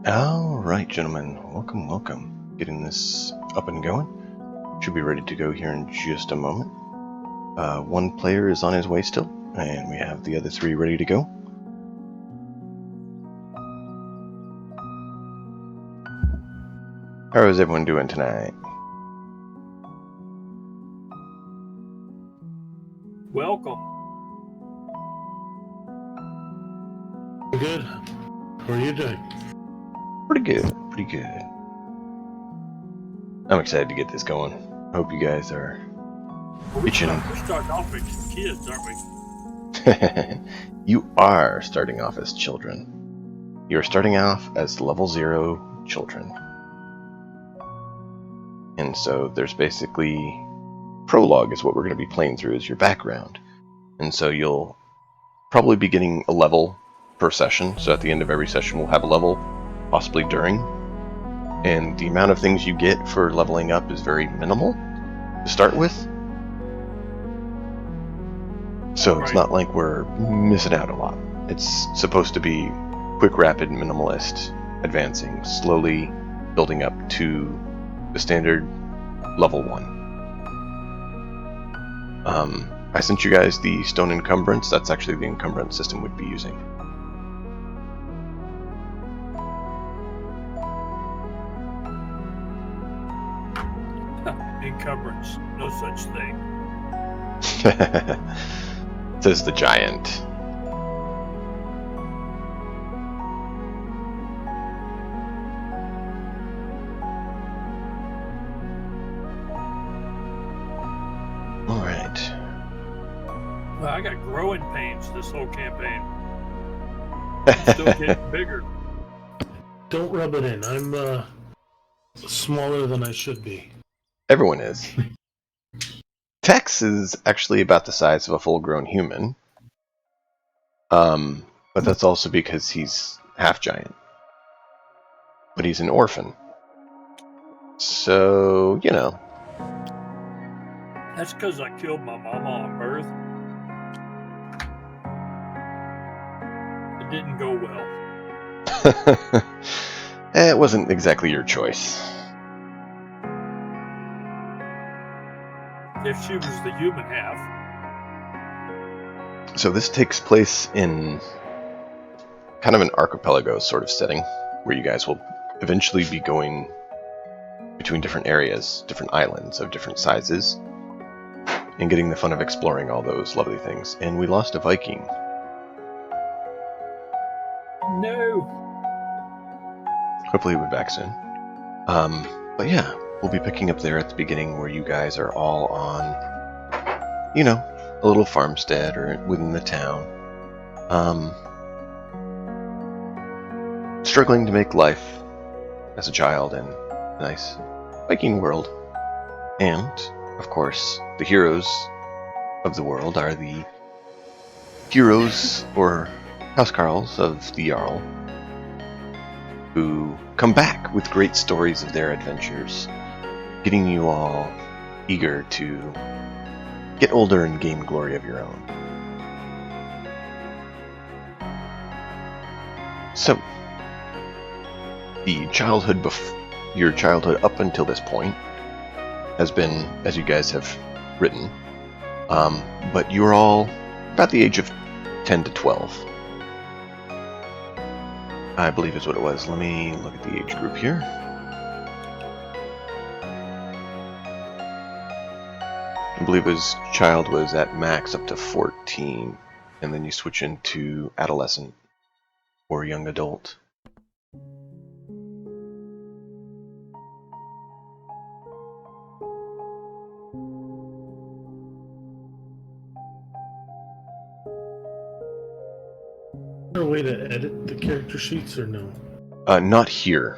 Alright, gentlemen, welcome. Getting this up and going. Should be ready to go here in just a moment. One player is on his way still, and we have the other three ready to go. How is everyone doing tonight? Welcome. Good. How are you doing? Pretty good. I'm excited to get this going. Hope you guys are itching. We're starting off as kids, aren't we? You are starting off as children. You're starting off as level 0 children. And so there's basically Prologue is what we're going to be playing through as your background. And so you'll probably be getting a level per session. So at the end of every session we'll have a level, possibly during. And the amount of things you get for leveling up is very minimal to start with. So it's not like we're missing out a lot. It's supposed to be quick, rapid, minimalist, advancing, slowly building up to the standard level 1. I sent you guys the stone encumbrance. That's actually the encumbrance system we'd be using. Encumbrance. No such thing. Says the giant. Alright. Well, I got growing pains this whole campaign. Still getting bigger. Don't rub it in. I'm smaller than I should be. Everyone is. Tex is actually about the size of a full-grown human. But that's also because he's half giant. But he's an orphan. So, you know. That's because I killed my mama on birth. It didn't go well. It wasn't exactly your choice. If she was the human half. So this takes place in kind of an archipelago sort of setting, where you guys will eventually be going between different areas, different islands of different sizes, and getting the fun of exploring all those lovely things. And we lost a Viking. No. Hopefully he'll be back soon. But yeah, we'll be picking up there at the beginning where you guys are all on, you know, a little farmstead or within the town. Struggling to make life as a child in a nice Viking world. And, of course, the heroes of the world are the heroes or housecarls of the Jarl, who come back with great stories of their adventures, getting you all eager to get older and gain glory of your own. So, your childhood up until this point has been, as you guys have written, but you're all about the age of 10 to 12. I believe is what it was. Let me look at the age group here. I believe his child was at max up to 14, and then you switch into adolescent or young adult. Is there a way to edit the character sheets or no? Not here.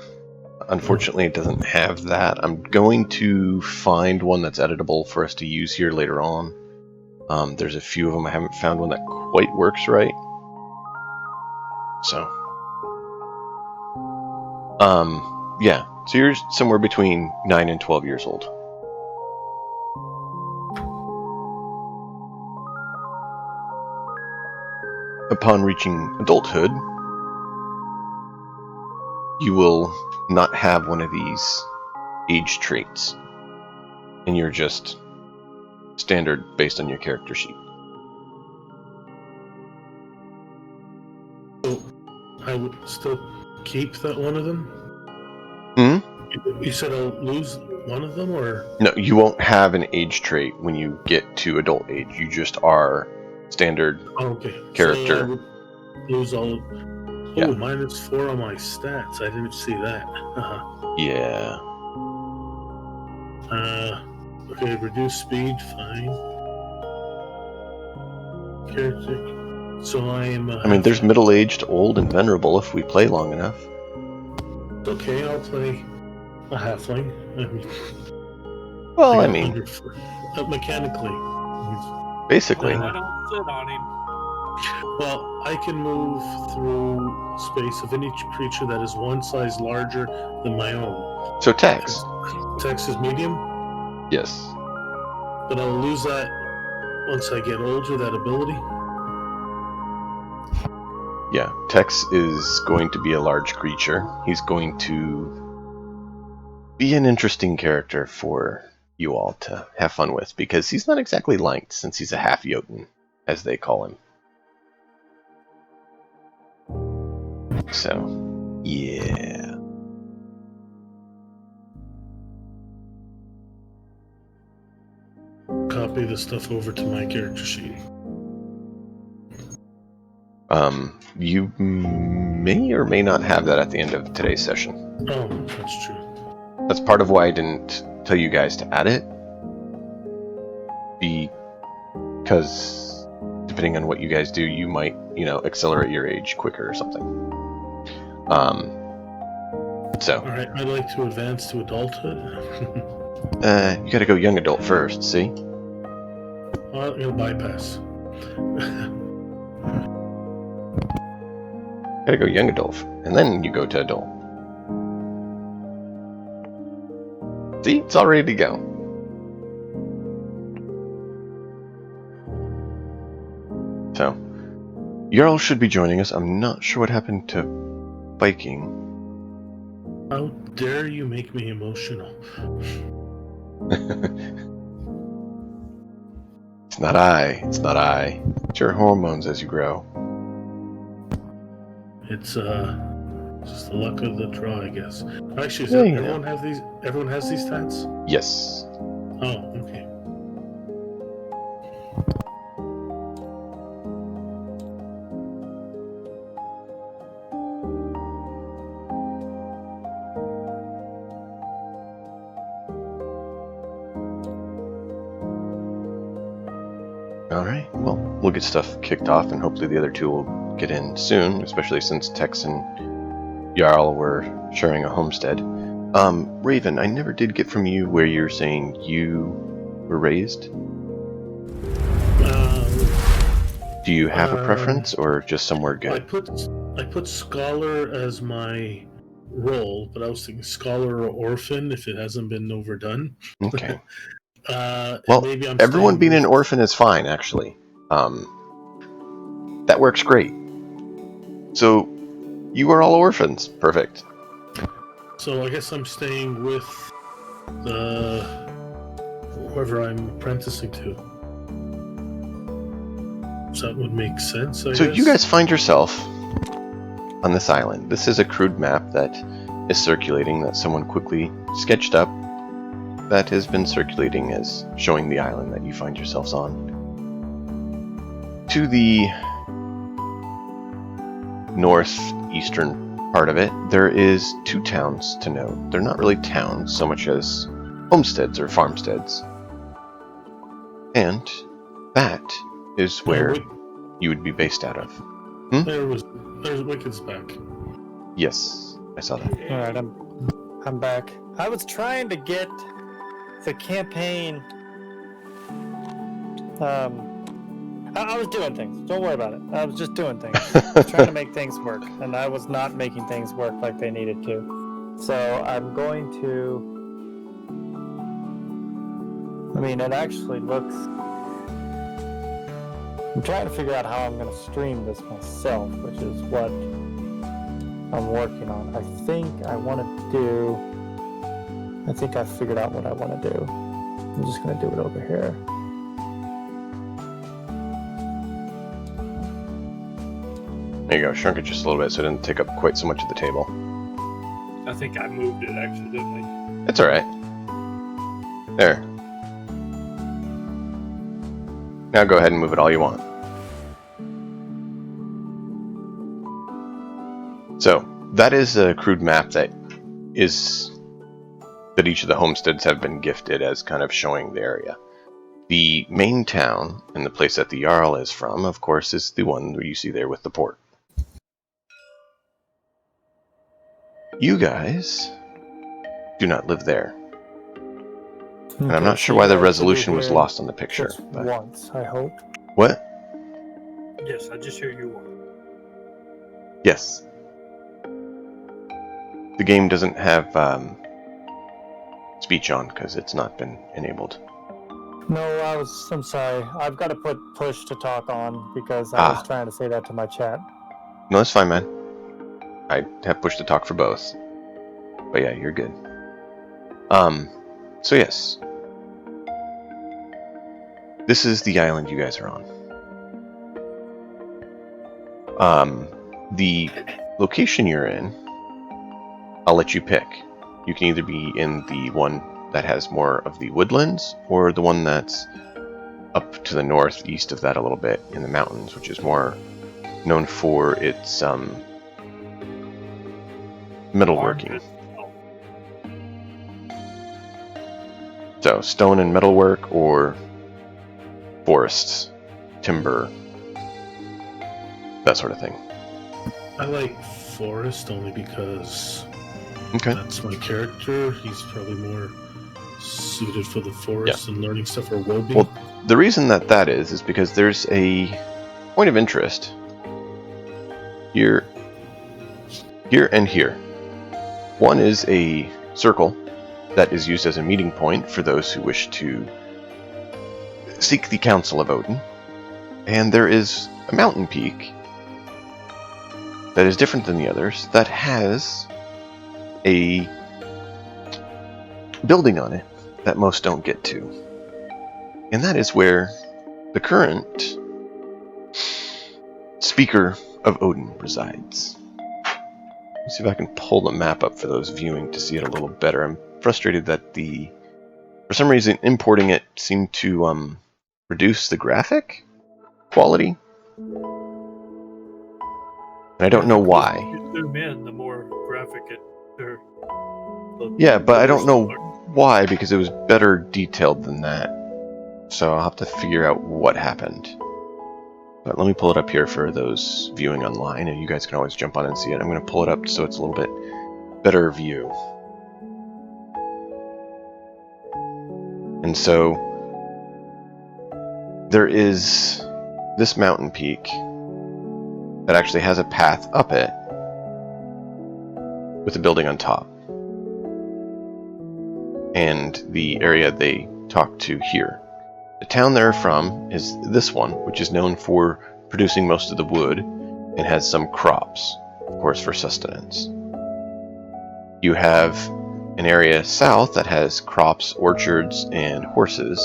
Unfortunately, it doesn't have that. I'm going to find one that's editable for us to use here later on. There's a few of them. I haven't found one that quite works right. So, yeah. So you're somewhere between 9 and 12 years old. Upon reaching adulthood, you will not have one of these age traits, and you're just standard based on your character sheet. So I would still keep that one of them? You said I'll lose one of them, or? No, you won't have an age trait when you get to adult age. You just are standard character. So I would lose all. Yeah. Oh, -4 on my stats. I didn't see that. Yeah. Okay, reduce speed, fine. Character. So I am. I mean, there's middle-aged, old, and venerable if we play long enough. Okay, I'll play a halfling. Well, I got mean, mechanically. basically. I don't sit on him. Well, I can move through space of any creature that is one size larger than my own. So Tex. Tex is medium, Yes. but I'll lose that once I get older, that ability. Yeah, Tex is going to be a large creature. He's going to be an interesting character for you all to have fun with, because he's not exactly liked since he's a half Jotun, as they call him. So, yeah. Copy the stuff over to my character sheet. You may or may not have that at the end of today's session. Oh, that's true. That's part of why I didn't tell you guys to add it. Because depending on what you guys do, you might, accelerate your age quicker or something. So. Alright, I'd like to advance to adulthood. You gotta go young adult first, see? Well, it'll bypass. Gotta go young adult, and then you go to adult. See? It's all ready to go. So, Jarl should be joining us. I'm not sure what happened to Viking. How dare you make me emotional? It's not I. It's not I. It's your hormones as you grow. It's just the luck of the draw, I guess. Actually, everyone has these? Everyone has these stats? Yes. Oh, okay. Alright, well, we'll get stuff kicked off, and hopefully the other two will get in soon, especially since Tex and Jarl were sharing a homestead. Raven, I never did get from you where you're saying you were raised. Do you have a preference, or just somewhere good? I put scholar as my role, but I was thinking scholar or orphan if it hasn't been overdone. Okay. Well, maybe everyone being an orphan is fine, actually. That works great. So, you are all orphans. Perfect. So I guess I'm staying with whoever I'm apprenticing to. So that would make sense, I guess. You guys find yourself on this island. This is a crude map that is circulating, that someone quickly sketched up, that has been circulating as showing the island that you find yourselves on. To the northeastern part of it, there is 2 towns to note. They're not really towns so much as homesteads or farmsteads. And that is where you would be based out of. There's Wicked's back. Yes, I saw that. Alright, I'm back. I was trying to get the campaign. I was doing things. Don't worry about it. I was just doing things. Trying to make things work. And I was not making things work like they needed to. So I'm going to... I mean, it actually looks... I'm trying to figure out how I'm going to stream this myself, which is what I'm working on. I think I want to do. I think I figured out what I want to do. I'm just going to do it over here. There you go. Shrunk it just a little bit so it didn't take up quite so much of the table. I think I moved it accidentally. It's alright. There. Now go ahead and move it all you want. So, that is a crude map that each of the homesteads have been gifted as kind of showing the area. The main town, and the place that the Jarl is from, of course, is the one where you see there with the port. You guys do not live there. And I'm not sure why the resolution was lost on the picture. Just But once, I hope. what? Yes, I just hear you one. Yes. The game doesn't have speech on because it's not been enabled. No, I'm sorry. I've got to put push to talk on because I was trying to say that to my chat. No, that's fine, man. I have push to talk for both. But yeah, you're good. So yes. This is the island you guys are on. The location you're in, I'll let you pick. You can either be in the one that has more of the woodlands, or the one that's up to the northeast of that a little bit in the mountains, which is more known for its metalworking. So, stone and metalwork, or forests, timber, that sort of thing. I like forest only because that's my character. He's probably more suited for the forest and learning stuff for Woby. Well, the reason that is because there's a point of interest here, and here. One is a circle that is used as a meeting point for those who wish to seek the counsel of Odin. And there is a mountain peak that is different than the others that has a building on it that most don't get to. And that is where the current speaker of Odin resides. Let me see if I can pull the map up for those viewing to see it a little better. I'm frustrated that for some reason importing it seemed to reduce the graphic quality. And I don't know why. You zoom in, the more graphic it. Yeah, but I don't know why, because it was better detailed than that. So I'll have to figure out what happened. But let me pull it up here for those viewing online, and you guys can always jump on and see it. I'm going to pull it up so it's a little bit better view. And so there is this mountain peak that actually has a path up it with a building on top. And the area they talk to here. The town they're from is this one, which is known for producing most of the wood and has some crops, of course, for sustenance. You have an area south that has crops, orchards, and horses.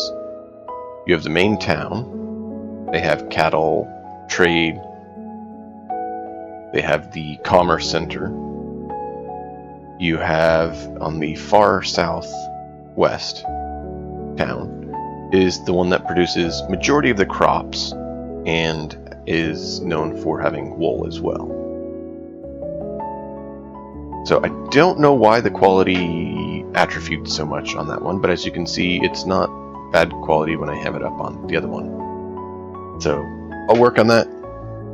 You have the main town. They have cattle, trade. They have the commerce center. You have on the far southwest town is the one that produces majority of the crops and is known for having wool as well. So I don't know why the quality atrophied so much on that one, but as you can see, it's not bad quality when I have it up on the other one. So I'll work on that.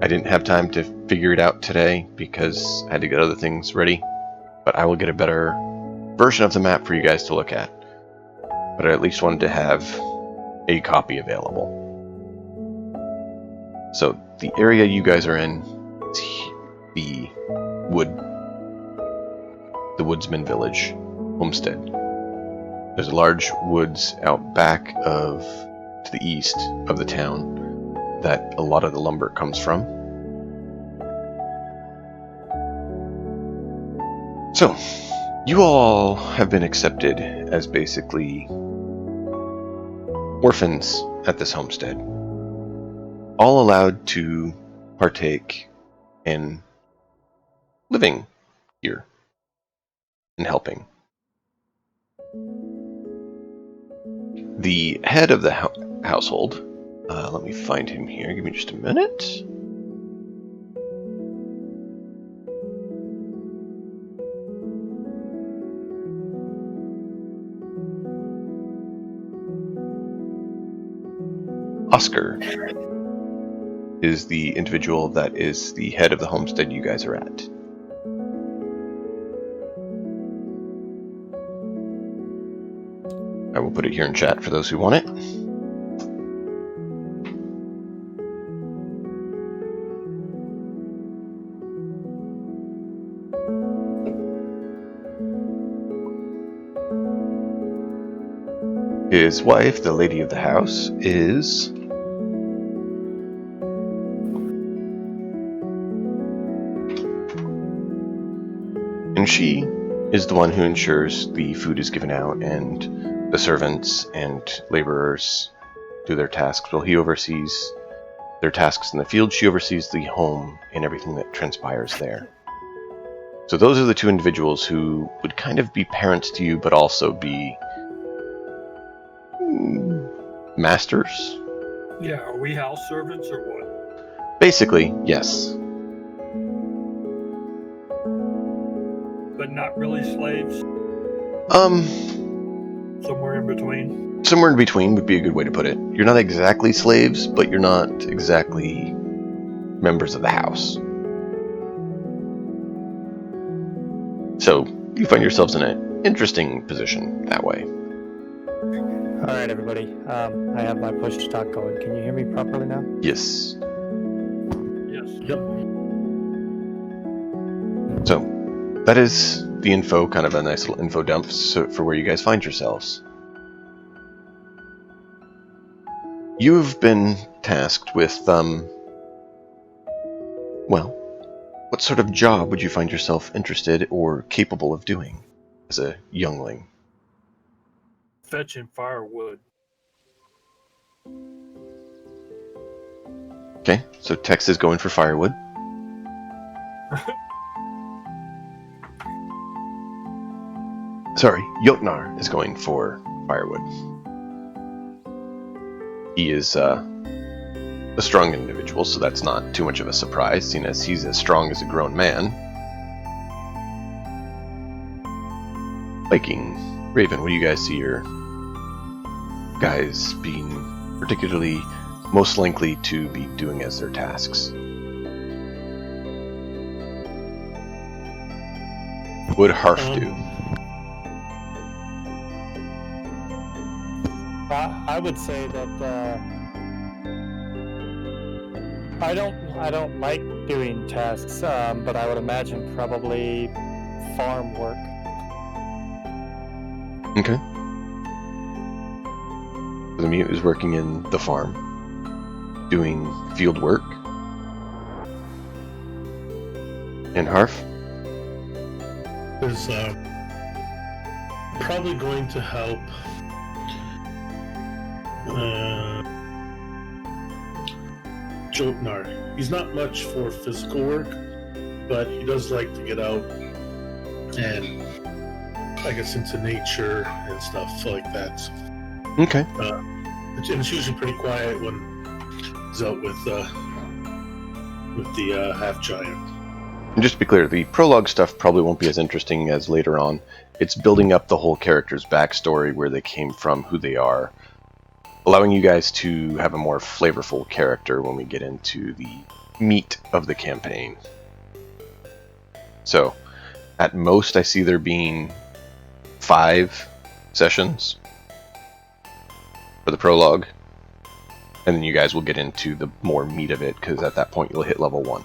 I didn't have time to figure it out today because I had to get other things ready, but I will get a better version of the map for you guys to look at. But I at least wanted to have a copy available. So the area you guys are in is the woodsman village homestead. There's large woods out back to the east of the town that a lot of the lumber comes from. So, you all have been accepted as basically orphans at this homestead, all allowed to partake in living here and helping. The head of the household, let me find him here, give me just a minute. Oscar is the individual that is the head of the homestead you guys are at. I will put it here in chat for those who want it. His wife, the lady of the house, is and she is the one who ensures the food is given out and the servants and laborers do their tasks. While he oversees their tasks in the field, she oversees the home and everything that transpires there. So those are the two individuals who would kind of be parents to you, but also be masters? Yeah, are we house servants or what? Basically, yes. But not really slaves? Somewhere in between? Somewhere in between would be a good way to put it. You're not exactly slaves, but you're not exactly members of the house. So, you find yourselves in an interesting position that way. All right, everybody. I have my push to talk going. Can you hear me properly now? Yes. Yes. Yep. So, that is the info, kind of a nice little info dump for where you guys find yourselves. You've been tasked with, well, what sort of job would you find yourself interested or capable of doing as a youngling? Fetching firewood. Okay, so Tex is going for firewood. Sorry, Jotnar is going for firewood. He is a strong individual, so that's not too much of a surprise, seeing as he's as strong as a grown man. Viking, Raven, what do you guys see your guys being particularly most likely to be doing as their tasks? What would Harf do? I would say that I don't like doing tasks, but I would imagine probably farm work. Okay. The mute is working in the farm, doing field work. And Harf? Is probably going to help Jotnar. He's not much for physical work, but he does like to get out and I guess into nature and stuff like that. Okay. And it's usually pretty quiet when he's out with the half giant. And just to be clear, the prologue stuff probably won't be as interesting as later on. It's building up the whole character's backstory, where they came from, who they are, allowing you guys to have a more flavorful character when we get into the meat of the campaign. So, at most, I see there being 5 sessions for the prologue, and then you guys will get into the more meat of it, because at that point you'll hit level 1.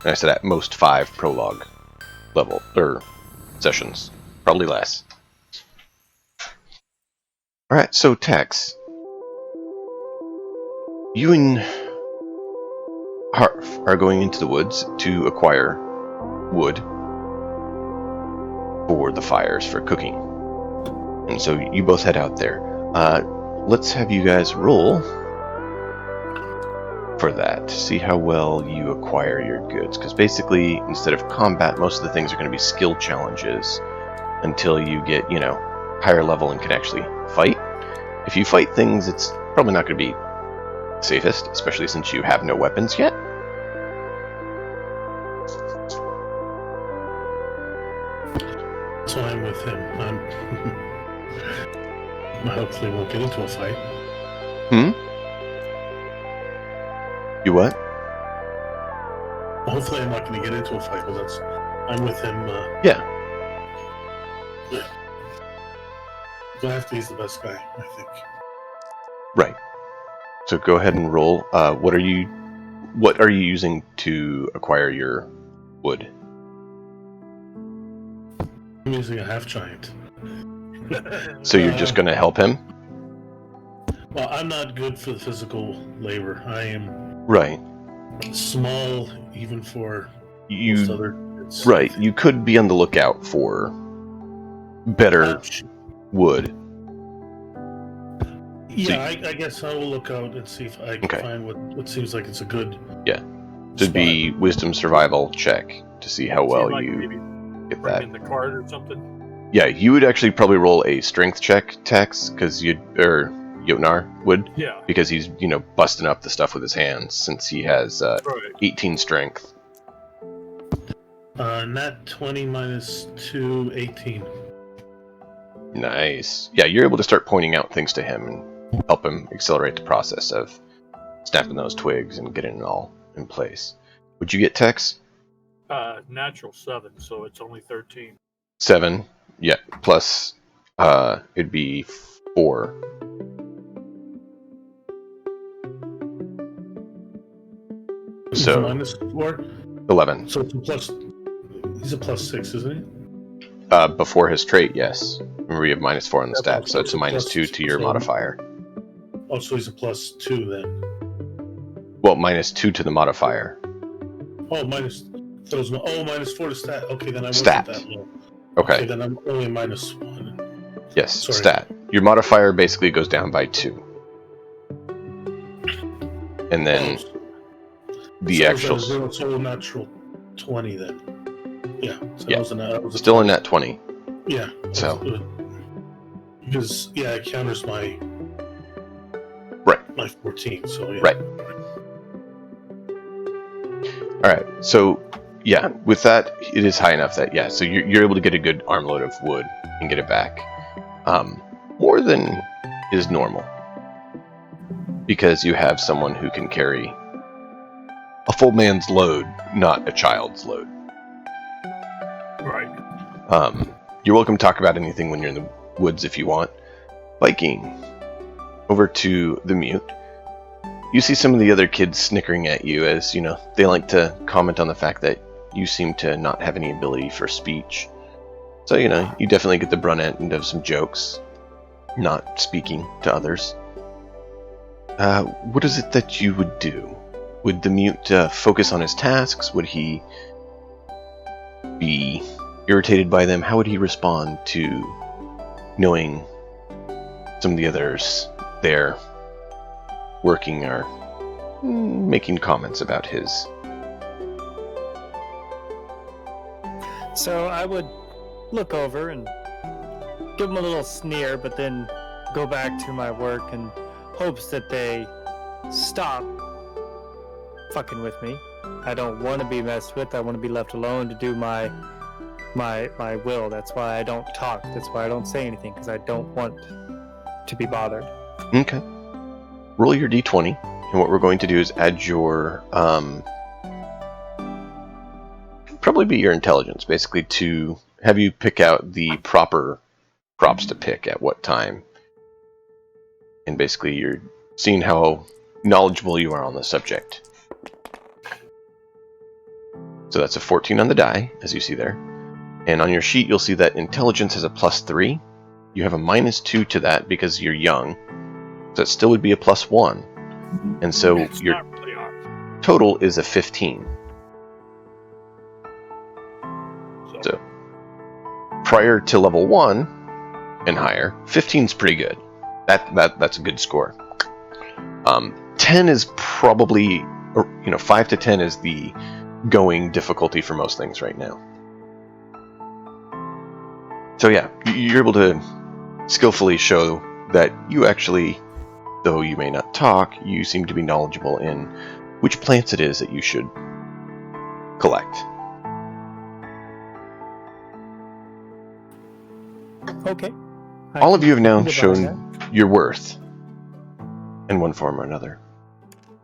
And I said at most 5 prologue level sessions, probably less. All right, so Tex, you and Harf are going into the woods to acquire wood. for the fires for cooking. And so you both head out there. Let's have you guys roll for that to see how well you acquire your goods. Because basically, instead of combat, most of the things are going to be skill challenges until you get, higher level and can actually fight. If you fight things, it's probably not going to be safest, especially since you have no weapons yet. So I'm with him. I hopefully won't get into a fight. You what? Hopefully I'm not going to get into a fight, but I'm with him. Yeah. He's the best guy, I think. Right. So go ahead and roll. What are you using to acquire your wood? I'm using a half giant. So you're just going to help him? Well, I'm not good for the physical labor. I am Right. small, even for You most other kids. right. You could be on the lookout for better wood. Yeah, I guess I will look out and see if I can find what seems like it's a good. Yeah. It'd be wisdom survival check to see how well maybe get bring that. in the card or something. Yeah, you would actually probably roll a strength check, Tex, because Jotnar would. Yeah. Because he's, busting up the stuff with his hands since he has Right. 18 strength. Nat 20 minus 2, 18. Nice. Yeah, you're able to start pointing out things to him and help him accelerate the process of snapping those twigs and getting it all in place. Would you get Tex? Natural 7, so it's only 13. 7. Yeah, plus it'd be 4. So minus 4? 11. So it's a plus. He's a plus 6, isn't he? Before his trait, yes. Remember, you have minus 4 on the stat, so it's a minus 2 to your modifier. Oh, so he's a plus 2 then. Well, minus 2 to the modifier. Oh, minus 4 to stat. Okay, then I Stat. wasn't that low. Okay. Then I'm only minus 1. Yes, Sorry. stat. Your modifier basically goes down by 2. And then the actual... So natural 20 then. Yeah. So Yeah. That was Still in that 20. Yeah. So... Because, it counters my... Right. My 14, so yeah. Right. Alright, so... Yeah, with that, it is high enough that, so you're able to get a good armload of wood and get it back. More than is normal. Because you have someone who can carry a full man's load, not a child's load. Right. You're welcome to talk about anything when you're in the woods if you want. Viking, over to the mute. You see some of the other kids snickering at you as, they like to comment on the fact that you seem to not have any ability for speech. So, you definitely get the brunt end of some jokes, not speaking to others. What is it that you would do? Would the mute focus on his tasks? Would he be irritated by them? How would he respond to knowing some of the others there working or making comments about his? So I would look over and give them a little sneer, but then go back to my work in hopes that they stop fucking with me. I don't want to be messed with. I want to be left alone to do my will. That's why I don't talk. That's why I don't say anything, because I don't want to be bothered. Okay. Roll your d20, and what we're going to do is add your probably be your intelligence, basically, to have you pick out the proper crops to pick at what time. And basically you're seeing how knowledgeable you are on the subject. So that's a 14 on the die, as you see there. And on your sheet you'll see that intelligence has a +3. You have a -2 to that because you're young. So it still would be a +1. And so It's your not really hard. total is a 15. So prior to level 1 and higher, 15 is pretty good. That's a good score. 10 is probably, 5 to 10 is the going difficulty for most things right now. So yeah, you're able to skillfully show that you actually, though you may not talk, you seem to be knowledgeable in which plants it is that you should collect. Okay. All of you have now think about shown your worth in one form or another.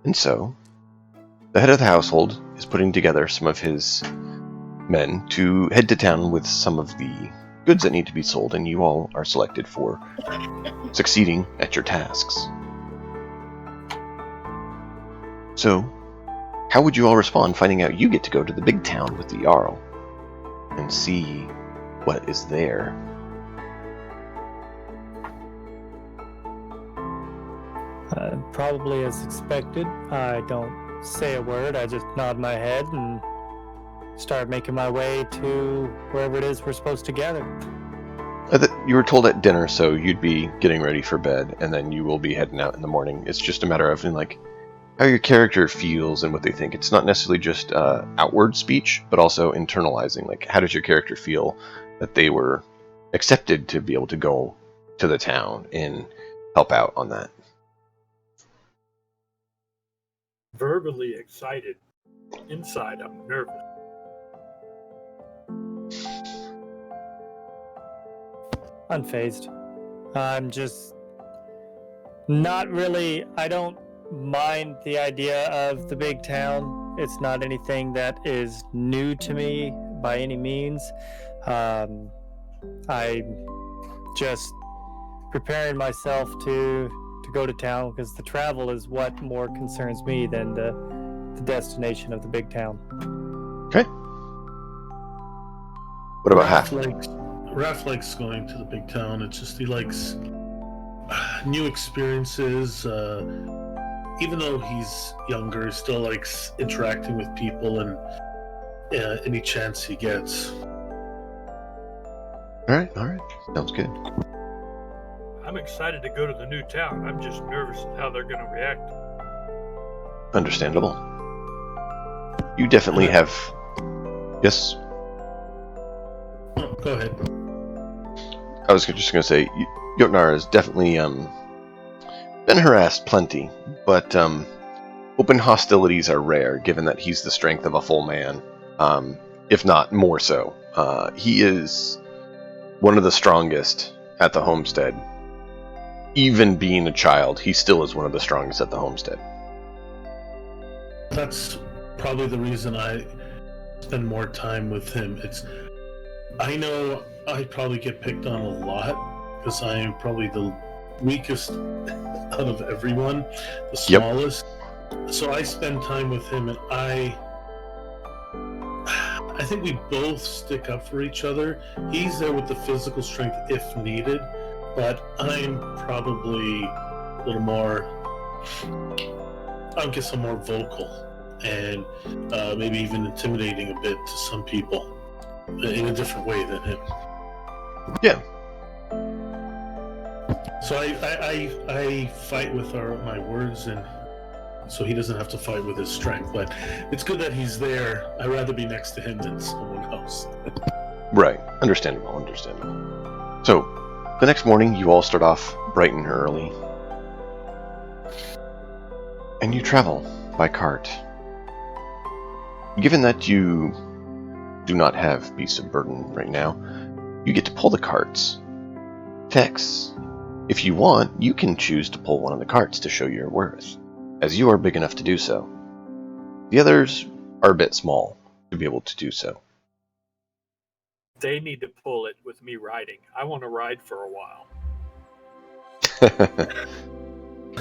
And so, the head of the household is putting together some of his men to head to town with some of the goods that need to be sold, and you all are selected for succeeding at your tasks. So, how would you all respond finding out you get to go to the big town with the Jarl and see what is there? Probably as expected. I don't say a word. I just nod my head and start making my way to wherever it is we're supposed to gather. You were told at dinner, so you'd be getting ready for bed, and then you will be heading out in the morning. It's just a matter of how your character feels and what they think. It's not necessarily just outward speech, but also internalizing. Like, how does your character feel that they were accepted to be able to go to the town and help out on that? Verbally excited. Inside, I'm nervous. Unfazed. I'm just not really. I don't mind the idea of the big town. It's not anything that is new to me by any means. I'm just preparing myself to go to town because the travel is what more concerns me than the destination of the big town. Okay. What about Half? Raph likes going to the big town. It's just he likes new experiences. Even though he's younger, he still likes interacting with people and any chance he gets. All right. Sounds good. I'm excited to go to the new town. I'm just nervous at how they're going to react. Understandable. You definitely have... Yes? Oh, go ahead. I was just going to say, Jotnar has definitely been harassed plenty, but open hostilities are rare, given that he's the strength of a full man, if not more so. He is one of the strongest at the homestead. Even being a child, he still is one of the strongest at the homestead. That's probably the reason I spend more time with him. I know I probably get picked on a lot because I am probably the weakest out of everyone, the smallest. Yep. So I spend time with him, and I think we both stick up for each other. He's there with the physical strength if needed, but I'm probably a little more, I guess I'm more vocal and maybe even intimidating a bit to some people in a different way than him. Yeah. So I fight with my words, and so he doesn't have to fight with his strength. But it's good that he's there. I'd rather be next to him than someone else. Right. Understandable. So, the next morning, you all start off bright and early, and you travel by cart. Given that you do not have beasts of burden right now, you get to pull the carts. Tex, if you want, you can choose to pull one of the carts to show your worth, as you are big enough to do so. The others are a bit small to be able to do so. They need to pull it with me riding. I want to ride for a while.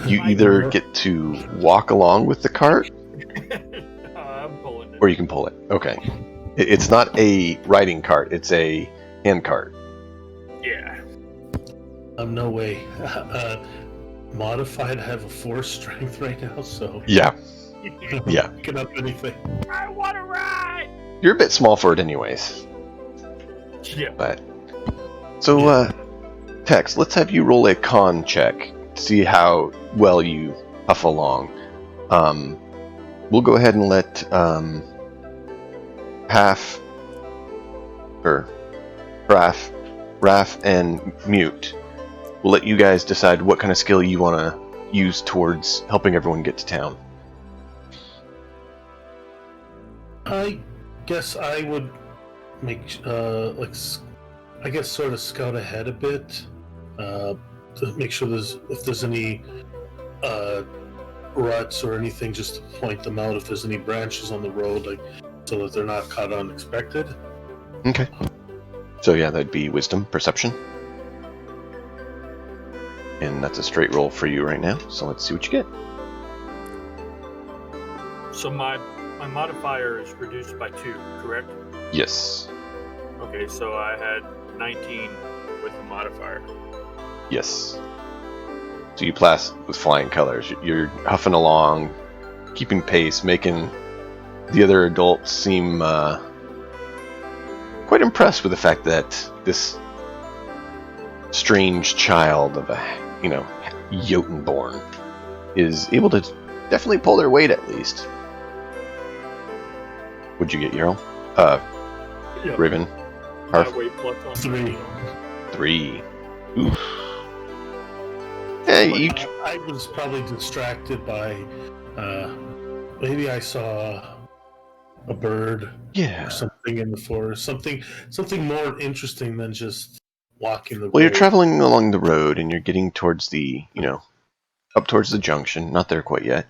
You either get to walk along with the cart, I'm pulling it. or you can pull it. Okay. It's not a riding cart, it's a hand cart. Yeah. No way. Modified have a 4 strength right now, so Yeah. Yeah. picking up anything. I want to ride! You're a bit small for it anyways. Yeah. But So, Tex, let's have you roll a con check to see how well you huff along. We'll go ahead and let Raph, and Mute. We'll let you guys decide what kind of skill you want to use towards helping everyone get to town. I guess I would make sort of scout ahead a bit to make sure if there's any ruts or anything, just to point them out. If there's any branches on the road, so that they're not caught unexpected. Okay. So yeah, that'd be wisdom, perception. And that's a straight roll for you right now, so let's see what you get. So my modifier is reduced by 2, correct? Yes. Okay, so I had 19 with the modifier. Yes. So you pass with flying colors. You're huffing along, keeping pace, making the other adults seem quite impressed with the fact that this strange child of a, Jotunborn is able to definitely pull their weight at least. What'd you get, Yarl? Yep. Raven? My weight plus on 3. 3. Oof. Hey, I was probably distracted by maybe I saw a bird or something in the forest, something more interesting than just walking the road. Well, you're traveling along the road and you're getting towards the, up towards the junction, not there quite yet.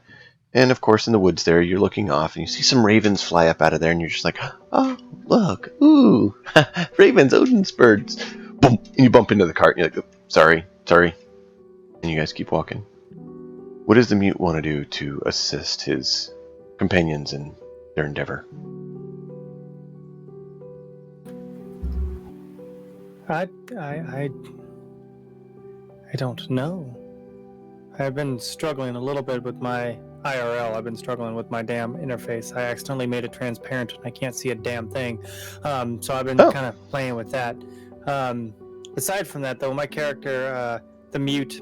And of course, in the woods there, you're looking off and you see some ravens fly up out of there and you're just like, oh, look, ooh, ravens, Odin's birds. Boom, and you bump into the cart and you're like, sorry. And you guys keep walking. What does the mute want to do to assist his companions in their endeavor? I don't know. I've been struggling a little bit with my IRL. I've been struggling with my damn interface. I accidentally made it transparent and I can't see a damn thing. So I've been kind of playing with that. Aside from that, though, my character, the mute,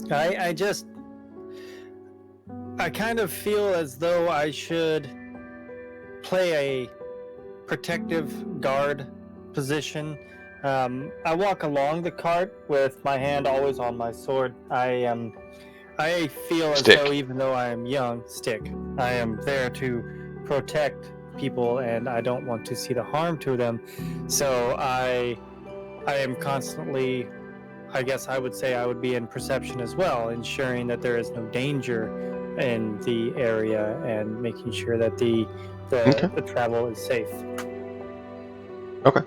I kind of feel as though I should play a protective guard position. I walk along the cart with my hand always on my sword. I feel as though even though I am young, I am there to protect people and I don't want to see the harm to them. So I am constantly, I guess I would say I would be in perception as well, ensuring that there is no danger in the area and making sure that the travel is safe. Okay.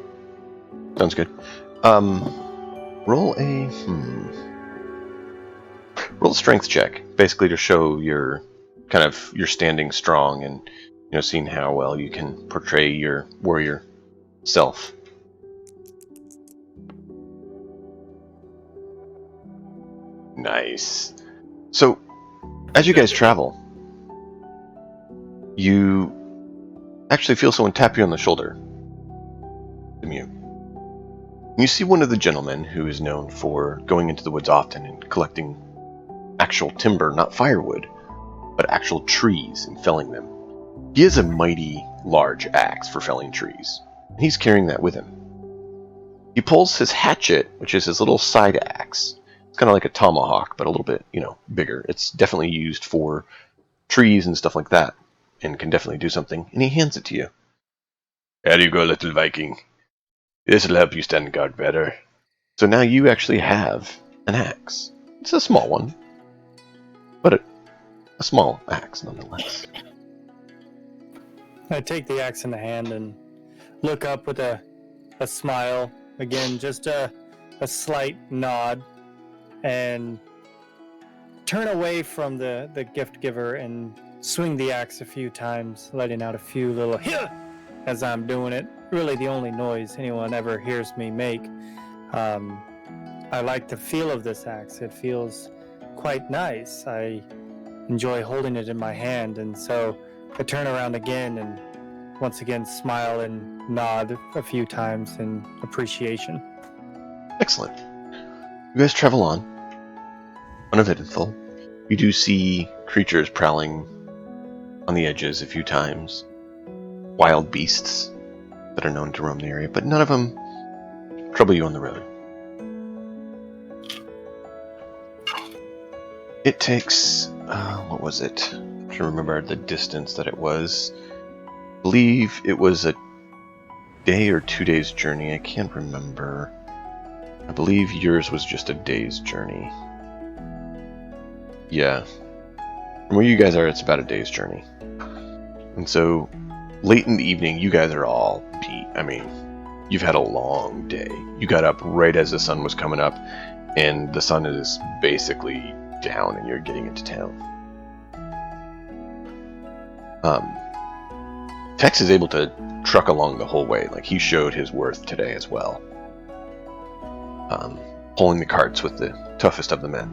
Sounds good. Roll a strength check, basically to show you're standing strong and seeing how well you can portray your warrior self. Nice. So, as you guys travel, you actually feel someone tap you on the shoulder. Mute. You see one of the gentlemen who is known for going into the woods often and collecting actual timber, not firewood, but actual trees and felling them. He has a mighty large axe for felling trees. He's carrying that with him. He pulls his hatchet, which is his little side axe. It's kind of like a tomahawk, but a little bit, bigger. It's definitely used for trees and stuff like that, and can definitely do something, and he hands it to you. There you go, little Viking. This'll help you stand guard better. So now you actually have an axe. It's a small one, but a small axe nonetheless. I take the axe in the hand and look up with a smile. Again, just a slight nod, and turn away from the gift giver and swing the axe a few times, letting out a few little "Hyah!" as I'm doing it. Really the only noise anyone ever hears me make. I like the feel of this axe. It feels quite nice. I enjoy holding it in my hand, and so I turn around again and once again smile and nod a few times in appreciation. Excellent. You guys travel on, uneventful. You do see creatures prowling on the edges a few times. Wild beasts that are known to roam the area, but none of them trouble you on the road. It takes, what was it? I'm trying to remember the distance that it was. I believe it was a day or 2 days journey. I can't remember. I believe yours was just a day's journey. Yeah. From where you guys are, it's about a day's journey. And so, late in the evening, you guys are all beat. I mean, you've had a long day. You got up right as the sun was coming up, and the sun is basically down, and you're getting into town. Tex is able to truck along the whole way. Like, he showed his worth today as well. Pulling the carts with the toughest of the men.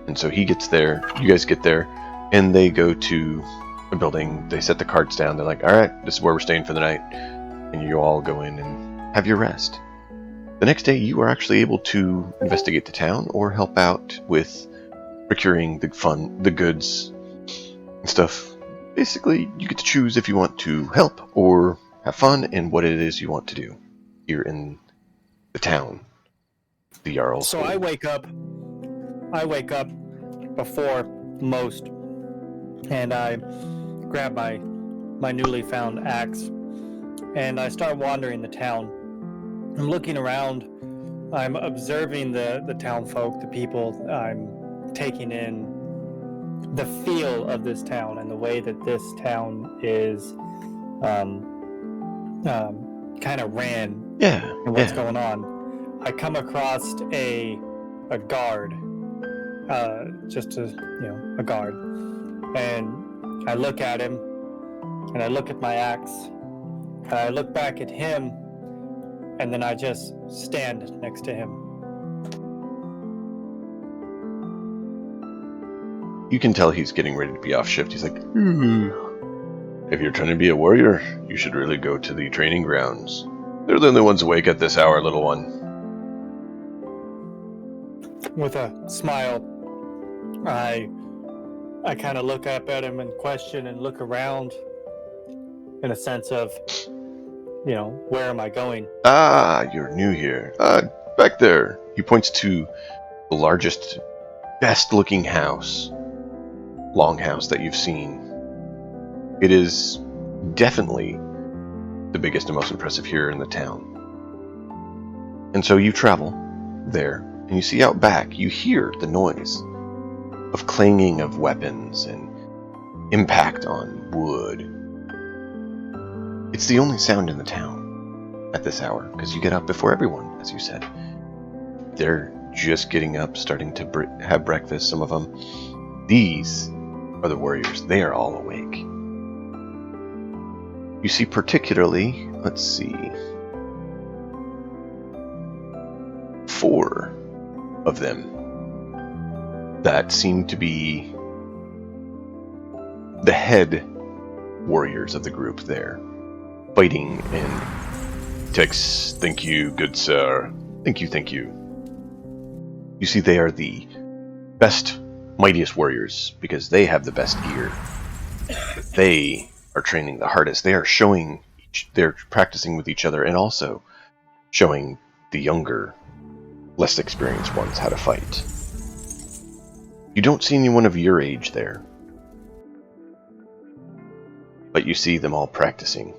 And so he gets there, you guys get there, and they go to a building. They set the carts down. They're like, alright, this is where we're staying for the night. And you all go in and have your rest. The next day, you are actually able to investigate the town or help out with procuring the goods and stuff. Basically, you get to choose if you want to help or have fun and what it is you want to do here in the town. The Jarl's. So I wake up before most, and I grab my newly found axe, and I start wandering the town. I'm looking around. I'm observing the town folk, the people. I'm taking in the feel of this town and the way that this town is kind of ran. Yeah. And what's going on. I come across a guard, a guard, and I look at him, and I look at my axe, and I look back at him, and then I just stand next to him. You can tell he's getting ready to be off shift. He's like, if you're trying to be a warrior, you should really go to the training grounds. They're the only ones awake at this hour, little one. With a smile, I kind of look up at him and question and look around in a sense of, where am I going? Ah, you're new here. Back there. He points to the largest, best-looking house, longhouse that you've seen. It is definitely the biggest and most impressive here in the town. And so you travel there, and you see out back, you hear the noise of clanging of weapons and impact on wood. It's the only sound in the town at this hour, because you get up before everyone, as you said. They're just getting up, starting to have breakfast, some of them. These are the warriors. They are all awake. You see particularly, let's see, 4 of them that seem to be the head warriors of the group there, fighting in Tex. Thank you, good sir. Thank you. You see, they are the best, mightiest warriors because they have the best gear. They are training the hardest. They are they're practicing with each other and also showing the younger, less experienced ones how to fight. You don't see anyone of your age there, but you see them all practicing.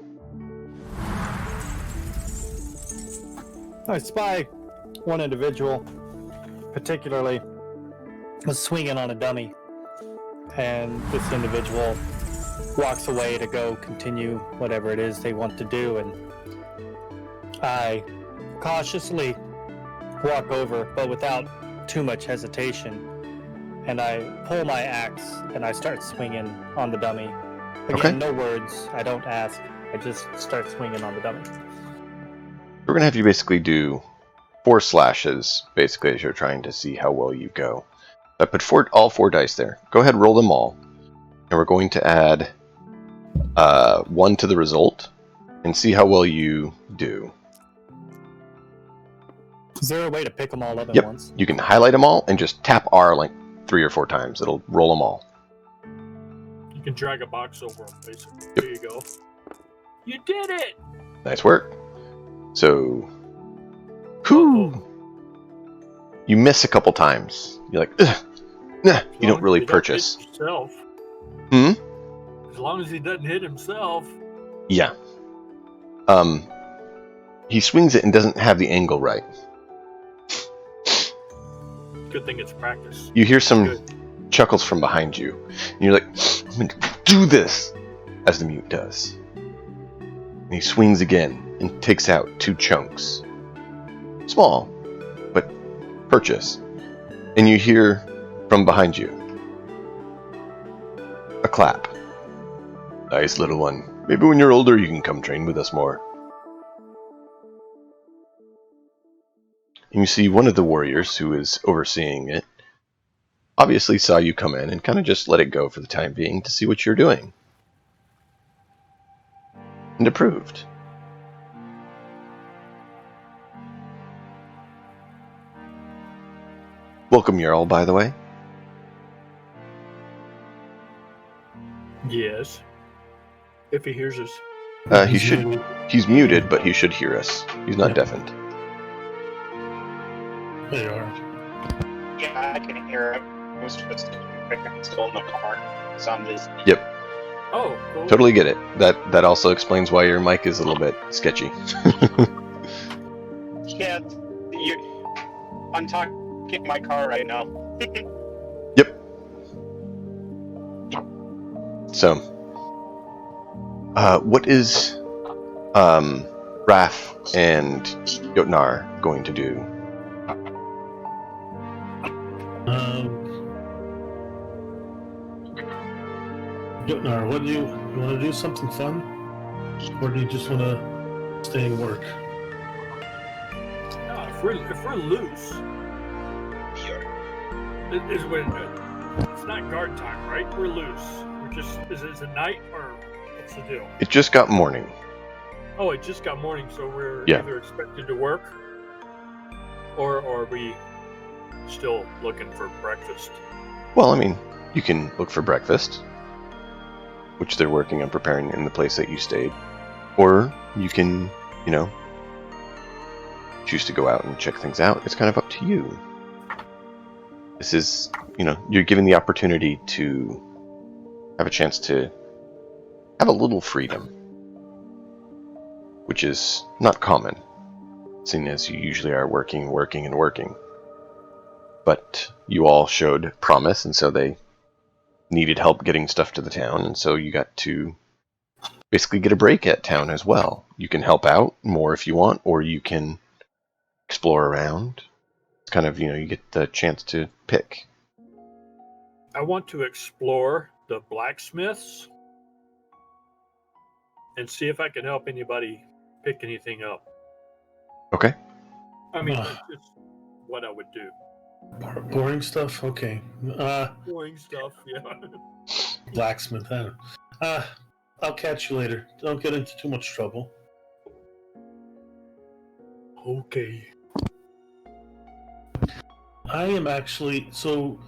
I spy one individual, particularly, was swinging on a dummy, and this individual walks away to go continue whatever it is they want to do, and I cautiously walk over, but without too much hesitation, and I pull my axe and I start swinging on the dummy. Again, Okay. No words, I don't ask, I just start swinging on the dummy. We're going to have you basically do 4 slashes, basically, as you're trying to see how well you go. I put all 4 dice there. Go ahead and roll them all. And we're going to add 1 to the result and see how well you do. Is there a way to pick them all up at Yep. once? You can highlight them all and just tap R like 3 or 4 times. It'll roll them all. You can drag a box over them, basically. Yep. There you go. You did it! Nice work. So, whew. You miss a couple times. You're like, ugh, nah. You don't really purchase. Himself. Hmm? As long as he doesn't hit himself. Yeah. He swings it and doesn't have the angle right. Good thing it's practice. You hear some Good. chuckles from behind you. And you're like, I'm going to do this, as the mute does. And he swings again and takes out 2 chunks. Small, but purchase. And you hear from behind you a clap. Nice little one. Maybe when you're older you can come train with us more. And you see one of the warriors who is overseeing it obviously saw you come in and kind of just let it go for the time being to see what you're doing. And approved. Welcome, Jarl, by the way. Yes. If he hears us. He should. He's muted, but he should hear us. He's not deafened. There you are. Yeah, I can hear him. I was just still in the car. So I'm just... Yep. Oh, cool. Totally get it. That also explains why your mic is a little bit sketchy. Yeah, I'm talking in my car right now. Yep. So, what is Raf and Jotnar going to do? Jotnar, what do you want to do? Something fun, or do you just want to stay and work? No, if we're loose, it's not guard time, right? We're loose. We're just is it night or what's the deal? It just got morning. Oh, it just got morning, so we're Yeah. either expected to work, or are we still looking for breakfast? Well, I mean, you can look for breakfast, which they're working on preparing in the place that you stayed, or you can, choose to go out and check things out. It's kind of up to you. This is, you're given the opportunity to have a chance to have a little freedom, which is not common, seeing as you usually are working. But you all showed promise, and so they needed help getting stuff to the town, and so you got to basically get a break at town as well. You can help out more if you want, or you can explore around. It's kind of, you get the chance to pick. I want to explore the blacksmiths and see if I can help anybody pick anything up. Okay. I mean, it's what I would do. Boring stuff. Okay. Boring stuff, yeah. Blacksmith. I'll catch you later. Don't get into too much trouble. Okay. I am actually. So,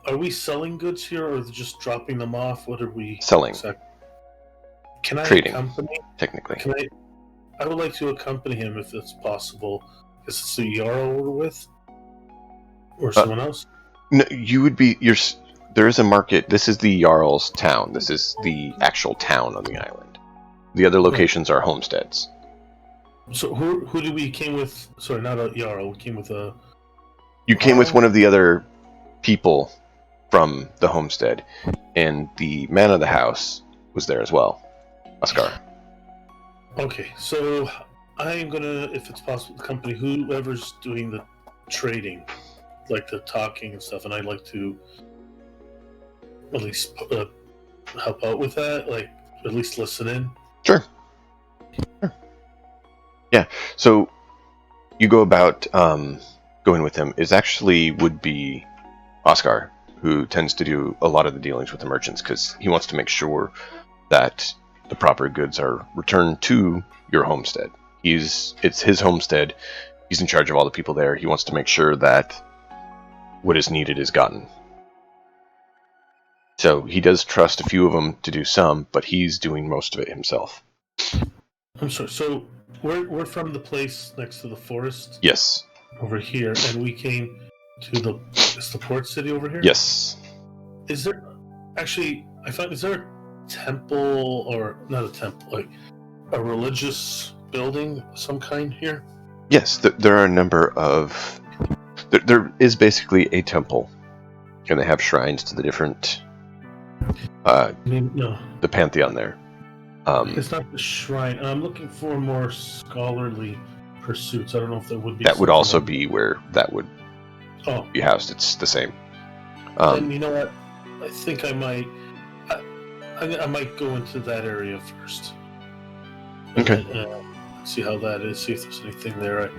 are we selling goods here, or just dropping them off? What are we Selling. Can I Trading. accompany? Technically. I would like to accompany him if it's possible. Is this the Jarl we're with, or someone else? No, you would be. There is a market. This is the Jarl's town. This is the actual town on the island. The other locations are homesteads. So who did we came with? Sorry, not a Jarl. We came with a. You came with one of the other people from the homestead, and the man of the house was there as well, Oscar. Okay, so I am gonna, if it's possible, accompany whoever's doing the trading, like the talking and stuff, and I'd like to at least help out with that, like at least listen in. Sure. Yeah. So you go about going with him. Is actually would be Oscar, who tends to do a lot of the dealings with the merchants because he wants to make sure that the proper goods are returned to your homestead. It's his homestead, He's in charge of all the people there. He wants to make sure that what is needed is gotten. So he does trust a few of them to do some, but he's doing most of it himself. I'm sorry. So we're from the place next to the forest Yes. over here, and we came to the port city over here. Yes. Is there actually? Is there a temple or not a temple, like a religious building of some kind here? Yes. There are a number of. There is basically a temple, and they have shrines to the different. No, the pantheon there. it's not the shrine. I'm looking for more scholarly pursuits. I don't know if there would be. That would also something be where that would like... be housed. It's the same. Then you know what? I think I might. I might go into that area first. Okay. See how that is. See if there's anything there.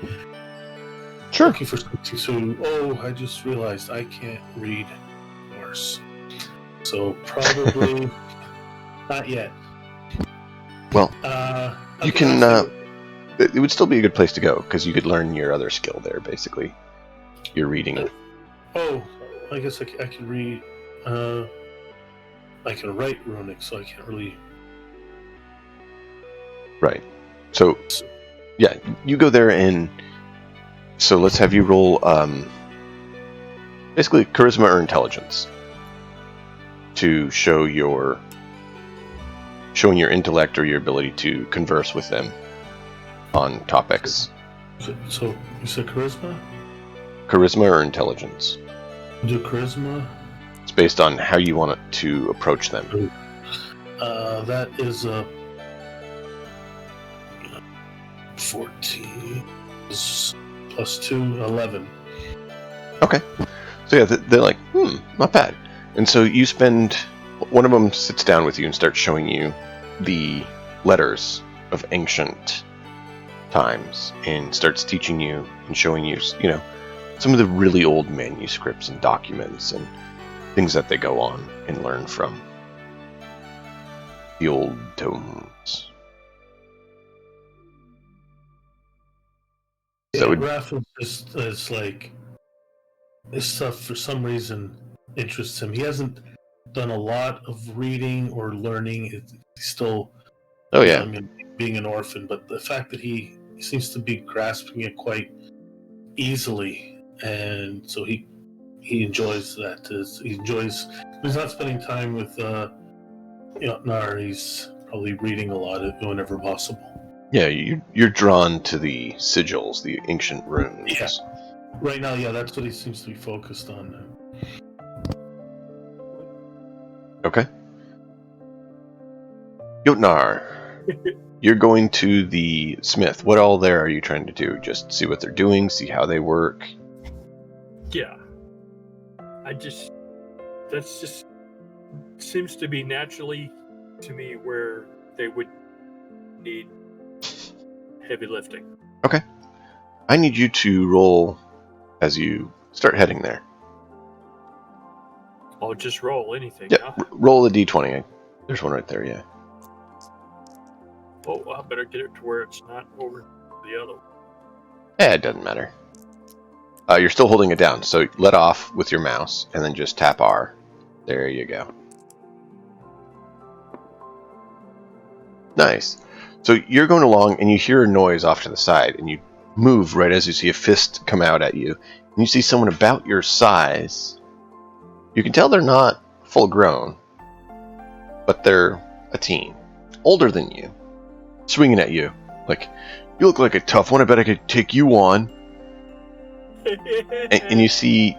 Sure. Looking for something. So, I just realized I can't read Norse. So probably not yet. Well, you okay, can. It would still be a good place to go because you could learn your other skill there. Basically, your reading. I guess I can read. I can write runic, so I can't really. Right. So, yeah, you go there and. So let's have you roll. Basically, charisma or intelligence. To show showing your intellect or your ability to converse with them on topics. So you said charisma? Charisma or intelligence. Do charisma? It's based on how you want it to approach them. That is a 14 plus 2, 11. Okay. So yeah, they're like, not bad. And so you spend... One of them sits down with you and starts showing you the letters of ancient times and starts teaching you and showing you, some of the really old manuscripts and documents and things that they go on and learn from. The old tomes. Yeah, Raph is like... This stuff, for some reason, interests him. He hasn't done a lot of reading or learning. He's still... Oh, yeah. Being an orphan, but the fact that he seems to be grasping it quite easily, and so he enjoys that. He's not spending time with Nar. He's probably reading a lot whenever possible. Yeah, you're drawn to the sigils, the ancient runes. Yeah. Right now, that's what he seems to be focused on. Okay. Jotnar, you're going to the smith. What all there are you trying to do? Just see what they're doing, see how they work? Yeah. That's just seems to be naturally to me where they would need heavy lifting. Okay. I need you to roll as you start heading there. I'll just roll anything. Yeah, Huh? roll a d20. There's one right there, yeah. Oh, I better get it to where it's not over the other one. Yeah, it doesn't matter. You're still holding it down, so let off with your mouse, and then just tap R. There you go. Nice. So you're going along, and you hear a noise off to the side, and you move right as you see a fist come out at you. And you see someone about your size. You can tell they're not full grown, but they're a teen. Older than you. Swinging at you. Like, you look like a tough one, I bet I could take you on. And you see,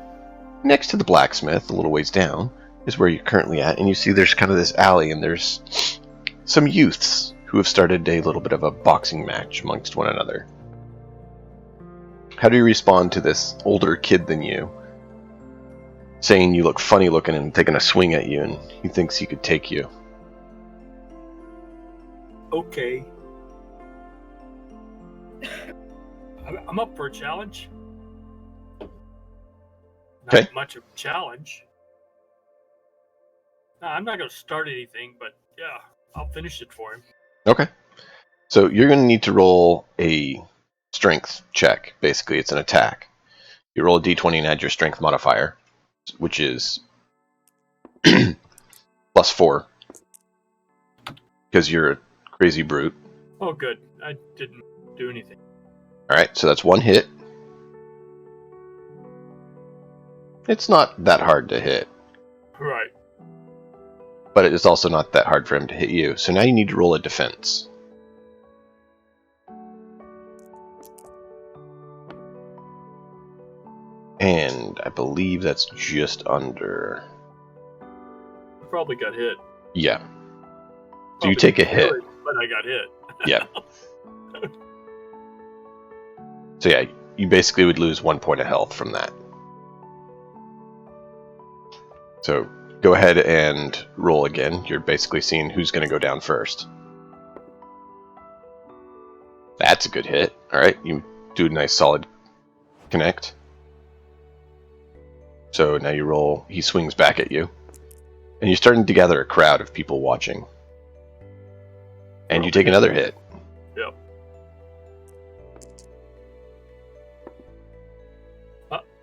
next to the blacksmith, a little ways down, is where you're currently at, and you see there's kind of this alley, and there's some youths who have started a little bit of a boxing match amongst one another. How do you respond to this older kid than you, saying you look funny looking and taking a swing at you, and he thinks he could take you? Okay. I'm up for a challenge. Not Okay. much of a challenge. No, I'm not going to start anything, but yeah, I'll finish it for him. Okay. So you're going to need to roll a strength check. Basically, it's an attack. You roll a d20 and add your strength modifier, which is +4, because you're a crazy brute. Oh, good. I didn't do anything. Alright, so that's 1 hit. It's not that hard to hit, Right. but it's also not that hard for him to hit you. So now you need to roll a defense. And I believe that's just under... I probably got hit. Yeah. So Probably you take a hit. good, but I got hit. Yeah. So yeah, you basically would lose 1 point of health from that. So go ahead and roll again. You're basically seeing who's going to go down first. That's a good hit. Alright, you do a nice solid connect. So now you roll, he swings back at you. And you're starting to gather a crowd of people watching. And you take another hit. Yep.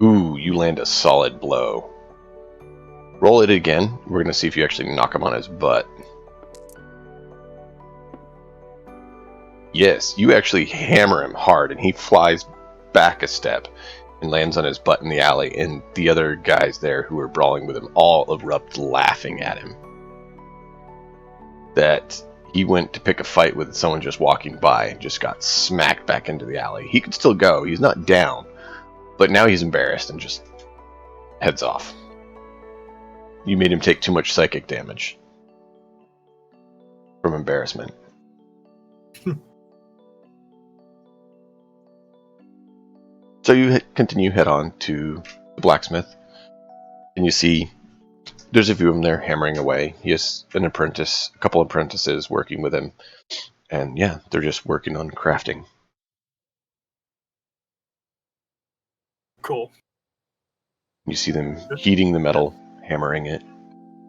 Ooh, you land a solid blow. Roll it again. We're going to see if you actually knock him on his butt. Yes, you actually hammer him hard, and he flies back a step and lands on his butt in the alley, and the other guys there who were brawling with him all erupt laughing at him. That he went to pick a fight with someone just walking by and just got smacked back into the alley. He could still go. He's not down. But now he's embarrassed and just heads off. You made him take too much psychic damage from embarrassment. So you continue head on to the blacksmith, and you see there's a few of them there hammering away. He has an apprentice, a couple apprentices working with him, and yeah, they're just working on crafting. Cool. You see them heating the metal, hammering it,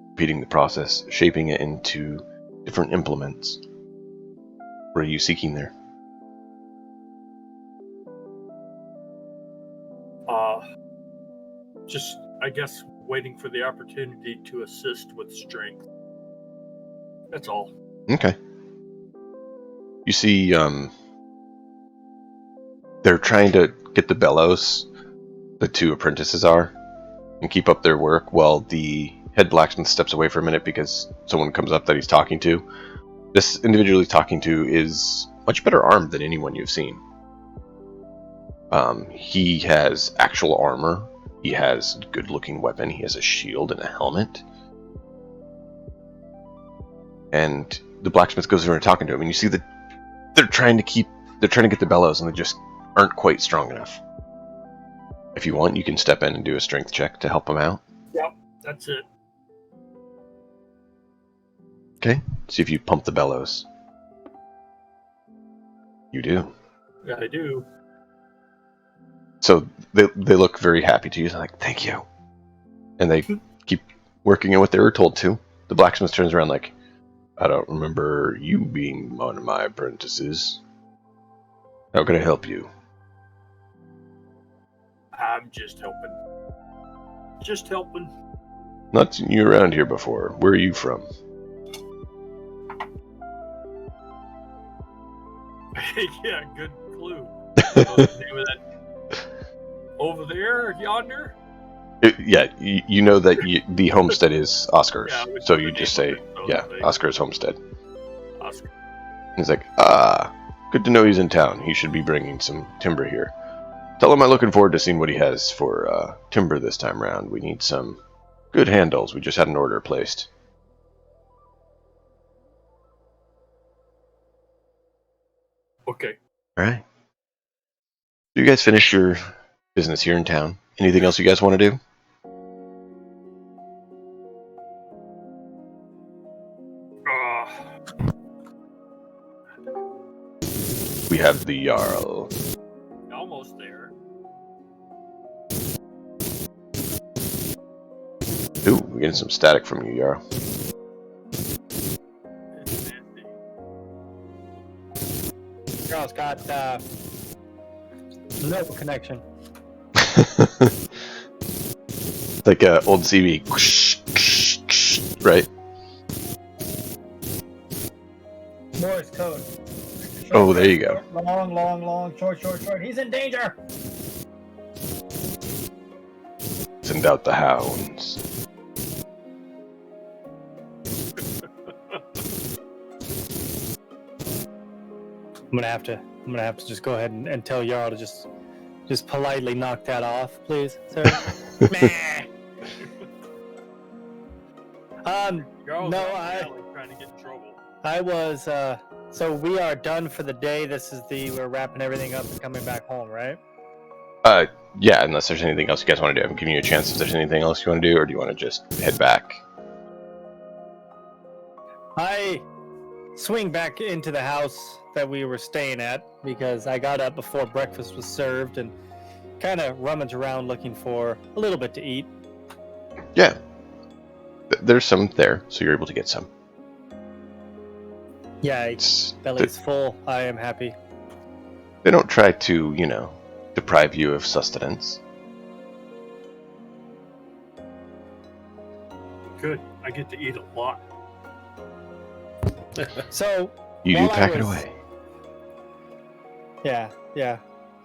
repeating the process, shaping it into different implements. What are you seeking there? Just, I guess, waiting for the opportunity to assist with strength. That's all. Okay. You see, they're trying to get the bellows, the two apprentices are, and keep up their work while the head blacksmith steps away for a minute because someone comes up that he's talking to. This individual he's talking to is much better armed than anyone you've seen. He has actual armor. He has a good-looking weapon. He has a shield and a helmet. And the blacksmith goes over and talking to him, and you see that they're trying to get the bellows, and they just aren't quite strong enough. If you want, you can step in and do a strength check to help them out. Yep, that's it. Okay, see if you pump the bellows. You do. Yeah, I do. So they look very happy to you. They're like, thank you. And they keep working on what they were told to. The blacksmith turns around like, I don't remember you being one of my apprentices. How can I help you? I'm just helping. Just helping. Not seen you around here before. Where are you from? Yeah, good clue. What's the name of that? Over there, yonder? You know that the homestead is Oscar's. Yeah, so you just say, yeah, Oscar's homestead. Oscar. He's like, good to know he's in town. He should be bringing some timber here. Tell him I'm looking forward to seeing what he has for timber this time around. We need some good handles. We just had an order placed. Okay. Alright. You guys finish your business here in town. Anything else you guys want to do? We have the Jarl. Almost there. Ooh, we're getting some static from you, Jarl. It's nasty. Charles got No connection. Like a old CB, right? Morse code. Oh, there you go. Long, long, long, short, short, short. He's in danger. Send out the hounds. I'm gonna have to just go ahead and tell Jarl to just politely knock that off, please, sir. Meh. Jarl's No, out in the alley trying to get in trouble. I was so we are done for the day. We're wrapping everything up and coming back home, right? Yeah, unless there's anything else you guys want to do. I'm giving you a chance if there's anything else you want to do, or do you want to just head back? I swing back into the house that we were staying at because I got up before breakfast was served and kind of rummage around looking for a little bit to eat. Yeah. There's some there, so you're able to get some. Yeah, belly's full. I am happy. They don't try to, deprive you of sustenance. Good. I get to eat a lot. So You do while I pack it was- away. Yeah.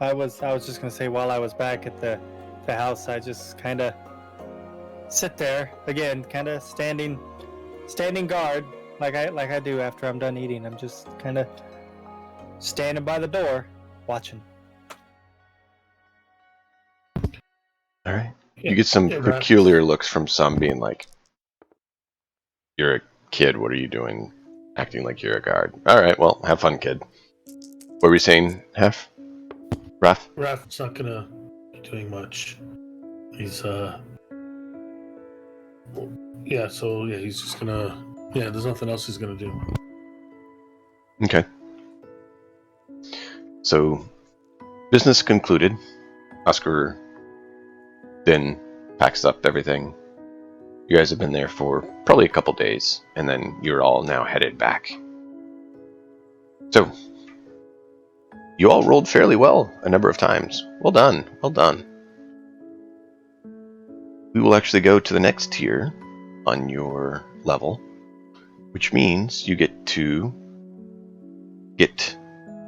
I was just gonna say while I was back at the house, I just kind of sit there again, kind of standing guard like I do after I'm done eating. I'm just kind of standing by the door, watching. All right. Yeah, You get some yeah, Raph. peculiar looks from some being like, "You're a kid. What are you doing? Acting like you're a guard." All right. Well, have fun, kid. What were you saying, Hef? Raph? Raph's not gonna be doing much. He's he's just gonna there's nothing else he's gonna do. Okay. So, business concluded. Oscar then packs up everything. You guys have been there for probably a couple days, and then you're all now headed back. So, you all rolled fairly well a number of times. Well done. Well done. We will actually go to the next tier on your level, which means you get to get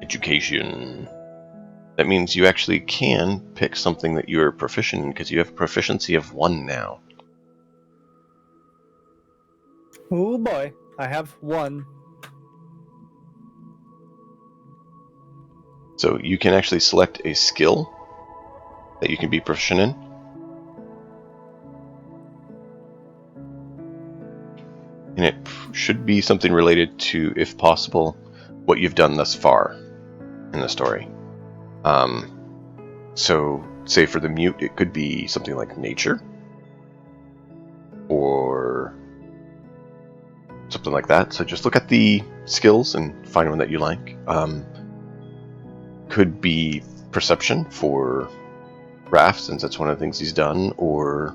education. That means you actually can pick something that you are proficient in because you have proficiency of 1 now. Oh boy, I have one. So you can actually select a skill that you can be proficient in. And it should be something related to, if possible, what you've done thus far in the story. So, say for the mute, it could be something like nature, or something like that. So just look at the skills and find one that you like. Could be perception for Raph, since that's one of the things he's done, or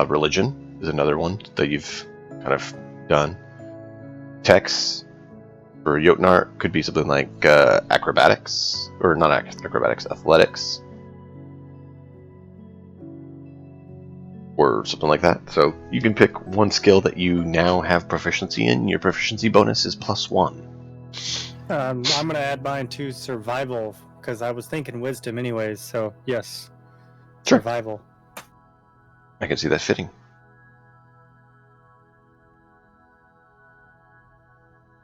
religion is another one that you've kind of done. Text for Jotnar could be something like acrobatics, or not acrobatics, athletics, or something like that. So you can pick one skill that you now have proficiency in. Your proficiency bonus is +1. I'm gonna add mine to survival because I was thinking wisdom anyways. So yes, Sure. survival. I can see that fitting.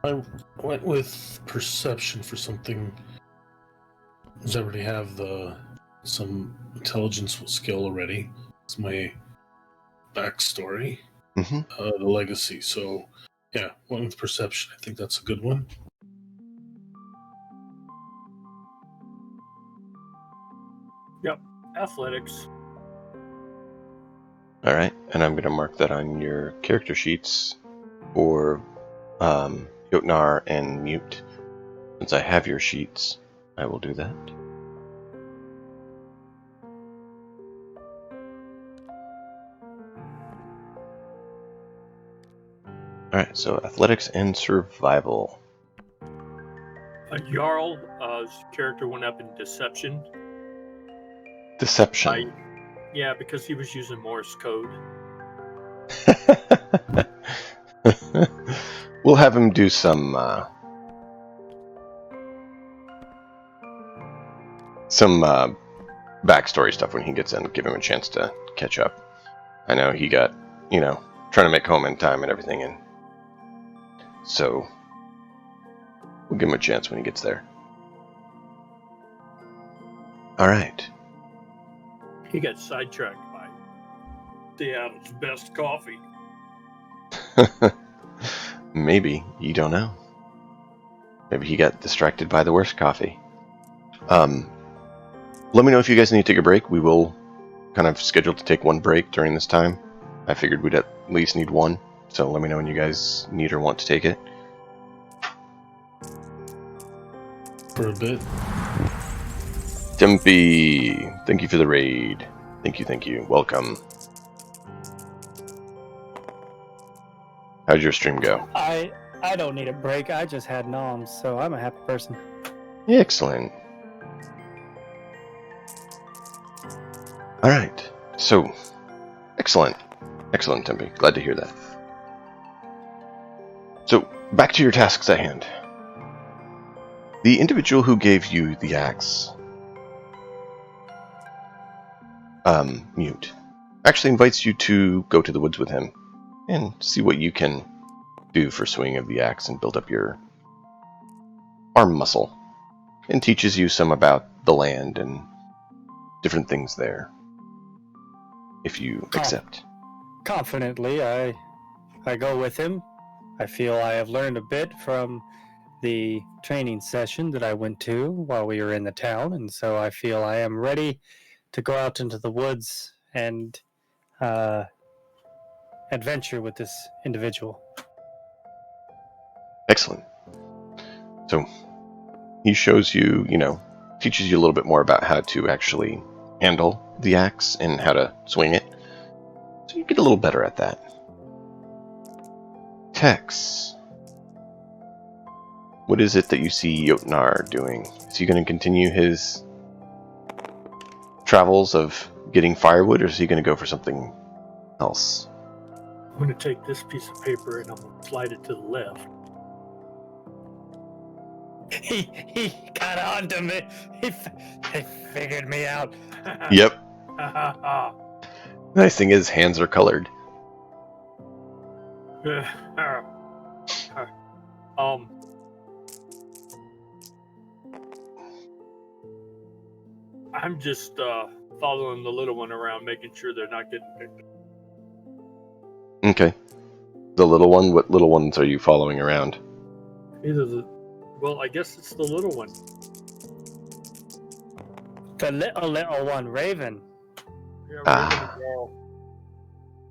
I went with perception for something. Does everybody have some intelligence skill already? It's my backstory, Mm-hmm. the legacy. So, yeah, went with perception. I think that's a good one. Athletics. All right, and I'm going to mark that on your character sheets for Jotnar and Mute. Since I have your sheets, I will do that. Alright, so athletics and survival. Jarl's character went up in deception. Deception. Yeah, because he was using Morse code. We'll have him do some backstory stuff when he gets in. Give him a chance to catch up. I know he got, trying to make home in time and everything, and so we'll give him a chance when he gets there. All right. He got sidetracked by Seattle's best coffee. Maybe. You don't know. Maybe he got distracted by the worst coffee. Let me know if you guys need to take a break. We will kind of schedule to take one break during this time. I figured we'd at least need one, so let me know when you guys need or want to take it. For a bit. Tempe, thank you for the raid. Thank you. Welcome. How'd your stream go? I don't need a break. I just had noms, so I'm a happy person. Excellent. All right. So, excellent, Tempe. Glad to hear that. So, back to your tasks at hand. The individual who gave you the axe, Mute, actually invites you to go to the woods with him and see what you can do for swinging of the axe and build up your arm muscle, and teaches you some about the land and different things there, if you accept. Confidently, I go with him. I feel I have learned a bit from the training session that I went to while we were in the town, and so I feel I am ready to go out into the woods and adventure with this individual. Excellent. So he shows you, teaches you a little bit more about how to actually handle the axe and how to swing it. So you get a little better at that. Tex, what is it that you see Jotnar doing? Is he going to continue his travels of getting firewood, or is he going to go for something else? I'm going to take this piece of paper and I'm going to slide it to the left. He got onto me. He figured me out. Yep. Nice thing is, hands are colored. I'm just following the little one around, making sure they're not getting picked up. Okay. The little one? What little ones are you following around? I guess it's the little one. The little one, Raven. Yeah, Raven Ah. and Jarl.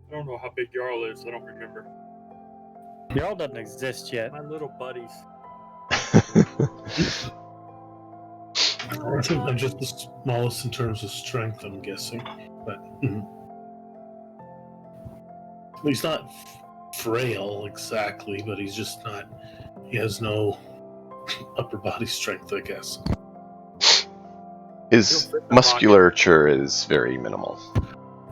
I don't know how big Jarl is. I don't remember. Jarl doesn't exist yet. My little buddies. I think I'm just the smallest in terms of strength, I'm guessing. But he's not frail exactly, but he's just not. He has no upper body strength, I guess. His musculature is very minimal.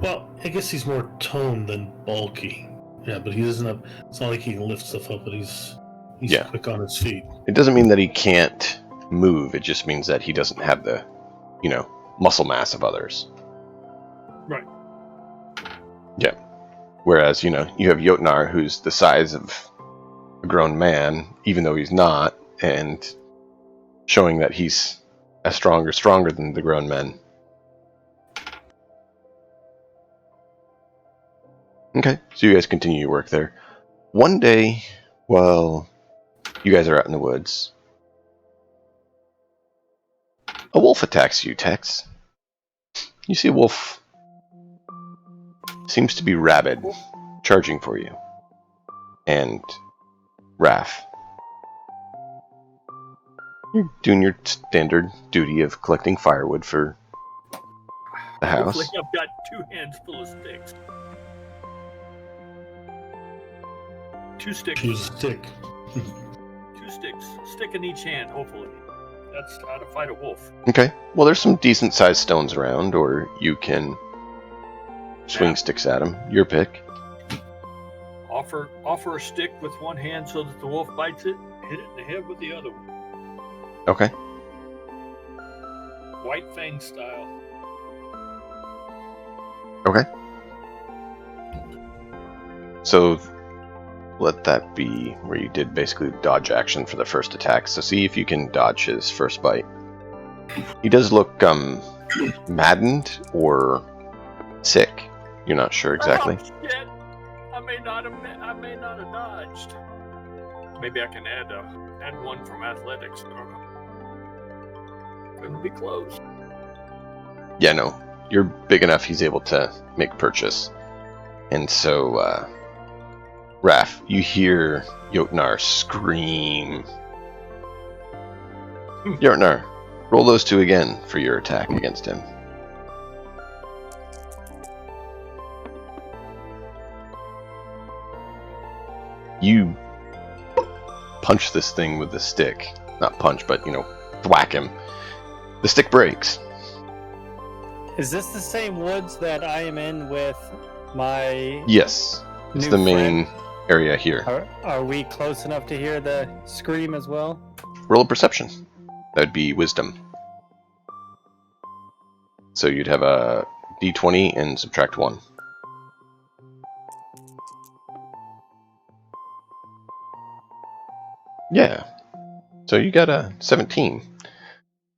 Well, I guess he's more toned than bulky. Yeah, but he doesn't have. It's not like he can lift stuff up, but he's quick on his feet. It doesn't mean that he can't move. It just means that he doesn't have the, muscle mass of others. Right. Yeah. Whereas, you have Jotnar, who's the size of a grown man, even though he's not, and showing that he's as stronger than the grown men. Okay, so you guys continue your work there. One day, while you guys are out in the woods, a wolf attacks you, Tex. You see a wolf seems to be rabid, charging for you. And Raph, you're doing your standard duty of collecting firewood for the house. Hopefully I've got 2 hands full of sticks. 2 sticks. Choose a stick. 2 sticks. Stick in each hand, hopefully. That's how to fight a wolf. Okay. Well, there's some decent-sized stones around, or you can swing sticks at him. Your pick. Offer a stick with one hand so that the wolf bites it. Hit it in the head with the other one. Okay. White Fang style. Okay. So let that be where you did basically dodge action for the first attack. So see if you can dodge his first bite. He does look maddened or sick. You're not sure exactly. Oh, shit. I may not have dodged. Maybe I can add one from athletics. I don't know. Couldn't be close. Yeah, no. You're big enough he's able to make purchase. And so, Raph, you hear Jotnar scream. Jotnar, roll those 2 again for your attack against him. You punch this thing with the stick. Not punch, but, thwack him. The stick breaks. Is this the same woods that I am in with my Yes. It's new the main friend? area here. Are we close enough to hear the scream as well? Roll a perception. That'd be wisdom. So you'd have a d20 and subtract 1. Yeah. So you got a 17.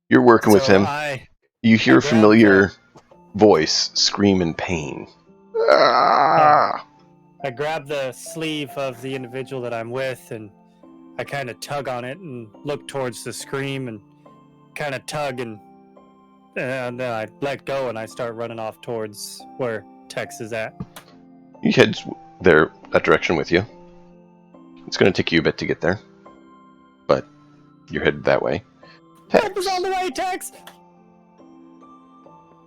You're working with him. You hear a familiar voice scream in pain. Ah! I grab the sleeve of the individual that I'm with and I kind of tug on it and look towards the scream and kind of tug and then I let go and I start running off towards where Tex is at. He heads that direction with you. It's going to take you a bit to get there, but you're headed that way. Help is on the way, Tex!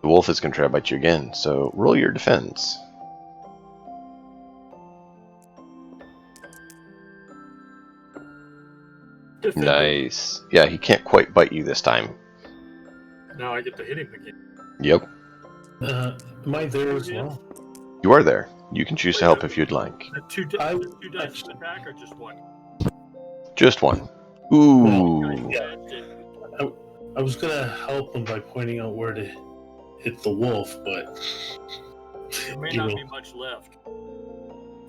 The wolf is going to try to bite you again, so roll your defense. Defender. Nice. Yeah, he can't quite bite you this time. Now I get to hit him again. Yep. Am I there as well? You are there. You can choose to help if you'd like. The two dice for attack or just one? Just one. Ooh. Yeah. I was gonna help him by pointing out where to hit the wolf, but There may not be much left.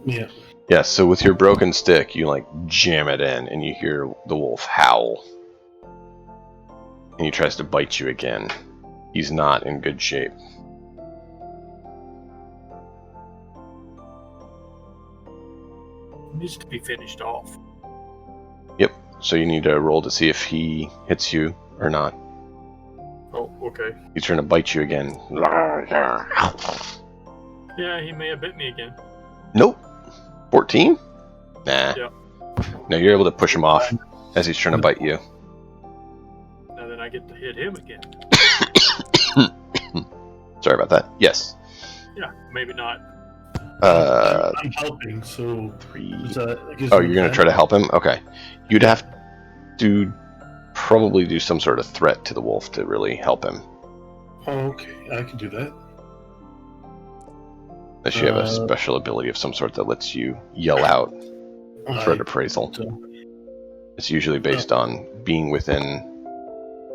yeah. Yeah, so with your broken stick, you jam it in and you hear the wolf howl. And he tries to bite you again. He's not in good shape. It needs to be finished off. Yep. So you need to roll to see if he hits you or not. Oh, okay. He's trying to bite you again. Yeah, he may have bit me again. Nope. 14? Nah. Yeah. No, you're able to push him off as he's trying to bite you. Now then I get to hit him again. Sorry about that. Yes. Yeah, maybe not. I'm helping, so Oh, you're going to try to help him? Okay. You'd have to probably do some sort of threat to the wolf to really help him. Oh, okay, I can do that. Unless you have a special ability of some sort that lets you yell out threat appraisal. It's usually based on being within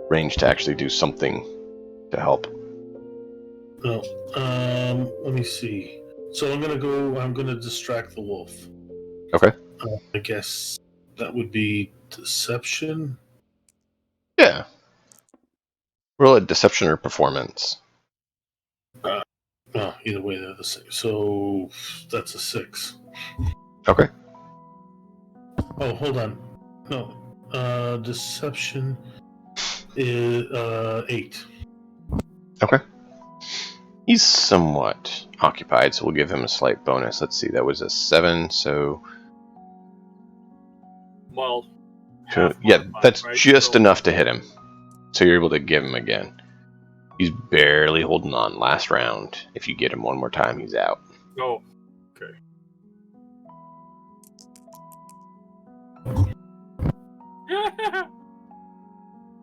range to actually do something to help. Oh, let me see. So I'm gonna distract the wolf. Okay. I guess that would be deception. Yeah. Roll a deception or performance. Oh, either way, they're the same. So that's a 6. Okay. Oh, hold on. No, deception is 8. Okay. He's somewhat occupied, so we'll give him a slight bonus. Let's see, that was a 7, so... Well, yeah, that's just enough to hit him. So you're able to give him again. He's barely holding on last round. If you get him one more time, he's out. Oh, okay.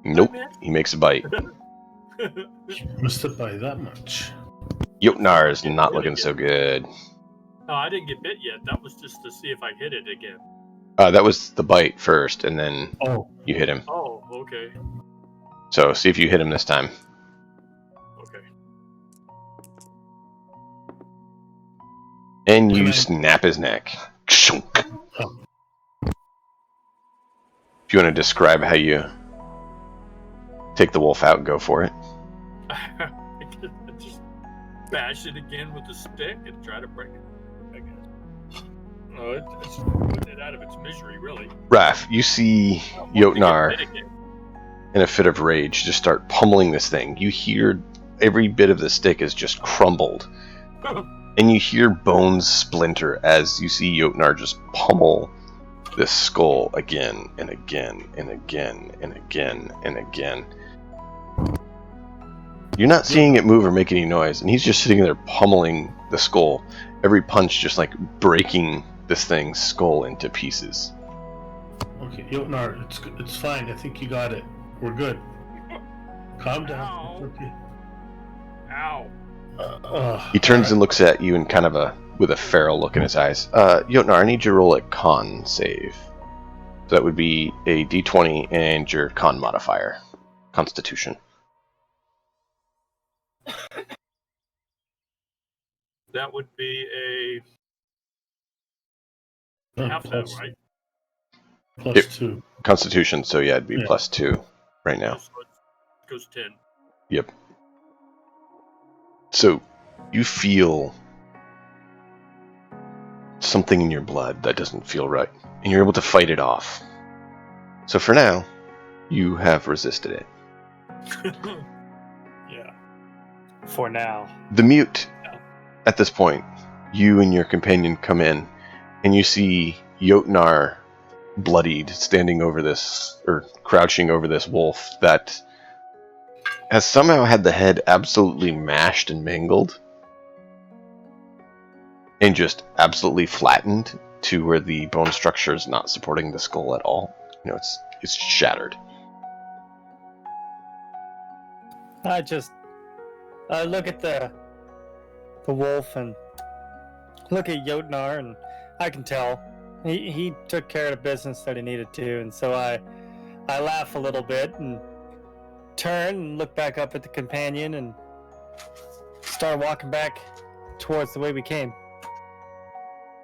Nope. He makes a bite. You missed it by that much. Jotnar is not looking so good. No, I didn't get bit yet. That was just to see if I hit it again. That was the bite first, and then Oh, you hit him. Oh, okay. So see if you hit him this time. Okay. And you Can I- snap his neck. Shunk. Oh. If you want to describe how you take the wolf out, go for it. I just bash it again with the stick and try to break it, I guess. No, it's putting it out of its misery, really. Raph, you see Once they get Jotnar bit again. in a fit of rage just start pummeling this thing. You hear every bit of the stick is just crumbled. And you hear bones splinter as you see Jotnar just pummel this skull again and again and again and again and again. You're not seeing it move or make any noise, and he's just sitting there pummeling the skull. Every punch just like breaking this thing's skull into pieces. okay, Jotnar, it's fine. I think you got it. We're good. Calm down. Ow. It's okay. Ow. He turns and looks at you in kind of with a feral look in his eyes. Jotnar, I need you to roll a con save. So that would be a d20 and your con modifier. Constitution. That would be a half that, plus, right? plus Yep. 2. Constitution, so yeah, it'd be Yeah. +2 right now. So it goes 10. Yep. So you feel something in your blood that doesn't feel right, and you're able to fight it off. So for now, you have resisted it. Yeah. For now. The mute, at this point, you and your companion come in, and you see Jotnar bloodied, standing over this, or crouching over this wolf that has somehow had the head absolutely mashed and mangled, and just absolutely flattened to where the bone structure is not supporting the skull at all. You know, it's shattered. I just look at the wolf and look at Jotnar, and I can tell he took care of the business that he needed to, and so I laugh a little bit and turn and look back up at the companion and start walking back towards the way we came.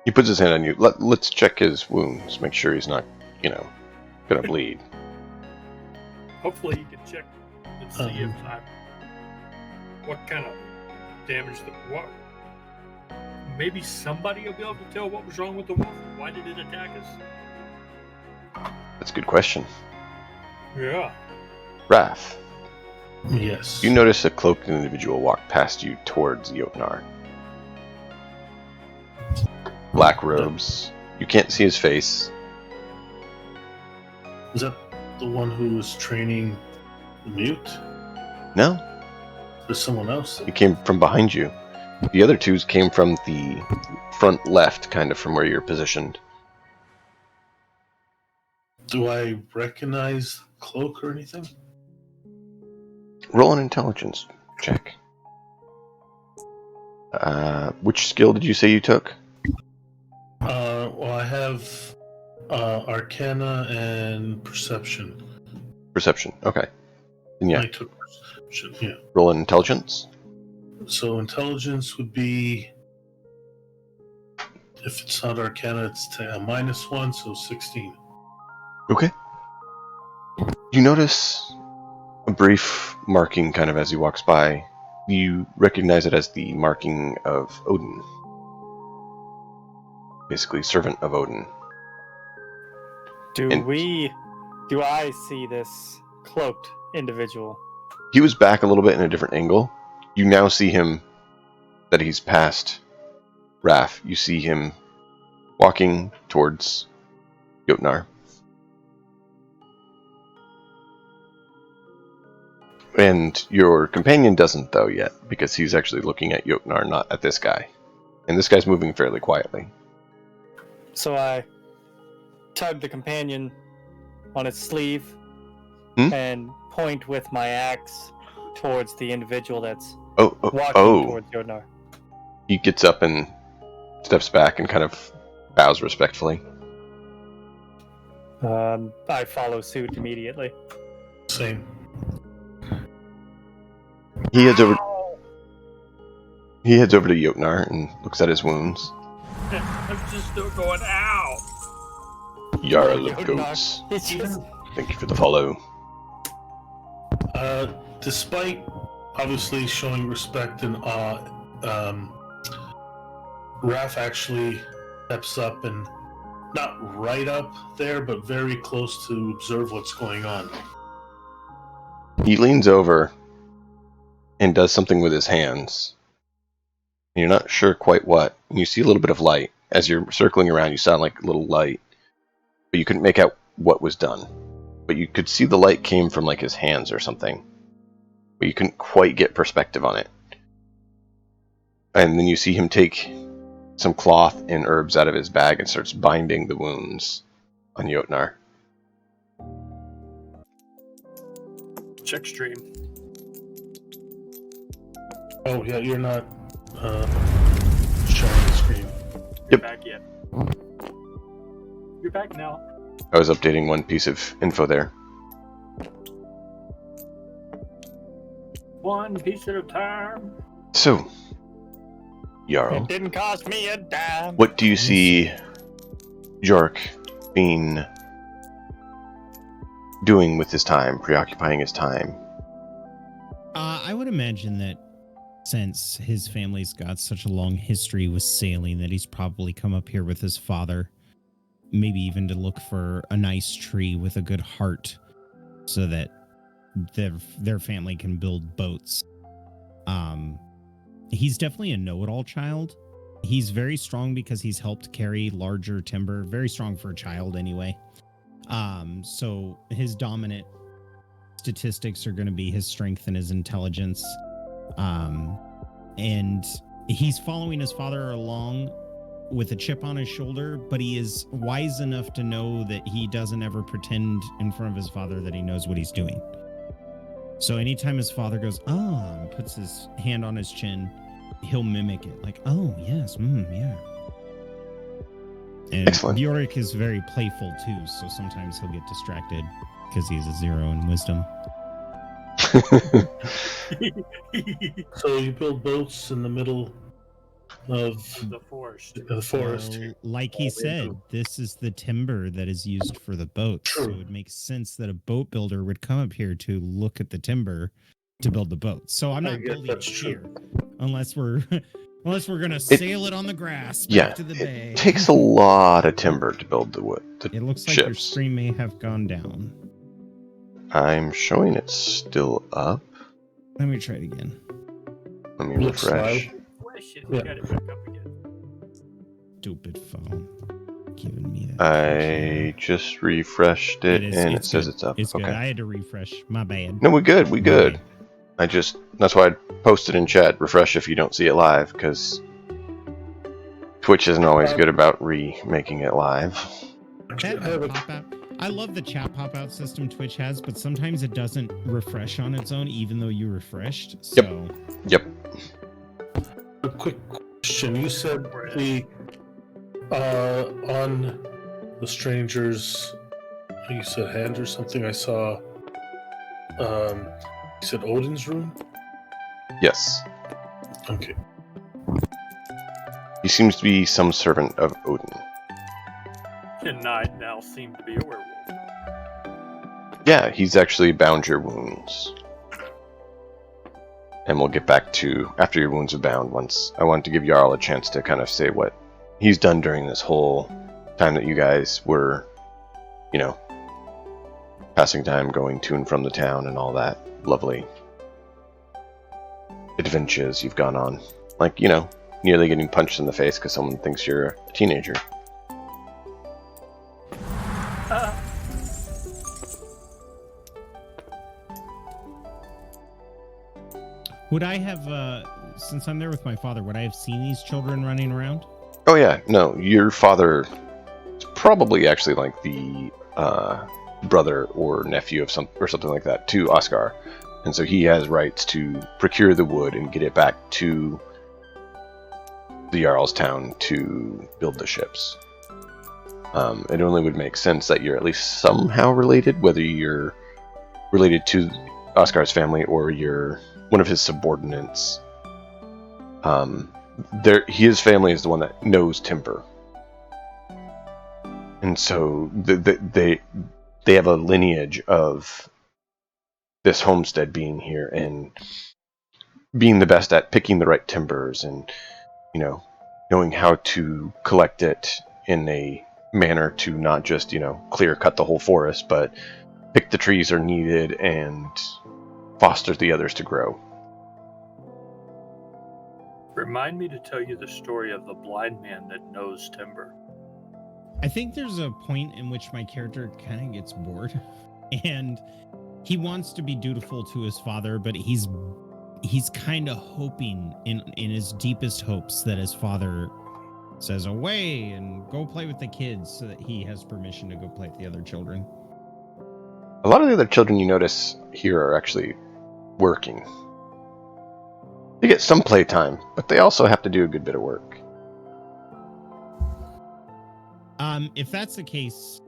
He puts his hand on you. Let's check his wounds, make sure he's not, gonna bleed. Hopefully you can check and see if what kind of damage what. Maybe somebody will be able to tell what was wrong with the wolf. Why did it attack us? That's a good question. Yeah. Raph, Yes. you notice a cloaked individual walk past you towards Jotnar. Black robes. You can't see his face. Is that the one who was training the mute? No, There's someone else. he came from behind you. The other two came from the front left, kind of from where you're positioned. Do I recognize cloak or anything? Roll an intelligence check. Which skill did you say you took? Well, I have Arcana and Perception. Perception. Okay. And yeah, I took Perception, yeah. roll an intelligence. So Intelligence would be, if it's not Arcana, it's -1, so 16. Okay. You notice a brief marking kind of as he walks by. You recognize it as the marking of Odin. Basically, servant of Odin. Do And- I see this cloaked individual? He was back a little bit in a different angle. You now see him, that he's past Raph. You see him walking towards Jotnar. And your companion doesn't, though, yet, because he's actually looking at Jotnar, not at this guy. And this guy's moving fairly quietly. So I tug the companion on its sleeve, and point with my axe towards the individual that's walking towards Yodnar. He gets up and steps back and kind of bows respectfully. I follow suit immediately. Same. He heads over to Yotnar and looks at his wounds. I'm just still going, ow! Jarl of Goats. Thank you for the follow. Despite obviously showing respect and awe, Raph actually steps up and not right up there, but very close to observe what's going on. He leans over and does something with his hands. You're not sure quite what. And you see a little bit of light. As you're circling around, you saw like a little light. But you couldn't make out what was done. But you could see the light came from like his hands or something. But you couldn't quite get perspective on it. And then you see him take some cloth and herbs out of his bag and starts binding the wounds on Yotnar. Check stream. Oh yeah, you're not showing the screen. You're back yet. You're back now. I was updating one piece of info there. One piece at a time. So, Jarl, It didn't cost me a dime. what do you see Jork being doing with his time, preoccupying his time? I would imagine that since his family's got such a long history with sailing, that he's probably come up here with his father, maybe even to look for a nice tree with a good heart so that their family can build boats. He's definitely a know-it-all child. He's very strong because he's helped carry larger timber, very strong for a child anyway. So his dominant statistics are going to be his strength and his intelligence. And he's following his father along with a chip on his shoulder, but he is wise enough to know that he doesn't ever pretend in front of his father that he knows what he's doing. So anytime his father goes, oh, and puts his hand on his chin, he'll mimic it. Like, oh, yes, yeah. And Excellent. Bjork is very playful too, so sometimes he'll get distracted because he's a 0 in wisdom. So you build boats in the middle of The forest. the forest. Well, like he said, this is the timber that is used for the boats. True. So it would make sense that a boat builder would come up here to look at the timber to build the boat. So I'm I not guess building that's it true. here unless we're gonna sail it on the grass back to the bay. It takes a lot of timber to build the wood. The It looks like your ships. stream may have gone down. I'm showing it's still up. Let me try it again. Let me Looks refresh. like- Shit, Yeah. got it back up again. Stupid phone. Giving me that. I just refreshed it, and it says good. it's up. It's good. Okay. I had to refresh. My bad. No, we good. We good. Okay. That's why I posted in chat. Refresh if you don't see it live, because Twitch isn't always good about remaking it live. That I have a- pop out. I love the chat pop out system Twitch has, but sometimes it doesn't refresh on its own, even though you refreshed. So Yep. A quick question. You said the on the stranger's, you said hand or something. I saw. You said Odin's room. Yes. Okay. He seems to be some servant of Odin. And I now seem to be a werewolf. Yeah, he's actually bound your wounds. And we'll get back to after your wounds are bound. Once I wanted to give Jarl a chance to kind of say what he's done during this whole time that you guys were, passing time going to and from the town and all that lovely adventures you've gone on. Like, nearly getting punched in the face because someone thinks you're a teenager. would I have, since I'm there with my father, would I have seen these children running around? Oh yeah, no, your father is probably actually like the brother or nephew of something like that to Oscar, and so he has rights to procure the wood and get it back to the Jarl's town to build the ships. It only would make sense that you're at least somehow related, whether you're related to Oscar's family or you're one of his subordinates. His family is the one that knows timber, and so they have a lineage of this homestead being here and being the best at picking the right timbers and, knowing how to collect it in a manner to not just, clear cut the whole forest, but pick the trees are needed and foster the others to grow. Remind me to tell you the story of the blind man that knows timber. I think there's a point in which my character kind of gets bored, and he wants to be dutiful to his father, but he's kind of hoping in his deepest hopes that his father says away and go play with the kids so that he has permission to go play with the other children. A lot of the other children you notice here are actually working. They get some playtime, but they also have to do a good bit of work. If that's the case,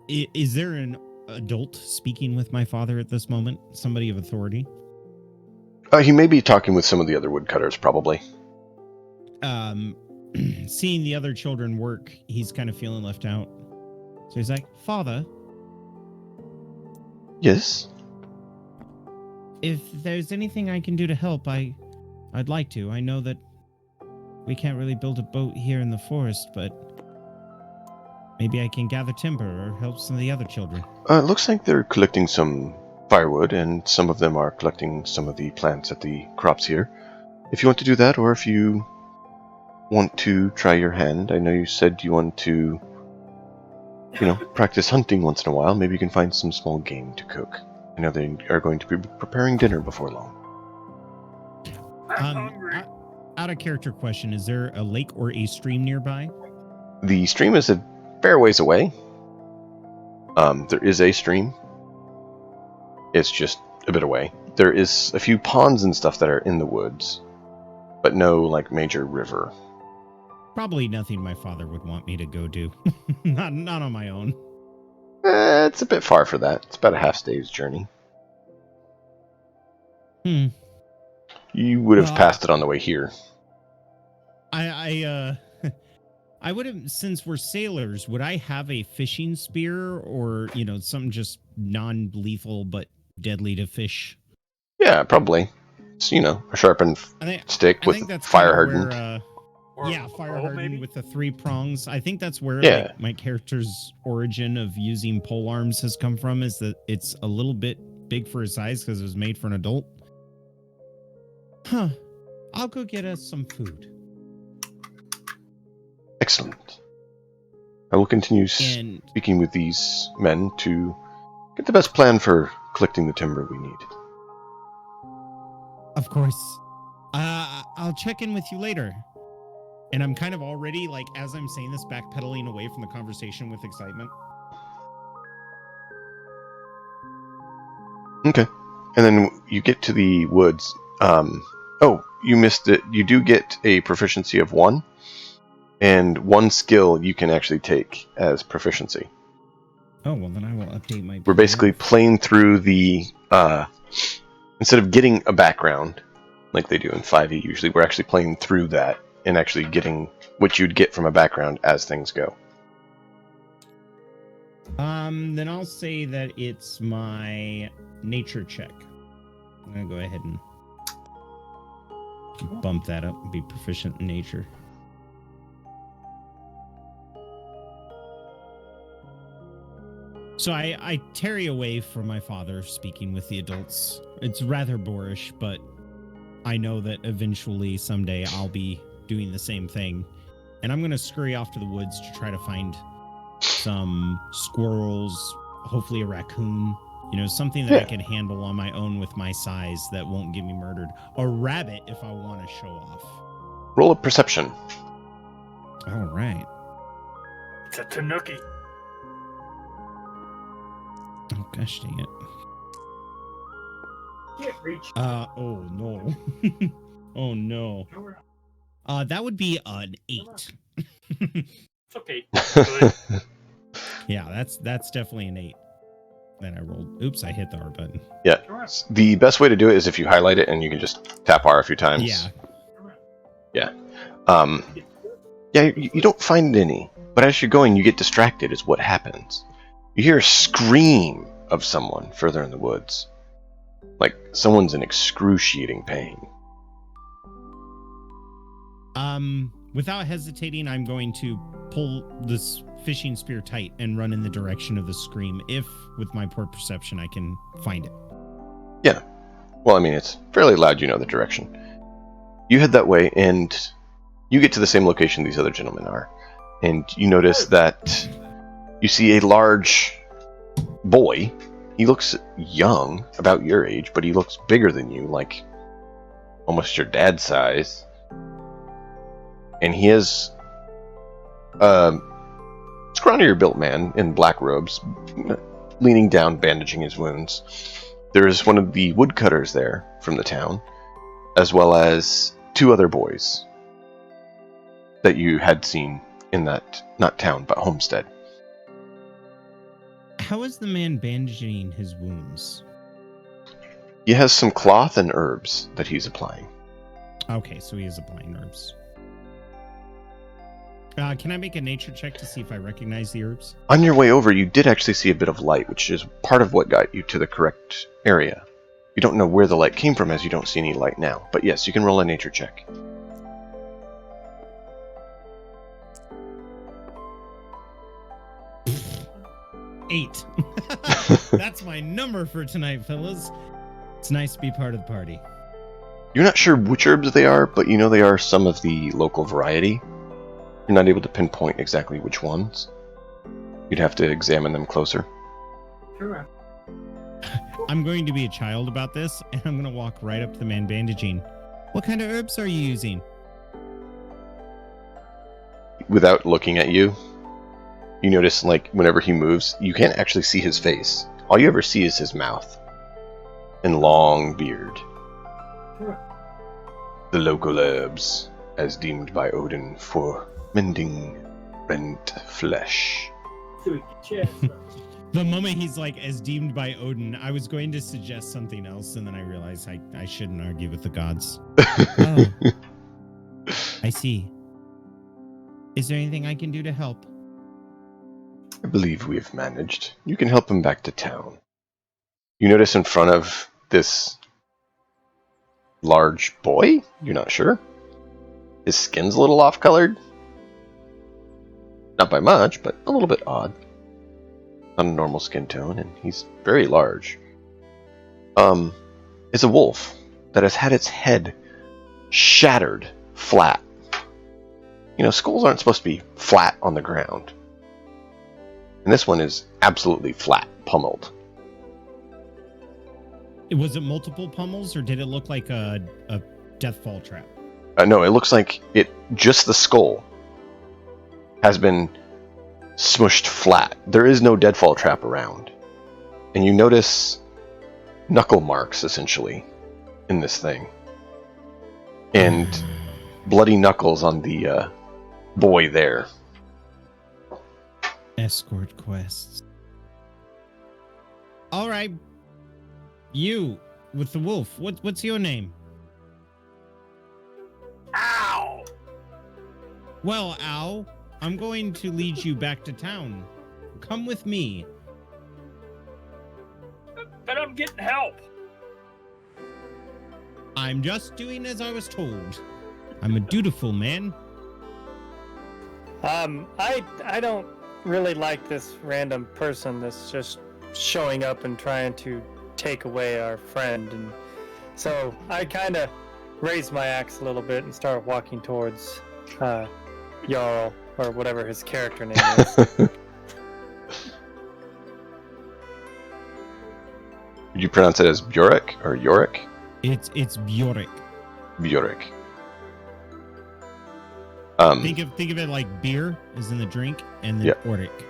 is there an adult speaking with my father at this moment? Somebody of authority? He may be talking with some of the other woodcutters, probably. Seeing the other children work, he's kind of feeling left out. So he's like, Father? Yes? If there's anything I can do to help, I'd like to. I know that we can't really build a boat here in the forest, but maybe I can gather timber or help some of the other children. It looks like they're collecting some firewood, and some of them are collecting some of the plants at the crops here. If you want to do that, or if you want to try your hand, I know you said you want to, practice hunting once in a while. Maybe you can find some small game to cook. I know they are going to be preparing dinner before long. I'm hungry. Out of character question, is there a lake or a stream nearby? The stream is a fair ways away. There is a stream. It's just a bit away. There is a few ponds and stuff that are in the woods, but no, major river. Probably nothing my father would want me to go do. not on my own. It's a bit far for that. It's about a half day's journey. You would have passed it on the way here. I would have, since we're sailors, would I have a fishing spear or, something just non-lethal but deadly to fish? Yeah, probably. It's, a sharpened stick with fire hardened. Fire hardened with the 3 prongs. I think that's where my character's origin of using pole arms has come from, is that it's a little bit big for his size because it was made for an adult. I'll go get us some food. Excellent. I will continue speaking with these men to get the best plan for collecting the timber we need. Of course. I'll check in with you later. And I'm kind of already, as I'm saying this, backpedaling away from the conversation with excitement. Okay. And then you get to the woods. You missed it. You do get a proficiency of 1. And 1 skill you can actually take as proficiency. Oh, well, then I will update my... We're basically playing through the... instead of getting a background, like they do in 5e usually, we're actually playing through that and actually getting what you'd get from a background as things go. Then I'll say that it's my nature check. I'm going to go ahead and bump that up and be proficient in nature. So I tarry away from my father speaking with the adults. It's rather boorish, but I know that eventually someday I'll be doing the same thing. And I'm going to scurry off to the woods to try to find some squirrels, hopefully a raccoon, something that I can handle on my own with my size that won't get me murdered. A rabbit if I want to show off. Roll a perception. All right. It's a tanuki. Gosh dang it. Can't reach. Oh no. Oh no. That would be an 8. It's okay. Good. Yeah, that's definitely an 8 that I rolled. Oops, I hit the R button. Yeah. The best way to do it is if you highlight it and you can just tap R a few times. Yeah. Yeah. You don't find any, but as you're going, you get distracted is what happens. You hear a scream of someone further in the woods. Like someone's in excruciating pain. Without hesitating, I'm going to pull this fishing spear tight and run in the direction of the scream if, with my poor perception, I can find it. Yeah. Well, I mean, it's fairly loud, you know the direction. You head that way, and you get to the same location these other gentlemen are. And you notice that you see a large boy. He looks young, about your age, but he looks bigger than you, like almost your dad's size. And he is a scrawnier built man in black robes, leaning down, bandaging his wounds. There is one of the woodcutters there from the town, as well as 2 other boys that you had seen in that, not town, but homestead. How is the man bandaging his wounds? He has some cloth and herbs that he's applying. Okay, so he is applying herbs. Can I make a nature check to see if I recognize the herbs? On your way over, you did actually see a bit of light, which is part of what got you to the correct area. You don't know where the light came from as you don't see any light now. But yes, you can roll a nature check. Eight. That's my number for tonight, fellas. It's nice to be part of the party. You're not sure which herbs they are, but you know they are some of the local variety. You're not able to pinpoint exactly which ones. You'd have to examine them closer. I'm going to be a child about this, and I'm going to walk right up to the man bandaging. What kind of herbs are you using? Without looking at you, you notice, like, whenever he moves, you can't actually see his face. All you ever see is his mouth and long beard. The local herbs, as deemed by Odin for mending rent flesh. The moment he's like, as deemed by Odin, I was going to suggest something else, and then I realized I shouldn't argue with the gods. Oh, I see. Is there anything I can do to help? I believe we have managed. You can help him back to town. You notice in front of this large boy? You're not sure? His skin's a little off-colored. Not by much, but a little bit odd. Not a normal skin tone, and he's very large. It's a wolf that has had its head shattered flat. You know, skulls aren't supposed to be flat on the ground. And this one is absolutely flat, pummeled. Was it multiple pummels, or did it look like a deathfall trap? No, it looks like just the skull has been smushed flat. There is no deadfall trap around. And you notice knuckle marks, essentially, in this thing. And bloody knuckles on the boy there. Escort quests. All right. You, with the wolf, what's your name? Ow! Well, Ow, I'm going to lead you back to town. Come with me. But I'm getting help. I'm just doing as I was told. I'm a dutiful man. I don't really like this random person that's just showing up and trying to take away our friend, and so I kind of raise my axe a little bit and start walking towards Jarl, or whatever his character name is. Would you pronounce it as Bjorek or Yorick? It's Bjork. Bjorek. Think of it like beer is in the drink, and then Yeah. Oric.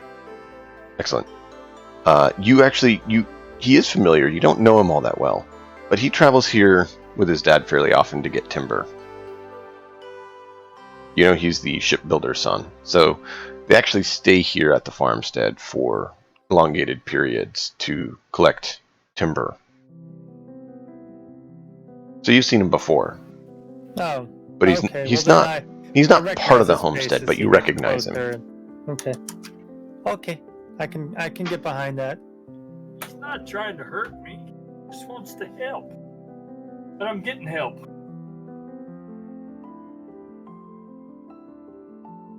Excellent. He is familiar. You don't know him all that well, but he travels here with his dad fairly often to get timber. You know, he's the shipbuilder's son, so they actually stay here at the farmstead for elongated periods to collect timber. So you've seen him before. Oh, But he's okay. he's well, not then he's I not part of the recognize his homestead, face but as you he recognize goes him. there. Okay. Okay. I can get behind that. He's not trying to hurt me. He just wants to help. And I'm getting help.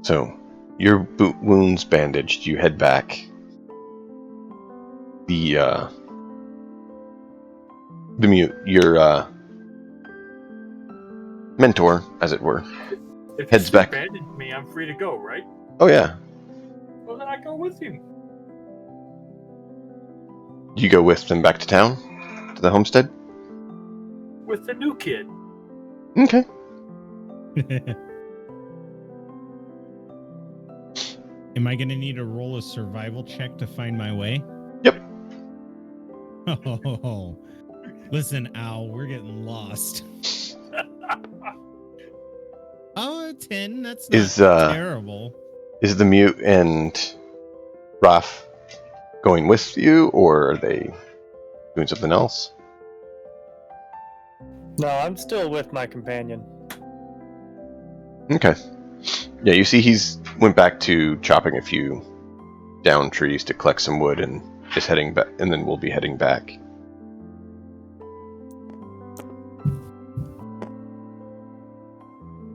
So, your wounds bandaged, you head back. Your mentor, as it were, If heads you back. bandage me, I'm free to go, right? Oh yeah. Well, then I go with him. You go with them back to town? To the homestead? With the new kid. Okay. Am I going to need to roll a survival check to find my way? Yep. Oh, listen, Al, we're getting lost. Oh, a 10. That's not terrible. Is the mute and Raph going with you, or are they doing something else? No, I'm still with my companion. Okay. Yeah, you see he's went back to chopping a few down trees to collect some wood and is heading back, and then we'll be heading back.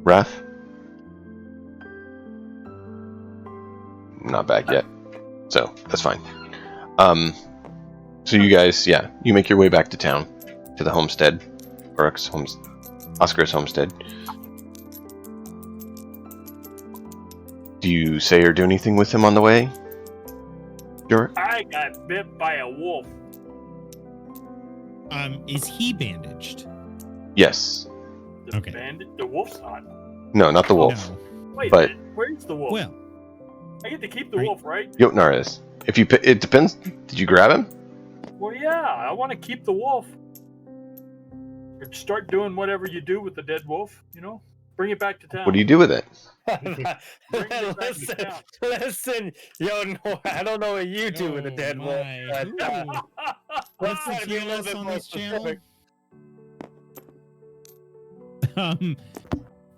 Raph? Not back yet. So, that's fine. So you guys, yeah, you make your way back to town, to the homestead, or Oscar's homestead. Do you say or do anything with him on the way? I got bit by a wolf. Is he bandaged? Yes. The Okay. bandit? The wolf's not. No, not the wolf. No. Wait But- a minute. Where's the wolf? Well, I get to keep the Right. wolf, right? Jotnar is. If you, it depends. Did you grab him? Well, yeah. I want to keep the wolf. Or start doing whatever you do with the dead wolf. You know, bring it back to town. What do you do with it? listen, yo, no, I don't know what you do with a dead wolf. my. But, Ooh. let's What's try the to be a little TLS bit on more this channel? specific.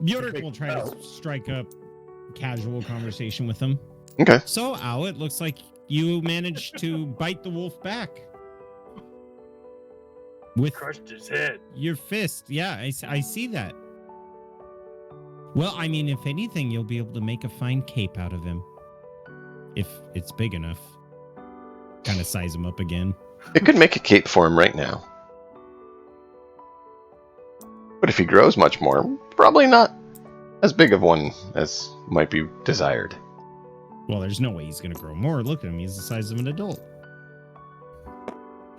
Bjork will try to strike up casual conversation with them. Okay. So, Al, it looks like you managed to bite the wolf back with Crushed his head. your fist. Yeah, I see that. Well, I mean, if anything, you'll be able to make a fine cape out of him. If it's big enough. Kind of size him up again. It could make a cape for him right now. But if he grows much more, probably not as big of one as might be desired. Well, there's no way he's going to grow more. Look at him. He's the size of an adult.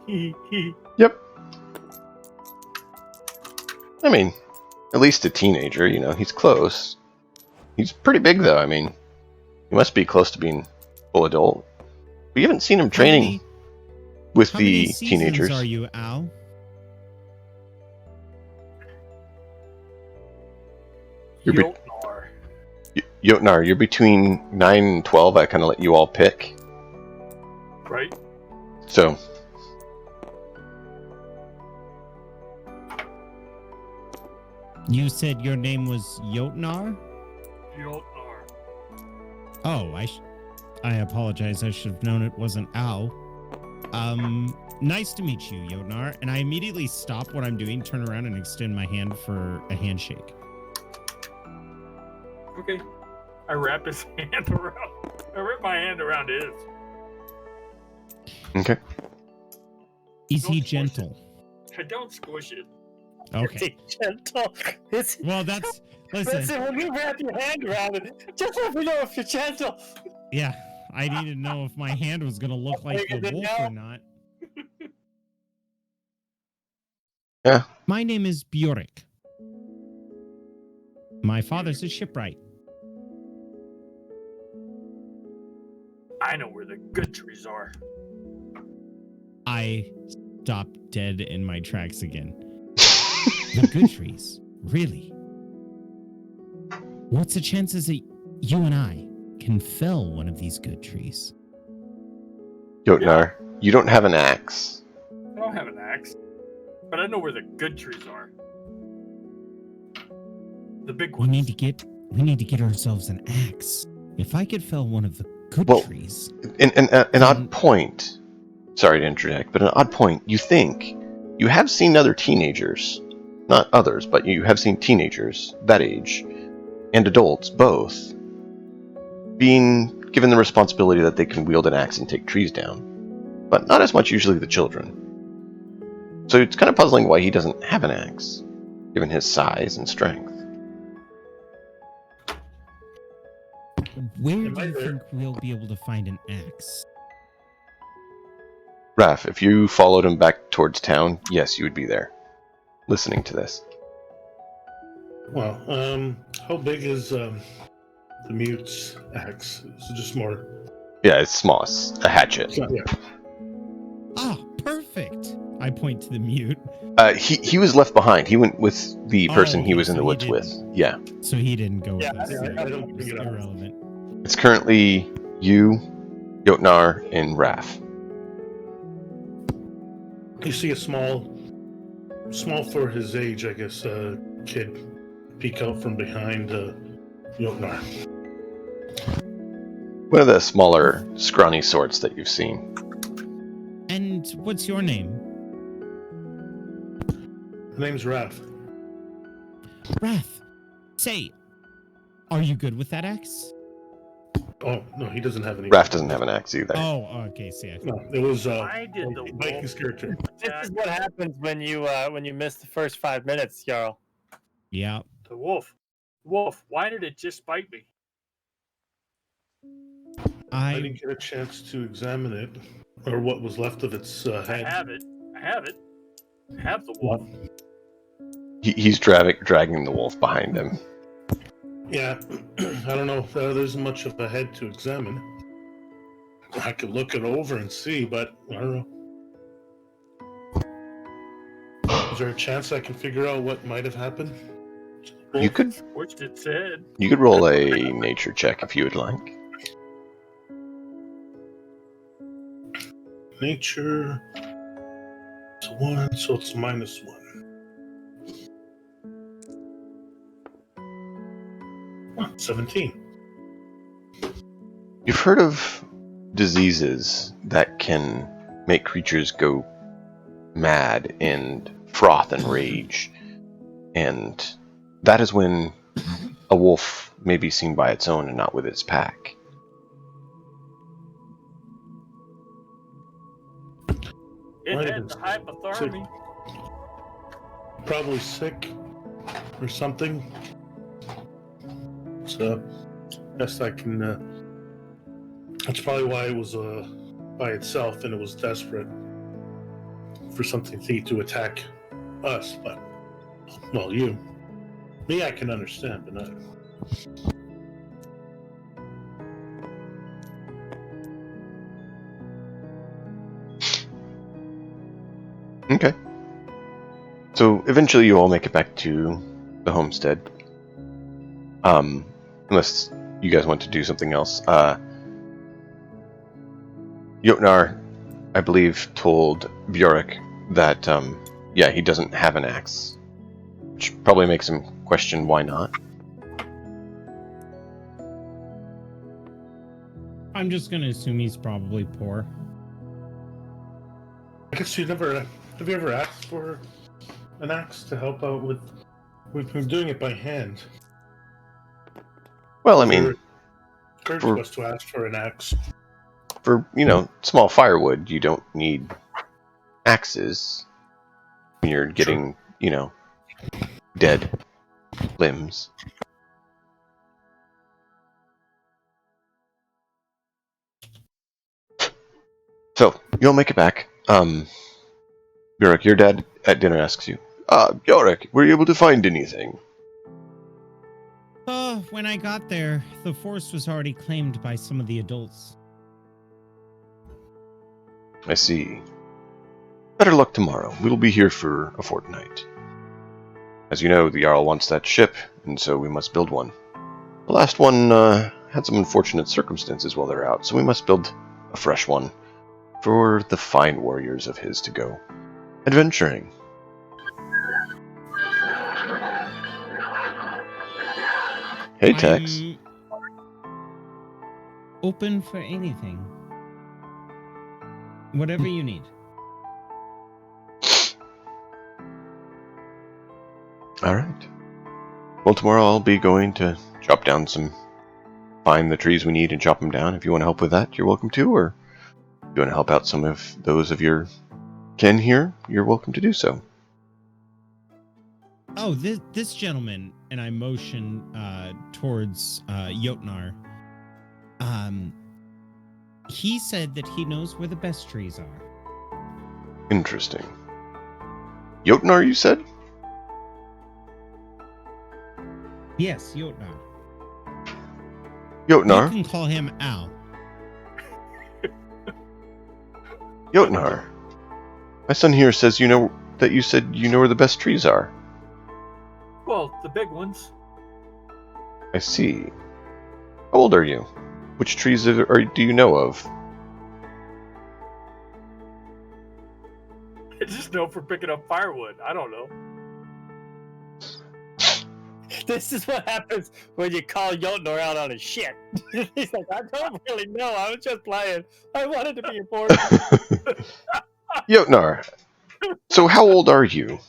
Yep. I mean, at least a teenager, you know, he's close. He's pretty big, though. I mean, he must be close to being full adult. We haven't seen him training with How the many seasons teenagers. are you, Al? You're be- Jotnar. Jotnar, you're between 9 and 12. I kind of let you all pick. Right? So, You said your name was Jotnar? Jotnar. Oh, I apologize. I should have known it wasn't Al. Nice to meet you, Jotnar. And I immediately stop what I'm doing, turn around, and extend my hand for a handshake. Okay. I wrap his hand around. I wrap my hand around his. okay. Is he Don't squish gentle? I don't squish it. Okay. Gentle. Well, listen. Listen, when you wrap your hand around it, just let me know if you're gentle. Yeah, I needed to know if my hand was going to look like the Bigger than wolf now? or not. Yeah. My name is Bjork. My father's a shipwright. I know where the good trees are. I stopped dead in my tracks again. The good trees? Really? What's the chances that you and I can fell one of these good trees? Jotnar, you don't have an axe. I don't have an axe, but I know where the good trees are. The big We ones. need to get ourselves an axe. If I could fell one of the good trees. An odd point. Sorry to interject, but an odd point. You think you have seen other teenagers, not others, but you have seen teenagers that age and adults both being given the responsibility that they can wield an axe and take trees down, but not as much usually the children. So it's kind of puzzling why he doesn't have an axe, given his size and strength. Where do you think we'll be able to find an axe? Raph, if you followed him back towards town, yes, you would be there, listening to this. Well, how big is the mute's axe? Is it just more? Yeah, it's small. It's a hatchet. Yeah. Ah, perfect. I point to the mute. He was left behind. He went with the person he was in the woods with. Yeah. So he didn't go Yeah, with us. I don't It's think it irrelevant. It's currently you, Jotnar, and Raph. You see a small for his age, I guess, kid peek out from behind Jotnar. One of the smaller, scrawny sorts that you've seen. And what's your name? The name's Raph. Wrath. Say, are you good with that axe? Oh no, he doesn't have any. Raph doesn't have an axe either. Oh, okay. See, No, it was Why did the Viking's character. This is what happens when you miss the first 5 minutes, Jarl. yeah. The wolf. Wolf, why did it just bite me? I I didn't get a chance to examine it, or what was left of its head. I have it. I have the wolf. He's dragging the wolf behind him. Yeah, I don't know if there's much of a head to examine. I could look it over and see, but I don't know. Is there a chance I can figure out what might have happened? You could Scorched its head. roll a nature check if you would like. Nature. It's 1, so it's -1. 17. You've heard of diseases that can make creatures go mad and froth and rage, and that is when a wolf may be seen by its own and not with its pack. It Might have had been the hypothermia. Probably sick or something. So, best I can. That's probably why it was by itself, and it was desperate for something to attack us. But, well, you, me, I can understand, but not. Okay. So eventually you all make it back to the homestead. Unless you guys want to do something else. Jotnar, I believe, told Bjork that, yeah, he doesn't have an axe. Which probably makes him question why not. I'm just gonna assume he's probably poor. I guess you never. Have you ever asked for an axe to help out with? We've been doing it by hand. Well, I mean, Encouraged for- us to ask for an axe. for, small firewood, you don't need axes when you're getting, dead limbs. So, you'll make it back. Bjork, your dad at dinner asks you, Bjork, were you able to find anything? When I got there, the forest was already claimed by some of the adults. I see. Better luck tomorrow. We will be here for a fortnight. As you know, the Jarl wants that ship, and so we must build one. The last one had some unfortunate circumstances while they're out, so we must build a fresh one for the fine warriors of his to go adventuring. Hey, Tex. I'm open for anything. Whatever you need. Alright. Well, tomorrow I'll be going to chop down find the trees we need and chop them down. If you want to help with that, you're welcome to, or if you want to help out some of those of your kin here, you're welcome to do so. Oh, this gentleman, and I motion towards Jotnar. He said that he knows where the best trees are. Interesting. Jotnar, you said? Yes, Jotnar. Jotnar? You can call him Al. Jotnar. My son here says you said you know where the best trees are. Well, the big ones. I see. How old are you? Which trees do you know of? I just know for picking up firewood. I don't know. This is what happens when you call Jotnar out on his shit. He's like, I don't really know. I was just playing. I wanted to be important. Jotnar, so how old are you?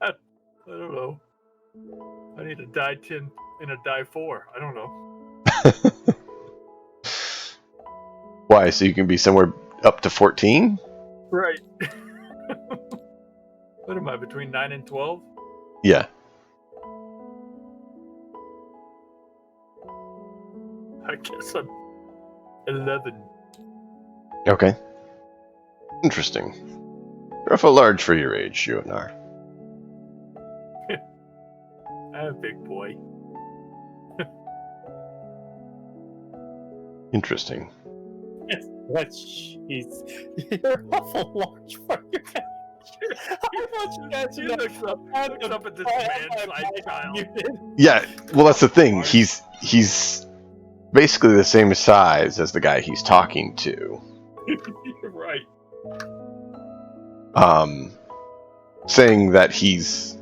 I don't know. I need a die 10 and a die 4. I don't know. Why, so you can be somewhere up to 14? Right. What am I, between 9 and 12? Yeah. I guess I'm 11. Okay. Interesting. You're awful large for your age, Jotnar. I'm a big boy. Interesting. What? Jeez. You're awful large for your age. I want you guys to He know. looks up at this man-sized child. Yeah, well, that's the thing. He's basically the same size as the guy he's talking to. You're right. Saying that he's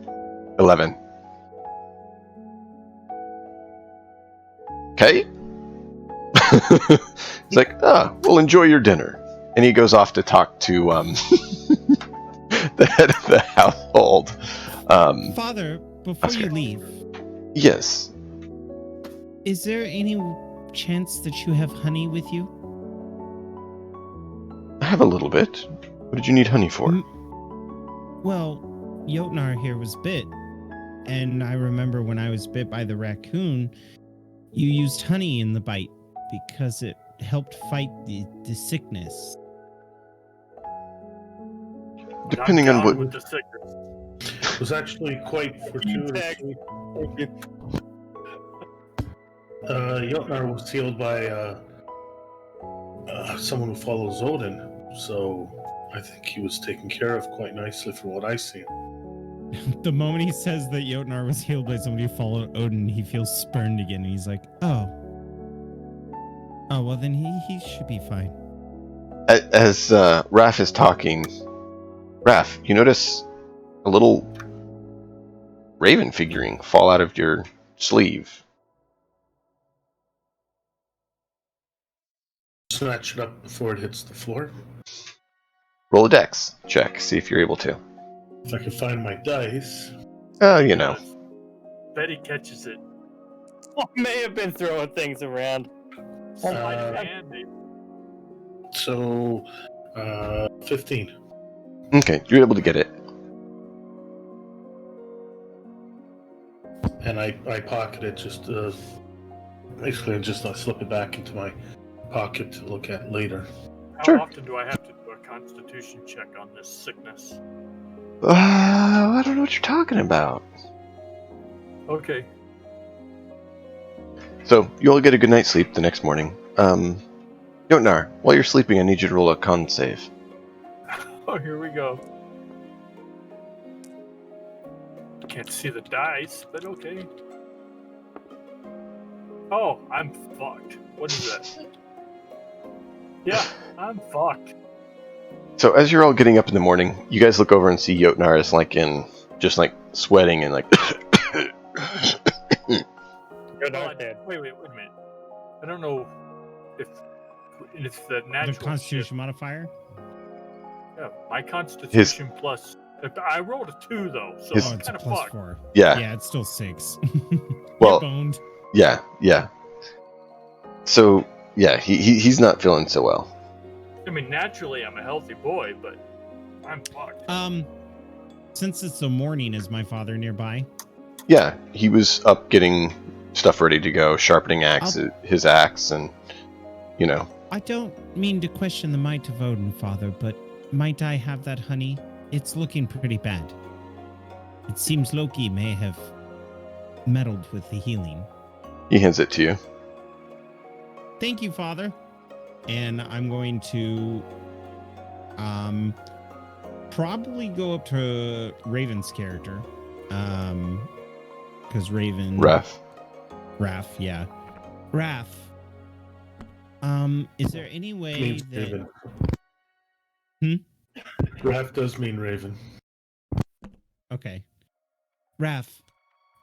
11. Okay? He's like, well, enjoy your dinner. And he goes off to talk to the head of the household. Father, before you leave, Yes. is there any chance that you have honey with you? I have a little bit. What did you need honey for? Well, Jotnar here was bit, and I remember when I was bit by the raccoon, you used honey in the bite because it helped fight the sickness. Depending I'm on down what... with the sickness. It was actually quite fortuitous. Jotnar was healed by someone who follows Odin, so I think he was taken care of quite nicely from what I've seen. The moment he says that Jotnar was healed by somebody who followed Odin, he feels spurned again, and he's like, oh, well then he should be fine. As Raph is talking, Raph, you notice a little raven figurine fall out of your sleeve. Snatch it up before it hits the floor. Roll a dex check, see if you're able to. If I can find my dice. You know. Betty catches it. I may have been throwing things around. Sleight of hand, maybe. So, 15. Okay, you're able to get it. And I pocket it just, basically I just slip it back into my pocket to look at later. How Sure. often do I have to do a constitution check on this sickness? I don't know what you're talking about. Okay. So, you all get a good night's sleep the next morning. Jotnar, while you're sleeping, I need you to roll a con save. Oh, here we go. Can't see the dice, but okay. Oh, I'm fucked. What is that? Yeah, I'm fucked. So as you're all getting up in the morning, you guys look over and see Jotnar is just sweating and like. You're Well, not dead. wait a minute. I don't know if it's the natural The Constitution shift. modifier. Yeah, my Constitution plus. I rolled a 2 though, so His- Oh, I'm it's a kind of plus fucked. 4. Yeah. Yeah, it's still 6. Well- You're boned. Yeah. So yeah, he's not feeling so well. I mean, naturally, I'm a healthy boy, but I'm fucked. Since it's the morning, is my father nearby? Yeah, he was up getting stuff ready to go, sharpening his axe, and I don't mean to question the might of Odin, Father, but might I have that honey? It's looking pretty bad. It seems Loki may have meddled with the healing. he hands it to you. Thank you, Father. And I'm going to probably go up to Raven's character. Because Raven... Raph. Yeah. Raph. Is there any way Means that... Raven. Raph does mean Raven. Okay. Raph,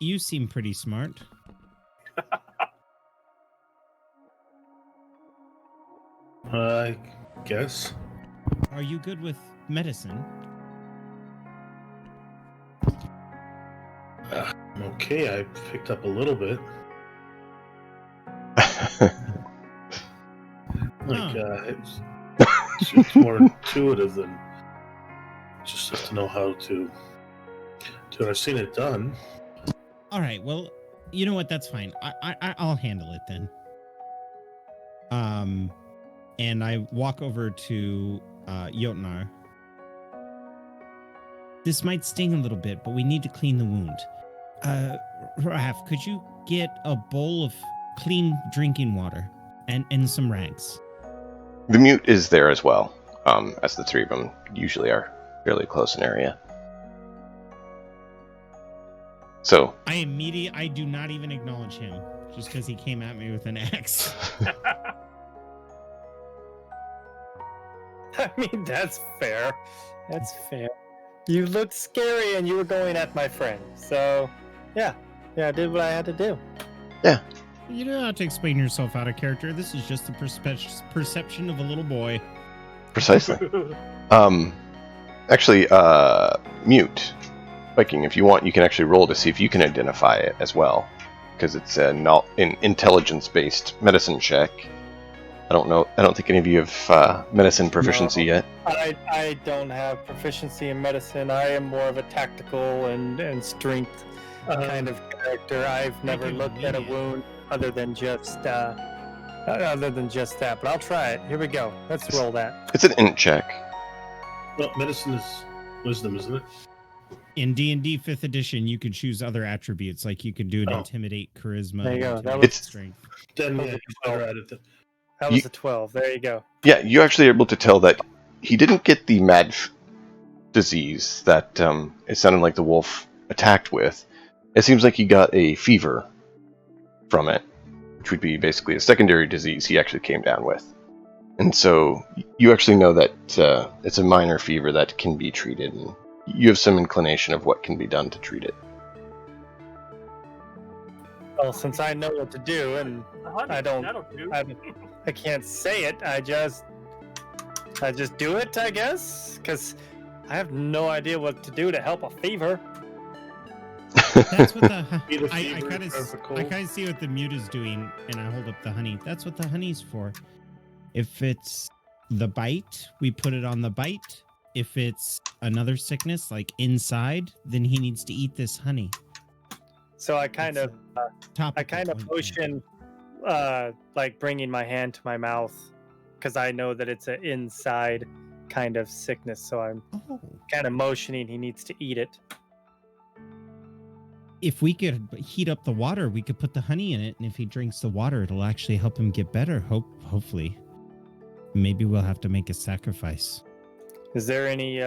you seem pretty smart. I guess. Are you good with medicine? Okay, I picked up a little bit. It's more intuitive than just have to know how to do it. I've seen it done. All right. Well, you know what? That's fine. I'll handle it then. And I walk over to Jotnar. This might sting a little bit, but we need to clean the wound. Raph, could you get a bowl of clean drinking water and some rags? The mute is there as well, as the three of them usually are fairly close in area. So I do not even acknowledge him just because he came at me with an axe. I mean, that's fair. That's fair. You looked scary and you were going at my friend. So, yeah, I did what I had to do. You don't have to explain yourself out of character. This is just the perception of a little boy. precisely. Actually, mute. Viking, if you want, you can actually roll to see if you can identify it as well, because it's an intelligence-based medicine check. I don't think any of you have medicine proficiency yet. I don't have proficiency in medicine. I am more of a tactical and strength kind of character. I've never looked at a wound other than just that. But I'll try it. Here we go. Let's roll that. It's an int check. Well, medicine is wisdom, isn't it? In D&D 5th edition, you could choose other attributes, like you could do an intimidate, charisma, There you go. intimidate, That was- strength. Then yeah, he's better at it. That was a 12. There you go. Yeah, you actually are able to tell that he didn't get the disease that it sounded like the wolf attacked with. It seems like he got a fever from it, which would be basically a secondary disease he actually came down with. And so you actually know that it's a minor fever that can be treated, and you have some inclination of what can be done to treat it. Well, since I know what to do and I don't- That'll do. I can't say it, I just do it, I guess, because I have no idea what to do to help a fever. That's what the... Eat a I fever, kind carve a cold. of see what the mute is doing, and I hold up the honey. That's what the honey's for. If it's the bite, we put it on the bite. If it's another sickness, like inside, then he needs to eat this honey. So I kind of Topical point. motion, like bringing my hand to my mouth, because I know that it's an inside kind of sickness. So I'm Oh. kind of motioning he needs to eat it. If we could heat up the water, we could put the honey in it, and if he drinks the water, it'll actually help him get better. Hopefully. Maybe we'll have to make a sacrifice. Is there any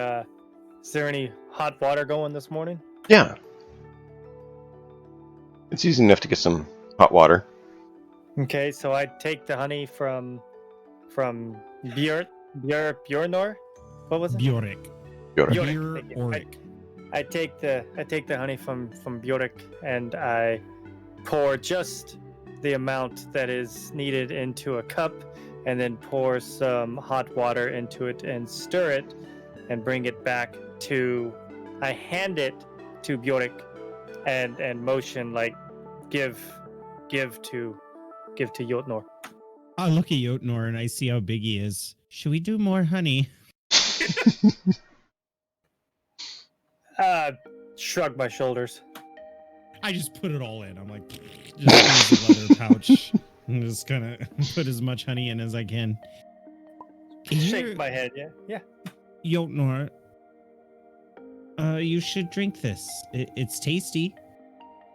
hot water going this morning? Yeah. It's easy enough to get some hot water. Okay, so I take the honey from Bjornor. What was it? Bjork. Bjork. Thank you. Bjork. I take the honey from Bjork and I pour just the amount that is needed into a cup, and then pour some hot water into it and stir it, and bring it back to. I hand it to Bjork, and motion like give to Jotnor. I look at Jotnor and I see how big he is. Should we do more honey? Shrug my shoulders. I just put it all in. I'm like, just use the leather pouch and just kind of put as much honey in as I can. Shake my head. Yeah. Jotnor, you should drink this. It's tasty.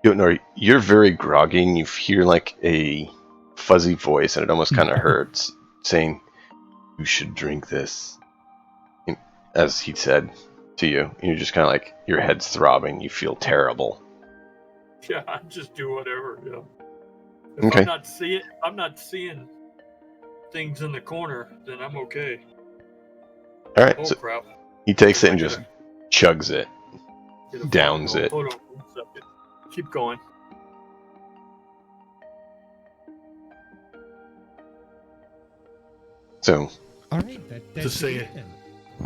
Jotnor, you're very groggy, and you hear like a fuzzy voice, and it almost kind of hurts, saying, "You should drink this," as he said to you. And you're just kind of like, your head's throbbing. You feel terrible. Yeah, I just do whatever. Yeah. If Okay. I'm not seeing things in the corner, then I'm okay. All right. Oh So crap! he takes it and just chugs it. Get a Downs it. Hold on 1 second. Keep going. So All right. That's Just say it it.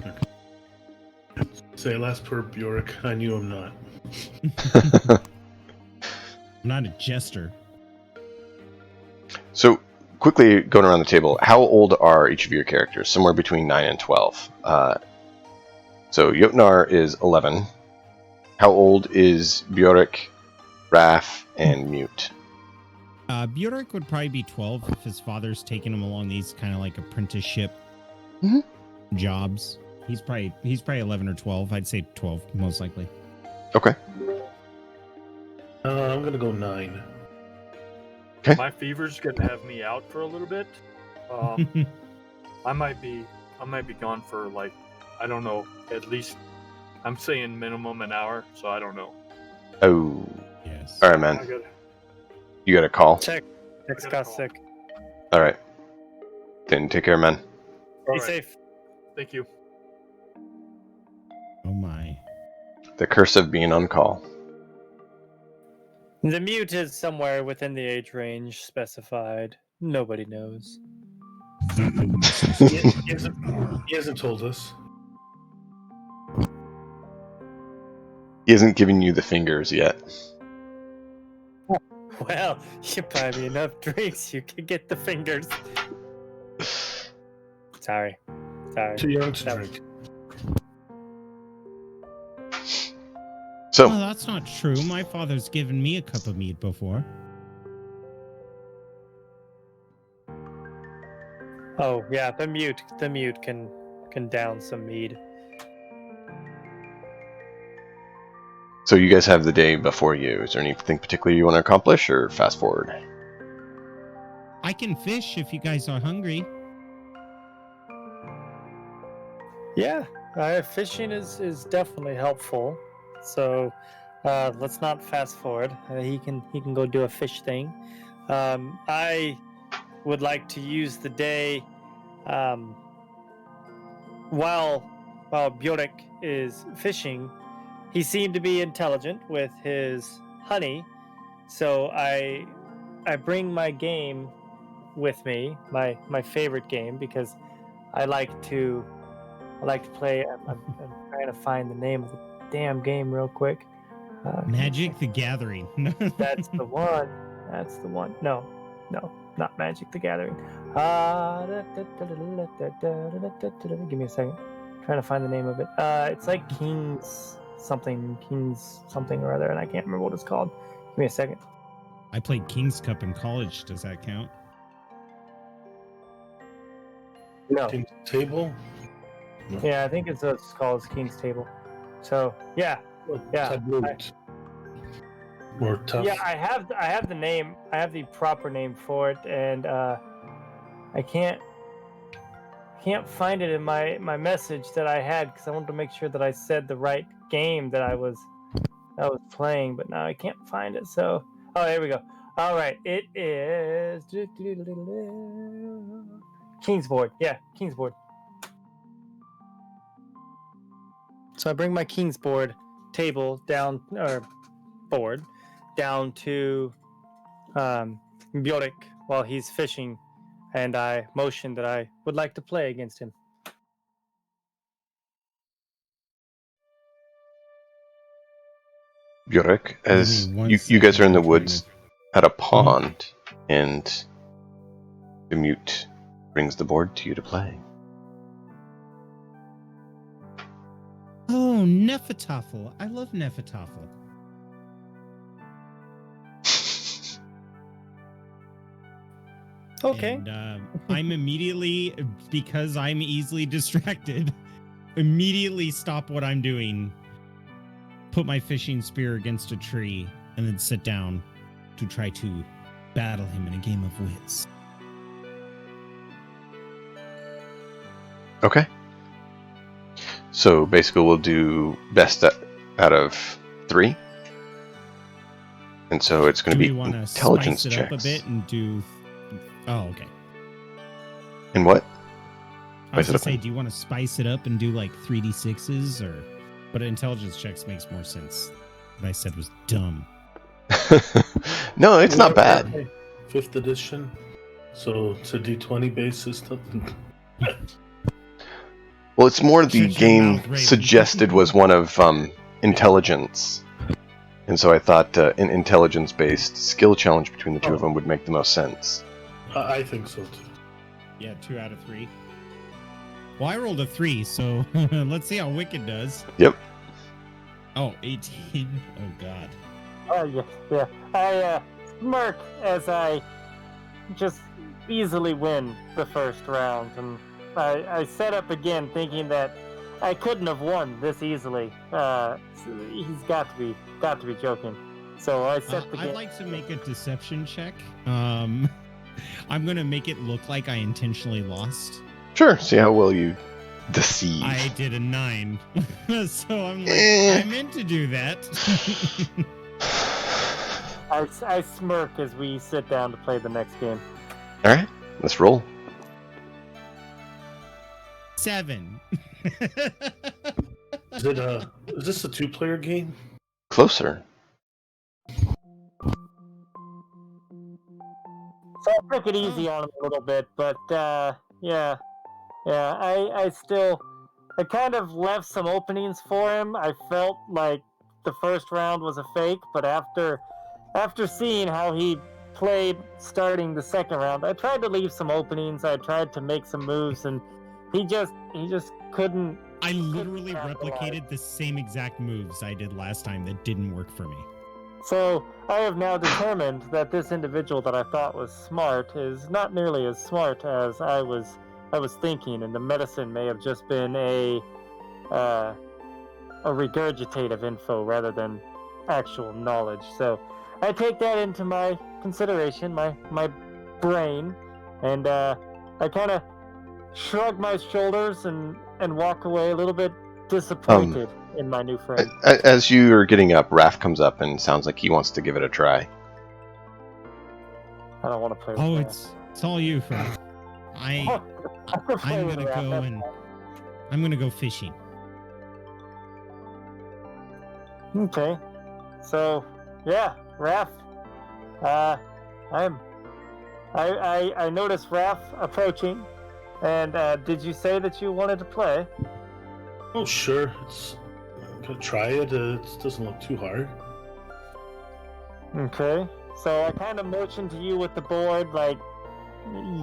then. Say last per Bjork. I knew I'm not. I'm not a jester. So, quickly going around the table, how old are each of your characters? Somewhere between 9 and 12. So, Jotnar is 11. How old is Bjork, Raf, and Mute? Bjork would probably be 12 if his father's taking him along these kind of like apprenticeship Mhm. jobs. He's probably 11 or 12. I'd say 12 most likely. Okay. I'm gonna go 9. My fever's gonna have me out for a little bit. I might be gone for like, I don't know, at least I'm saying minimum an hour, so I don't know. Oh. Yes. All right, I man. got You got a call? Check. X got sick. All right. Then take care, man. Be safe. Thank you. Oh my. The curse of being on call. The mute is somewhere within the age range specified. Nobody knows. He hasn't told us. He hasn't given you the fingers yet. Well, you buy me enough drinks, you can get the fingers. Sorry. Too young to That was- drink. So, Well, that's not true. My father's given me a cup of mead before. Oh yeah, the mute can down some mead. so you guys have the day before you. Is there anything particular you want to accomplish, or fast forward? I can fish if you guys are hungry. Yeah, fishing is definitely helpful. So let's not fast forward. He can go do a fish thing. I would like to use the day while Bjork is fishing. He seemed to be intelligent with his honey, so I bring my game with me, my favorite game, because I like to play. I'm trying to find the name of the damn game real quick. Magic the Gathering. That's the one. That's the one. No, not Magic the Gathering. Give me a second. I'm trying to find the name of it. It's like Kings something or other, and I can't remember what it's called. Give me a second. I played King's Cup in college. Does that count? No. King's Table? No. Yeah, I think it's called King's Table. So yeah. Yeah, Tabloid. Or tough. Yeah, I have the name. I have the proper name for it, and I can't can't find it in my message that I had because I wanted to make sure that I said the right game that I was playing, but now I can't find it. So, oh, there we go. All right, it is King's Board. Yeah, King's Board. So I bring my King's Board table down, or board, down to Bjork while he's fishing, and I motion that I would like to play against him. Bjork, as Give me one you guys are in second, the I'm trying woods to- at a pond, and the mute brings the board to you to play. Oh, Nefertafel. I love Nefertafel. Okay. And I'm immediately, because I'm easily distracted, immediately stop what I'm doing, put my fishing spear against a tree, and then sit down to try to battle him in a game of wits. Okay. So basically, we'll do best out of 3. And so it's going Do to we be want to intelligence spice it up checks. a bit and do... Oh, okay. And what? I was Spice it going to up say, and- do you want to spice it up and do like 3d6s or... But intelligence checks makes more sense. What I said was dumb. No, it's not bad. 5th edition. So it's a D20 basis. Well, it's more the Shut your game mouth, Raven. suggested was one of intelligence. And so I thought an intelligence-based skill challenge between the two of them would make the most sense. I think so too. Yeah, 2 out of 3. Well, I rolled a 3, so let's see how Wicked does. Yep. Oh, 18. Oh, God. Oh yeah. I smirk as I just easily win the first round, and I set up again, thinking that I couldn't have won this easily. He's got to be joking. So I set the game. I'd like to make a deception check. I'm going to make it look like I intentionally lost. Sure, see how well you deceive. I did a 9. So I'm like, Eh. I meant to do that. I smirk as we sit down to play the next game. Alright, let's roll. 7. Is this a 2-player game? Closer. So I took it easy on him a little bit, but yeah, I kind of left some openings for him. I felt like the first round was a fake, but after seeing how he played starting the second round, I tried to leave some openings. I tried to make some moves, and he just couldn't. I literally replicated the same exact moves I did last time that didn't work for me. So I have now determined that this individual that I thought was smart is not nearly as smart as I was thinking, and the medicine may have just been a regurgitate of info rather than actual knowledge. So I take that into my consideration, my brain, and I kind of shrug my shoulders and walk away a little bit disappointed in my new friend. As you are getting up, Raph comes up and sounds like he wants to give it a try. I don't want to play with Oh, that. it's all you, Frank. I'm gonna go fishing. Okay. So, yeah, Raph. I noticed Raph approaching, and did you say that you wanted to play? Oh, sure. I'm gonna try it. It doesn't look too hard. Okay. So I kind of motioned to you with the board, like,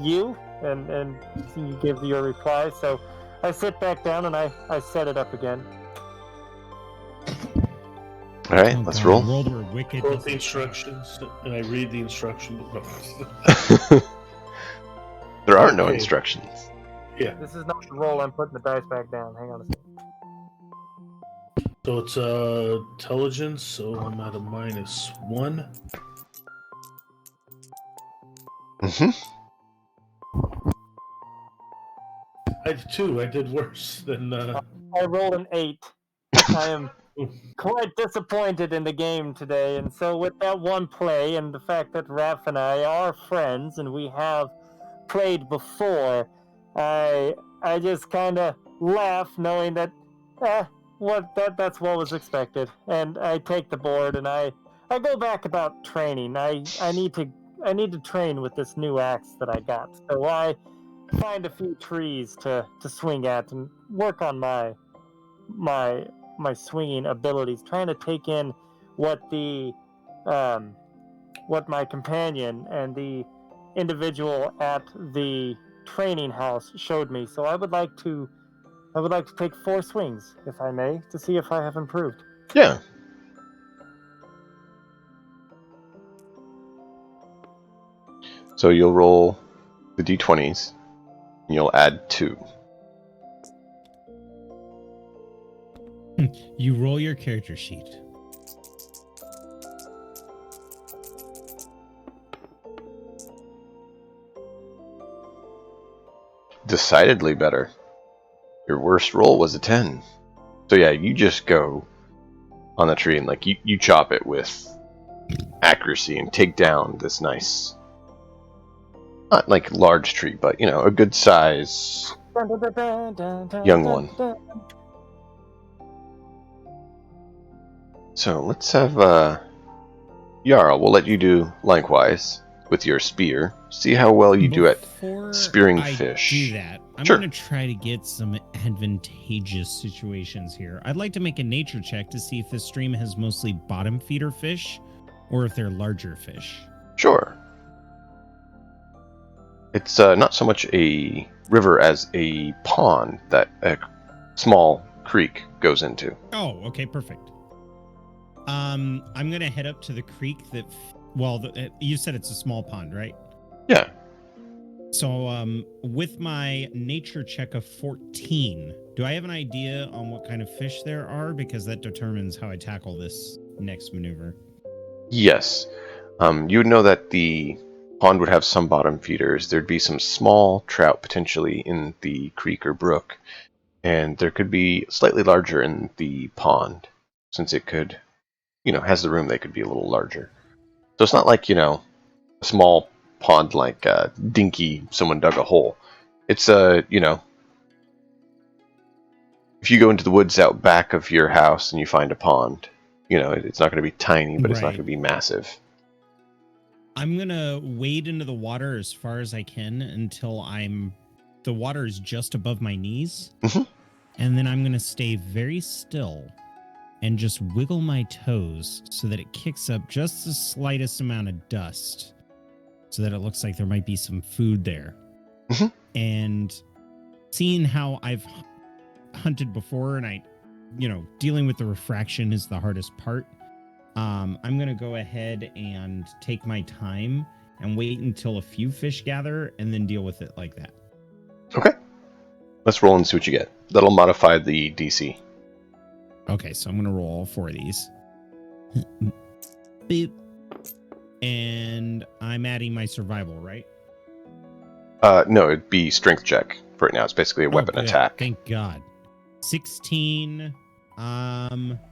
you, and you give your reply. So I sit back down and I set it up again. Alright, Oh, let's God, roll. I rolled where Wicked. Quote the instructions, and I read the instruction book. There are no Okay. instructions. Yeah. This is not the roll. I'm putting the dice back down. Hang on a second. So it's intelligence, so I'm at a -1. Mm-hmm. I did too. I did worse than. I rolled an 8. I am quite disappointed in the game today, and so with that one play and the fact that Raph and I are friends and we have played before, I just kind of laugh knowing that that's what was expected, and I take the board and I go back about training. I need to train with this new axe that I got, so I find a few trees to swing at and work on my swinging abilities, trying to take in what what my companion and the individual at the training house showed me. So I would like to take 4 swings, if I may, to see if I have improved. Yeah. So you'll roll the d20s, and you'll add 2. You roll your character sheet. Decidedly better. Your worst roll was a 10. So yeah, you just go on the tree and like you chop it with accuracy and take down this nice, not like large tree, but you know, a good size young one. So let's have Yara, we'll let you do likewise with your spear. See how well you do at spearing fish. Do that. I'm Sure. going to try to get some advantageous situations here. I'd like to make a nature check to see if the stream has mostly bottom feeder fish or if they're larger fish. Sure. It's not so much a river as a pond that a small creek goes into. Oh, okay, perfect. I'm going to head up to the creek that, you said it's a small pond, right? Yeah. So, with my nature check of 14, do I have an idea on what kind of fish there are? Because that determines how I tackle this next maneuver. Yes. You would know that the pond would have some bottom feeders. There'd be some small trout potentially in the creek or brook, and there could be slightly larger in the pond, since it could, has the room, they could be a little larger. So it's not like, a small pond like dinky, someone dug a hole. It's if you go into the woods out back of your house and you find a pond, it's not going to be tiny, but it's not Right. going to be massive. I'm going to wade into the water as far as I can until the water is just above my knees. Mhm. And then I'm going to stay very still and just wiggle my toes so that it kicks up just the slightest amount of dust so that it looks like there might be some food there. Mhm. And seeing how I've hunted before and dealing with the refraction is the hardest part. I'm going to go ahead and take my time and wait until a few fish gather and then deal with it like that. Okay. Let's roll and see what you get. That'll modify the DC. Okay, so I'm going to roll all 4 of these. Beep. And I'm adding my survival, right? No, it'd be strength check for it now. It's basically a weapon good. attack. Thank God. 16.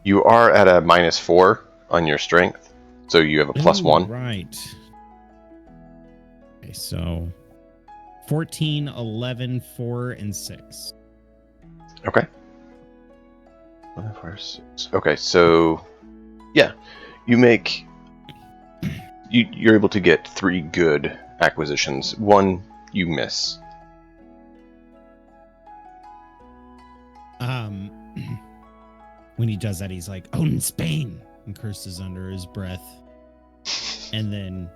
You are at a -4 on your strength, so you have a +1. Right. Okay, so 14, 11, 4, and 6. Okay. 1, 4, 6. Okay, so yeah, you're able to get 3 good acquisitions. 1 you miss. When he does that, he's like, "Oh, in Spain," and curses under his breath, and then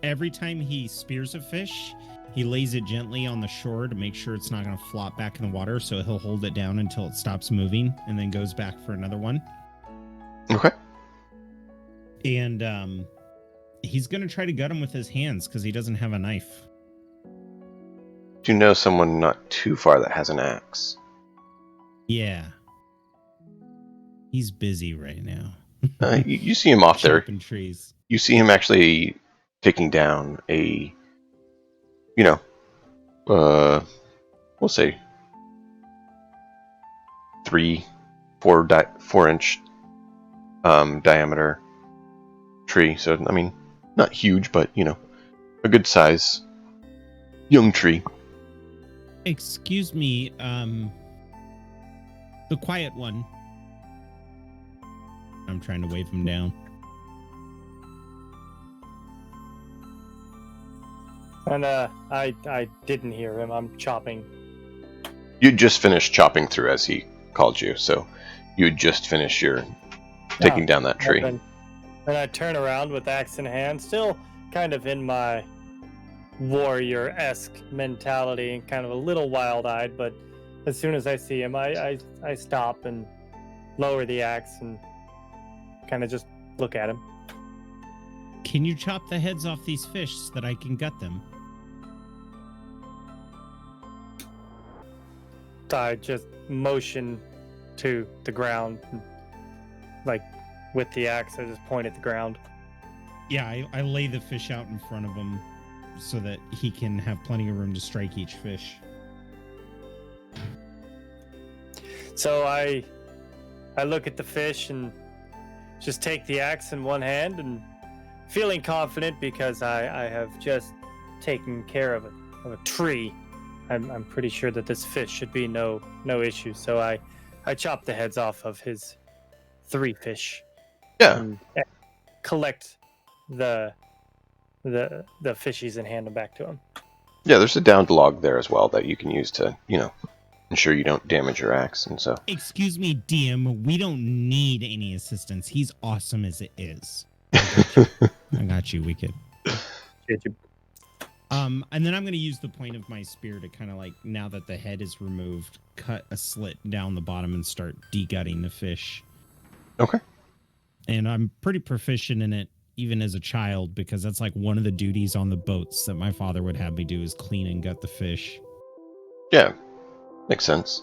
every time he spears a fish, he lays it gently on the shore to make sure it's not going to flop back in the water. So he'll hold it down until it stops moving, and then goes back for another one. Okay. And he's going to try to gut him with his hands because he doesn't have a knife. Do you know someone not too far that has an axe? Yeah. He's busy right now. You see him off there. Chopping trees. You see him actually taking down a we'll say 4-inch diameter tree. So, I mean, not huge, but, you know, a good size young tree. Excuse me, the quiet one. I'm trying to wave him down. And I didn't hear him. I'm chopping. You'd just finished chopping through as he called you, so you'd just finished your taking down that tree. Then I turn around with axe in hand, still kind of in my warrior-esque mentality and kind of a little wild-eyed, but as soon as I see him, I stop and lower the axe and kind of just look at him. Can you chop the heads off these fish so that I can gut them? I just motion to the ground, like with the axe. I just point at the ground. Yeah, I lay the fish out in front of him so that he can have plenty of room to strike each fish. So I look at the fish and just take the axe in one hand and feeling confident because I have just taken care of a tree. I'm pretty sure that this fish should be no issue. So I chop the heads off of his 3 fish. Yeah. And collect the fishies and hand them back to him. Yeah, there's a downed log there as well that you can use to, you know, ensure you don't damage your axe. And so, Excuse me, DM, we don't need any assistance. He's awesome as it is. I got you, Wicked. And then I'm going to use the point of my spear to kind of like, now that the head is removed, cut a slit down the bottom and start de-gutting the fish. okay. And I'm pretty proficient in it, even as a child, because that's like one of the duties on the boats that my father would have me do is clean and gut the fish. Yeah, makes sense.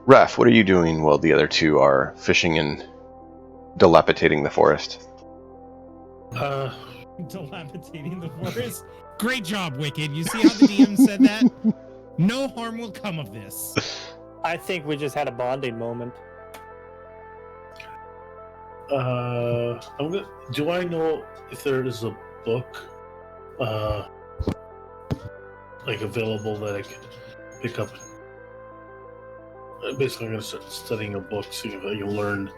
Raph, what are you doing while the other two are fishing and dilapidating the forest? Dilapidating the forest? Great job, Wicked. You see how the DM said that? No harm will come of this. I think we just had a bonding moment. Do I know if there is a book, like available that I can pick up? Basically, I'm going to start studying a book, see if I can learn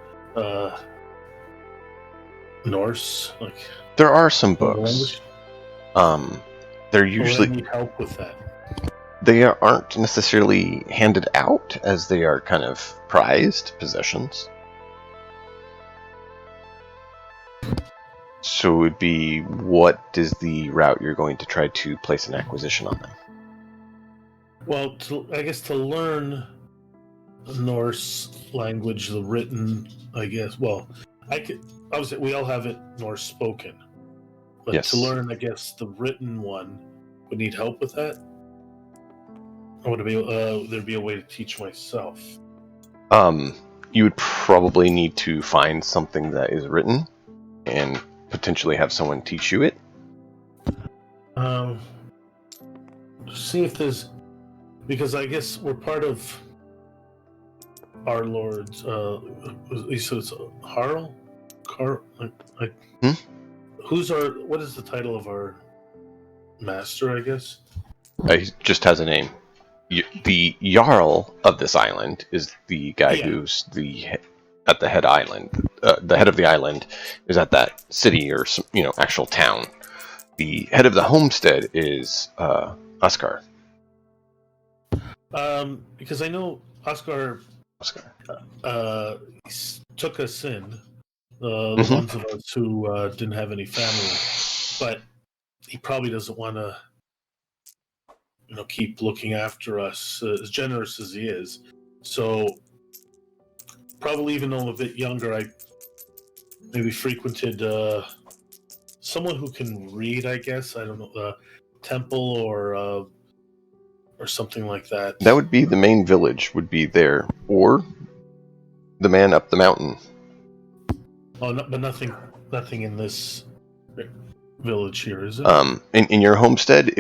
Norse. Like, There are some books. language. They're Or I usually need help with that. they aren't necessarily handed out, as they are kind of prized possessions. So it would be, what is the route you're going to try to place an acquisition on them? Well, I guess to learn Norse language, the written, I guess. Well, obviously we all have it Norse spoken, but Yes. to learn, I guess, the written one would need help with that. Or would it be there'd be a way to teach myself? You would probably need to find something that is written, and potentially have someone teach you it. See if there's, because I guess we're part of our Lord's. You said it's Harl. Who's our? What is the title of our master? I guess. He just has a name. The Jarl of this island is the guy who's at the head island. The head of the island is at that city or actual town. The head of the homestead is Oscar. Because I know Oscar took us in, the ones of us who didn't have any family, but he probably doesn't want to, keep looking after us, as generous as he is. So probably, even though I'm a bit younger, I maybe frequented someone who can read, I guess. I don't know, temple or something like that. That would be the main village, would be there, or the man up the mountain. Oh, no, but nothing in this. village here, is it? In your homestead,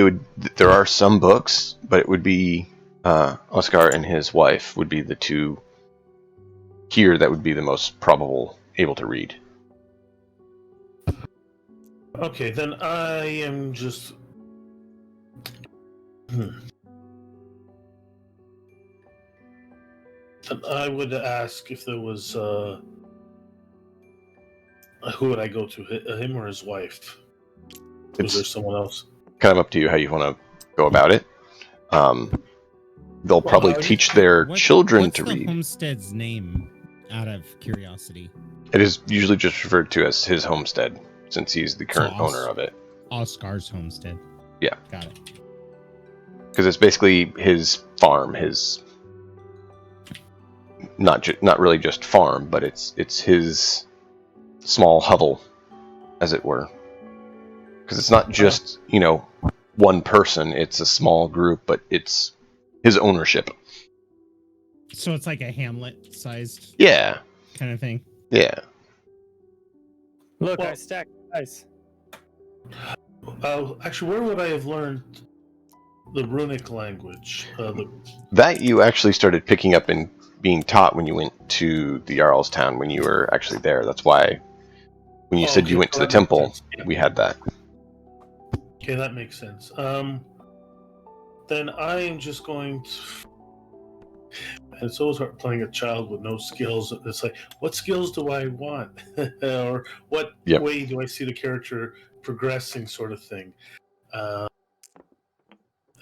there are some books, but it would be Oscar and his wife would be the two here that would be the most probable able to read. Okay, then I am just. Then I would ask if there was. Who would I go to? Him or his wife? Was there It's someone else? kind of up to you how you want to go about it. They'll probably teach their children what's to the read. homestead's name, out of curiosity? It is usually just referred to as his homestead, since he's the current owner of it. Oscar's homestead. Yeah. Got it. Because it's basically his farm, his not really just farm, but it's his small hovel, as it were. Because it's not just one person; it's a small group, but it's his ownership. So it's like a hamlet-sized Yeah, kind of thing. yeah. Look, Well- I stacked dice. Actually, where would I have learned the runic language? That you actually started picking up and being taught when you went to the Jarl's town when you were actually there. That's why when you said you went to the that makes temple, sense. Yeah. we had that. Okay, that makes sense. Then I am just going to. And it's always hard playing a child with no skills. It's like, what skills do I want? Or what Yep. way do I see the character progressing, sort of thing.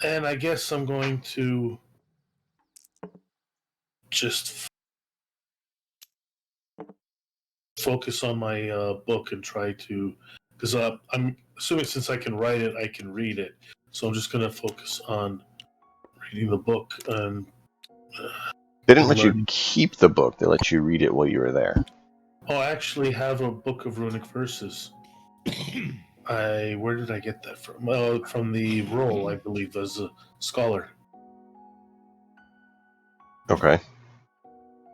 And I guess I'm going to just focus on my book and try to. Because I'm assuming since I can write it, I can read it. So I'm just going to focus on reading the book and. They didn't let you learning. keep the book. They let you read it while you were there. Oh, I actually have a book of runic verses. Where did I get that from? From the role, I believe, as a scholar. Okay. I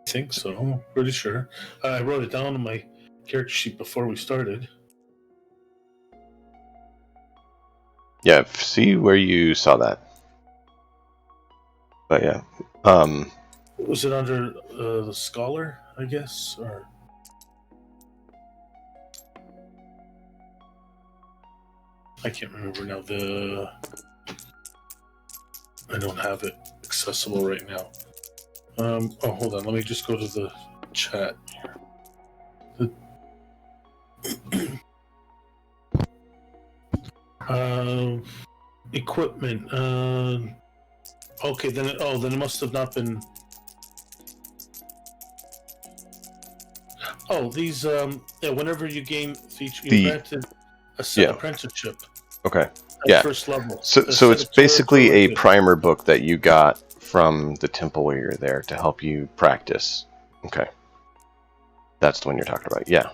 think so. I'm pretty sure. I wrote it down on my character sheet before we started. Yeah, see where you saw that. But yeah. Was it under the scholar, I guess? Or I can't remember now. I don't have it accessible right now. Hold on. Let me just go to the chat. Equipment. Okay, then it must have not been. Oh, these. Whenever you gain feature, you're granted a set apprenticeship. Okay. At Yeah. first level. So it's basically a primer book that you got from the temple where you're there to help you practice. Okay. That's the one you're talking about. Yeah.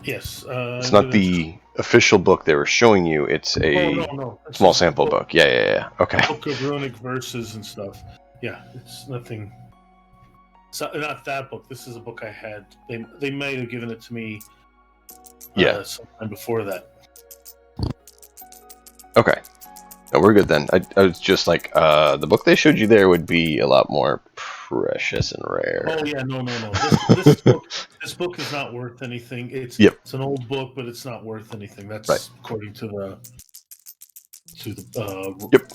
Yes. It's not the official book they were showing you. It's a no. It's small just sample book. Yeah. Okay. Book of runic verses and stuff. Yeah, it's nothing. It's not that book. This is a book I had. They might have given it to me. Sometime before that. Okay. No, we're good then. I was just like, the book they showed you there would be a lot more precious and rare. Oh yeah, no. This book is not worth anything. It's an old book, but it's not worth anything. That's right. According to the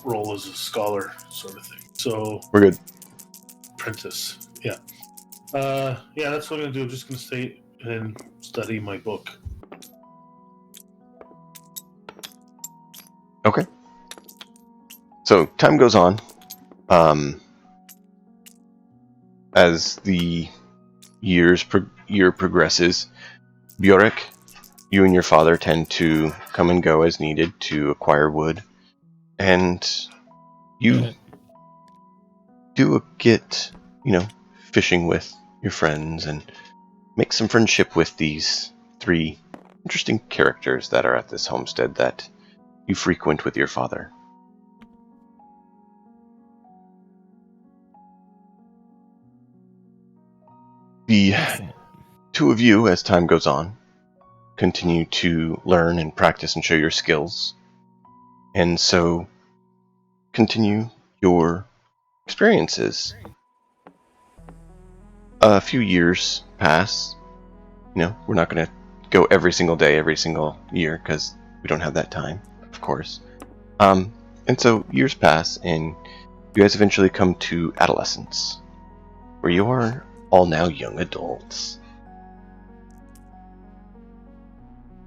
role as a scholar, sort of thing. So we're good. Apprentice, yeah. That's what I'm gonna do. I'm just gonna stay and study my book. Okay. So time goes on. As the year progresses, Bjork, you and your father tend to come and go as needed to acquire wood, and you do get, fishing with your friends and make some friendship with these 3 interesting characters that are at this homestead that you frequent with your father. The 2 of you, as time goes on, continue to learn and practice and show your skills. And so continue your experiences. A few years pass. We're not going to go every single day, every single year, because we don't have that time, of course. And so years pass, and you guys eventually come to Adolescence, where you are all now young adults.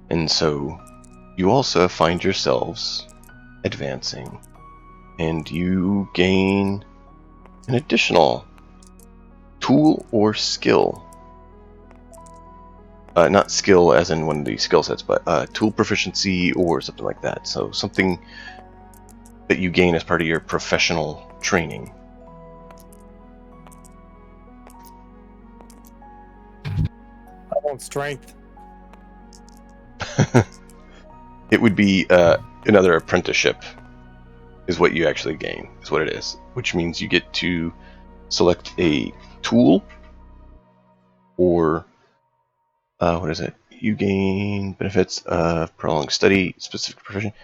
And so you also find yourselves advancing, and you gain an additional tool or skill. Not skill as in one of the skill sets, but tool proficiency or something like that. So something that you gain as part of your professional training. I want strength. It would be another apprenticeship is what you actually gain, is what it is. Which means you get to select a tool or what is it? You gain benefits of prolonged study, specific proficiency.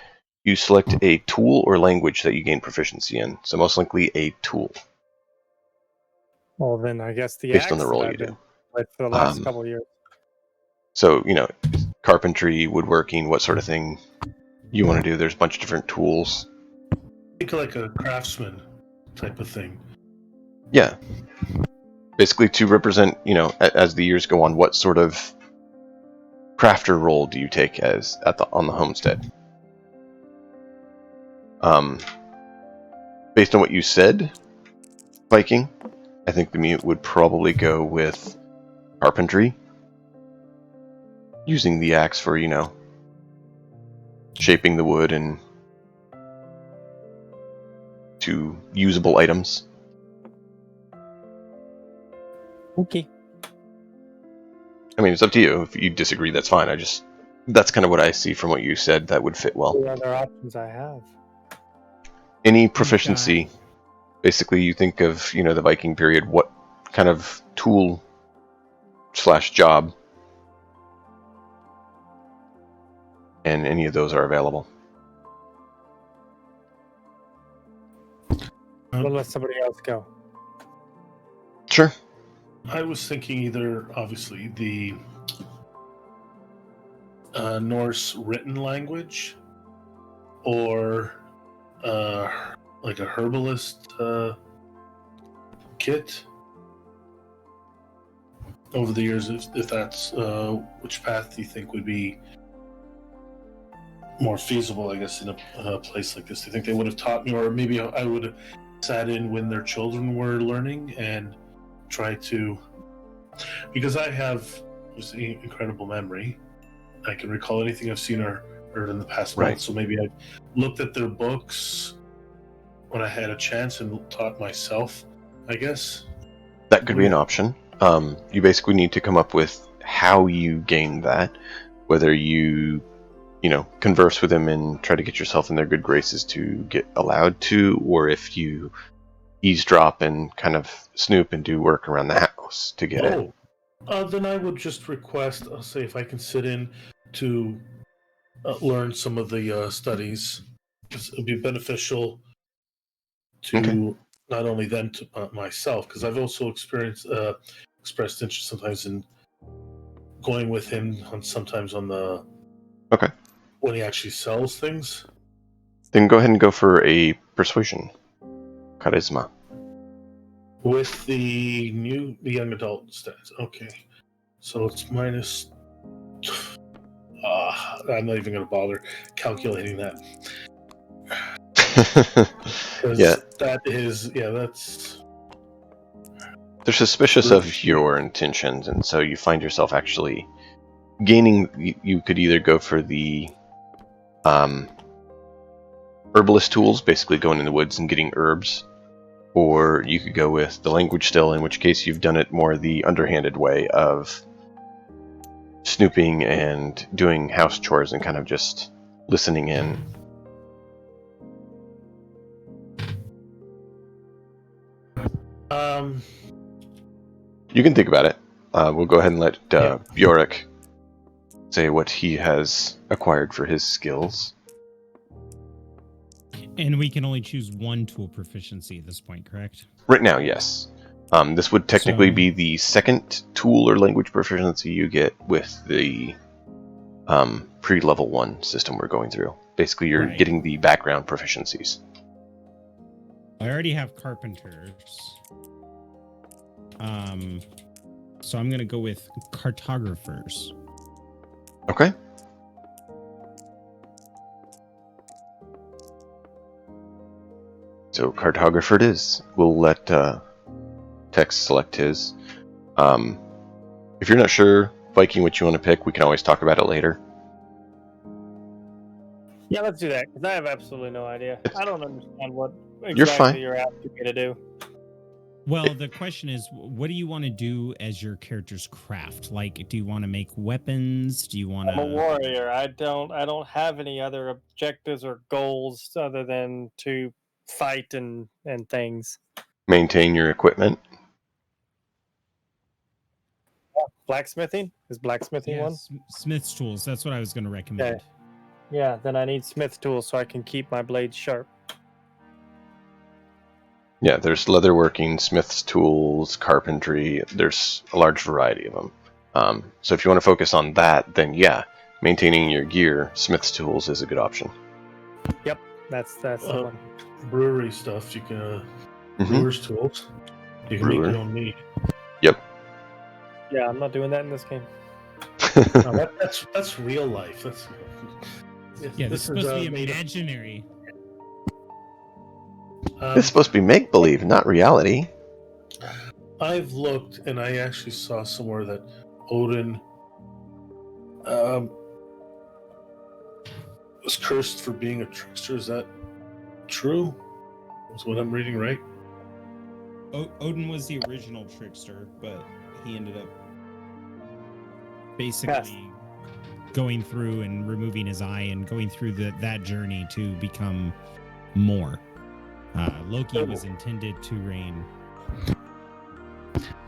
You select a tool or language that you gain proficiency in. So most likely a tool. Well, then I guess the Based axe on the role that you I've been do. with for the last couple of years. So, carpentry, woodworking, what sort of thing you want to do. There's a bunch of different tools. Think like a craftsman type of thing. Yeah. Basically to represent, as the years go on, what sort of crafter role do you take on the homestead? Based on what you said, Viking, I think the mute would probably go with carpentry. Using the axe for, shaping the wood and to usable items. Okay. I mean, it's up to you. If you disagree, that's fine. That's kind of what I see from what you said that would fit well. What other options I have? Any proficiency. Basically, you think of, the Viking period, what kind of tool / job, and any of those are available. We'll let somebody else go. Sure. I was thinking either, obviously, the Norse written language or like a herbalist kit. Over the years, if that's which path do you think would be more feasible, I guess, in a place like this? Do you think they would have taught me, or maybe I would have sat in when their children were learning and try to, because I have this incredible memory. I can recall anything I've seen or heard in the past month, so maybe I looked at their books when I had a chance and taught myself, I guess. That could be an option. You basically need to come up with how you gain that, whether you converse with them and try to get yourself in their good graces to get allowed to, or if you eavesdrop and kind of snoop and do work around the house to get it. Then I would just request, I'll say, if I can sit in to learn some of the studies. It would be beneficial to not only them, to myself, because I've also expressed interest sometimes in going with him sometimes on the when he actually sells things. Then go ahead and go for a persuasion, charisma. With the young adult stats. Okay. So it's minus... I'm not even going to bother calculating that. Yeah. That is... Yeah, that's... They're suspicious of your intentions, and so you find yourself actually gaining... You could either go for the herbalist tools, basically going in the woods and getting herbs, or you could go with the language still, in which case you've done it more the underhanded way of snooping and doing house chores and kind of just listening in. You can think about it. We'll go ahead and let Bjork say what he has acquired for his skills. And we can only choose one tool proficiency at this point, correct? Right now, yes. This would technically So- be the second tool or language proficiency you get with the pre-level 1 system we're going through. Basically, you're Right. getting the background proficiencies. I already have carpenters. So I'm going to go with cartographers. Okay. So cartographer it is. We'll let Tex select his. If you're not sure, Viking, what you want to pick, we can always talk about it later. Yeah, let's do that, because I have absolutely no idea. I don't understand what You're fine. exactly you're asking me to do. Well, the question is, what do you want to do as your character's craft? Like, do you want to make weapons? Do you want I'm a to... warrior. I don't have any other objectives or goals other than to fight and things. Maintain your equipment. Blacksmithing? Is blacksmithing Yeah, one? Smith's tools. That's what I was going to recommend. Okay. Yeah, then I need smith tools so I can keep my blades sharp. Yeah, there's leatherworking, smith's tools, carpentry. There's a large variety of them. So if you want to focus on that, then yeah, maintaining your gear, smith's tools is a good option. That's the one. Brewery stuff, you can Mhm. brewer's tools. You can Brewer. make your own mead. Yeah, I'm not doing that in this game. No, that's real life. Yeah, this is supposed to be made imaginary. of- This is supposed to be make-believe, not reality. I've looked, and I actually saw somewhere that Odin was cursed for being a trickster. Is that true? Is what I'm reading right? Odin was the original trickster, but he ended up basically going through and removing his eye and going through that journey to become more. Loki was intended to reign.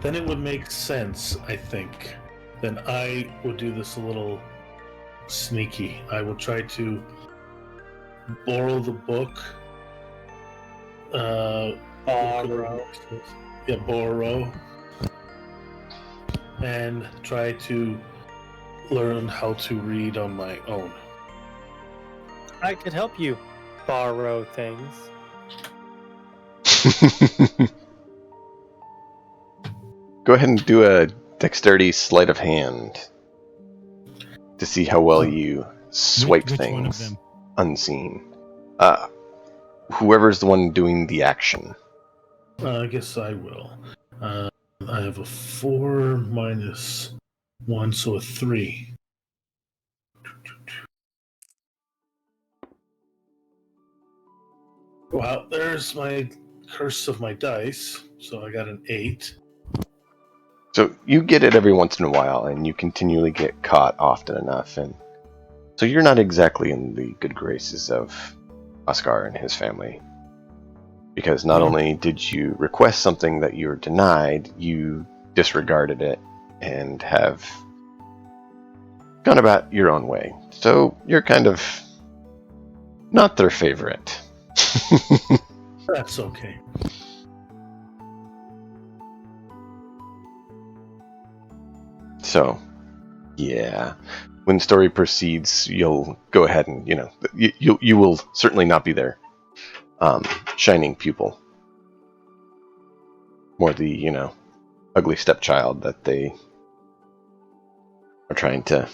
Then it would make sense, I think. Then I would do this a little sneaky. I will try to borrow the book. Borrow. Yeah, borrow. And try to learn how to read on my own. I could help you borrow things. Go ahead and do a dexterity sleight of hand to see how well you swipe Which one of things them? unseen. Whoever's the one doing the action. I guess I will. I have a 4 minus 1, so a 3. Well, there's my curse of my dice. So I got an 8. So you get it every once in a while, and you continually get caught often enough, and so you're not exactly in the good graces of Oscar and his family. Because not only did you request something that you were denied, you disregarded it and have gone about your own way. So you're kind of not their favorite. That's okay. So, yeah. When story proceeds, you'll go ahead and, you will certainly not be their shining pupil. More the, ugly stepchild that they are trying to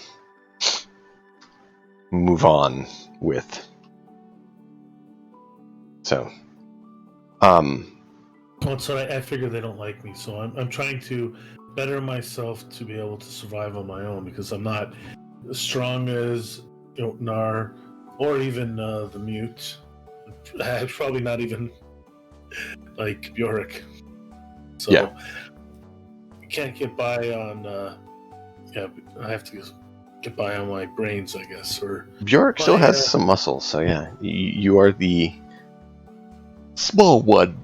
move on with. So, Well, so I figure they don't like me, so I'm trying to better myself to be able to survive on my own because I'm not as strong as Nar or even the Mute. I'm probably not even like Bjork. So Yeah. I can't get by on. I have to get by on my brains, I guess. Or Bjork still has some muscles, so yeah, you are the small one.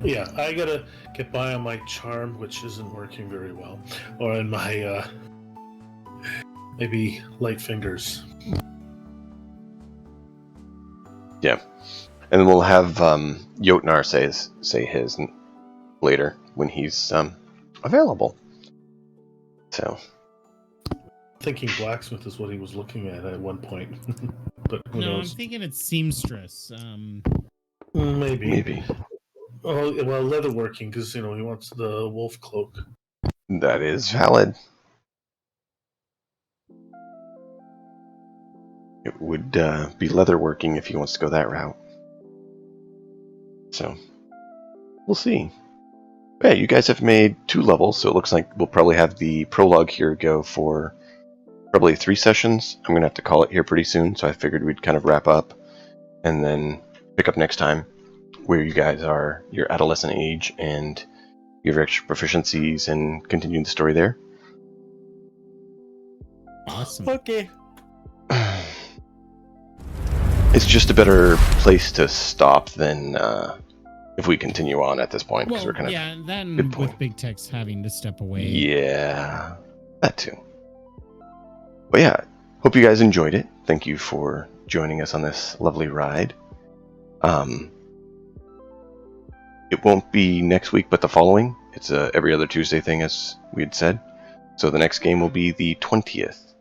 yeah, I gotta get by on my charm, which isn't working very well, or in my Maybe light fingers. Yeah. And then we'll have Jotnar say his later when he's available. So. Thinking blacksmith is what he was looking at one point. But who No, knows? I'm thinking it's seamstress. Maybe. Oh, well, leatherworking, because, he wants the wolf cloak. That is valid. It would be leatherworking if he wants to go that route. So, we'll see. But yeah, you guys have made 2 levels, so it looks like we'll probably have the prologue here go for probably 3 sessions. I'm going to have to call it here pretty soon, so I figured we'd kind of wrap up and then pick up next time where you guys are your adolescent age and your extra proficiencies and continue the story there. Awesome. Okay. It's just a better place to stop than if we continue on at this point. Well, We're kind of yeah, then good point. with Big Tex having to step away. Yeah, that too. But yeah, hope you guys enjoyed it. Thank you for joining us on this lovely ride. It won't be next week, but the following. It's a every other Tuesday thing, as we had said. So the next game will be the 20th.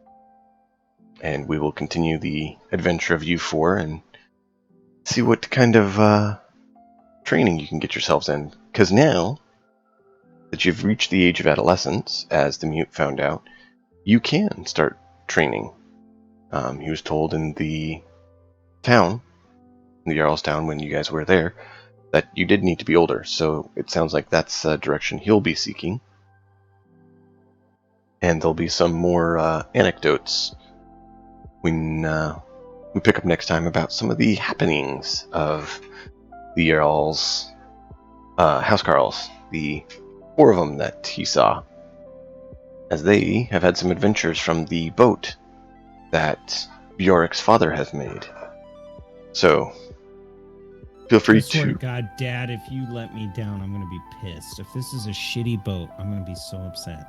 And we will continue the adventure of you 4 and see what kind of training you can get yourselves in. Because now that you've reached the age of adolescence, as the mute found out, you can start training. He was told in the town, in the Jarl's town when you guys were there, that you did need to be older. So it sounds like that's a direction he'll be seeking. And there'll be some more anecdotes when we pick up next time about some of the happenings of the Jarl's housecarls, the 4 of them that he saw, as they have had some adventures from the boat that Bjork's father has made. So, feel free I swear to... to God, Dad, if you let me down, I'm going to be pissed. If this is a shitty boat, I'm going to be so upset.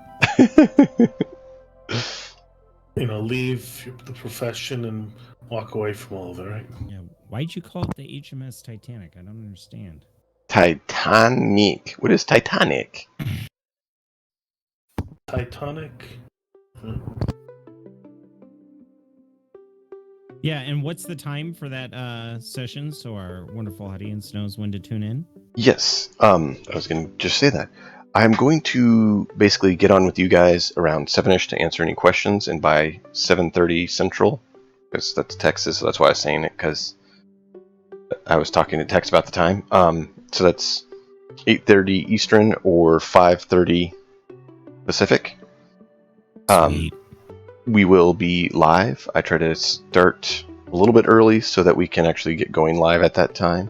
Leave the profession and walk away from all of it, right? Yeah, why'd you call it the HMS Titanic? I don't understand. Titanic. What is Titanic? Titanic. Yeah, and what's the time for that session so our wonderful audience knows when to tune in? Yes, I was going to just say that. I'm going to basically get on with you guys around 7ish to answer any questions, and by 7:30 Central, because that's Texas, so that's why I was saying it, because I was talking to Tex about the time. So that's 8:30 Eastern or 5:30 Pacific. Sweet. We will be live. I try to start a little bit early so that we can actually get going live at that time.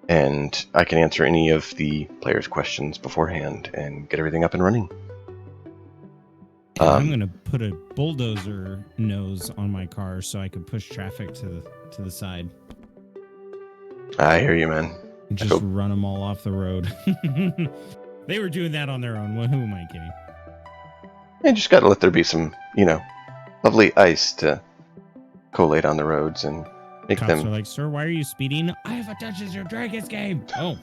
And I can answer any of the players' questions beforehand and get everything up and running. I'm going to put a bulldozer nose on my car so I can push traffic to the side. I hear you, man. Just run them all off the road. They were doing that on their own. Who am I kidding? You just got to let there be some, lovely ice to collate on the roads and make Cops them... are like, sir, why are you speeding? I have a Dungeons & Dragons game. Oh.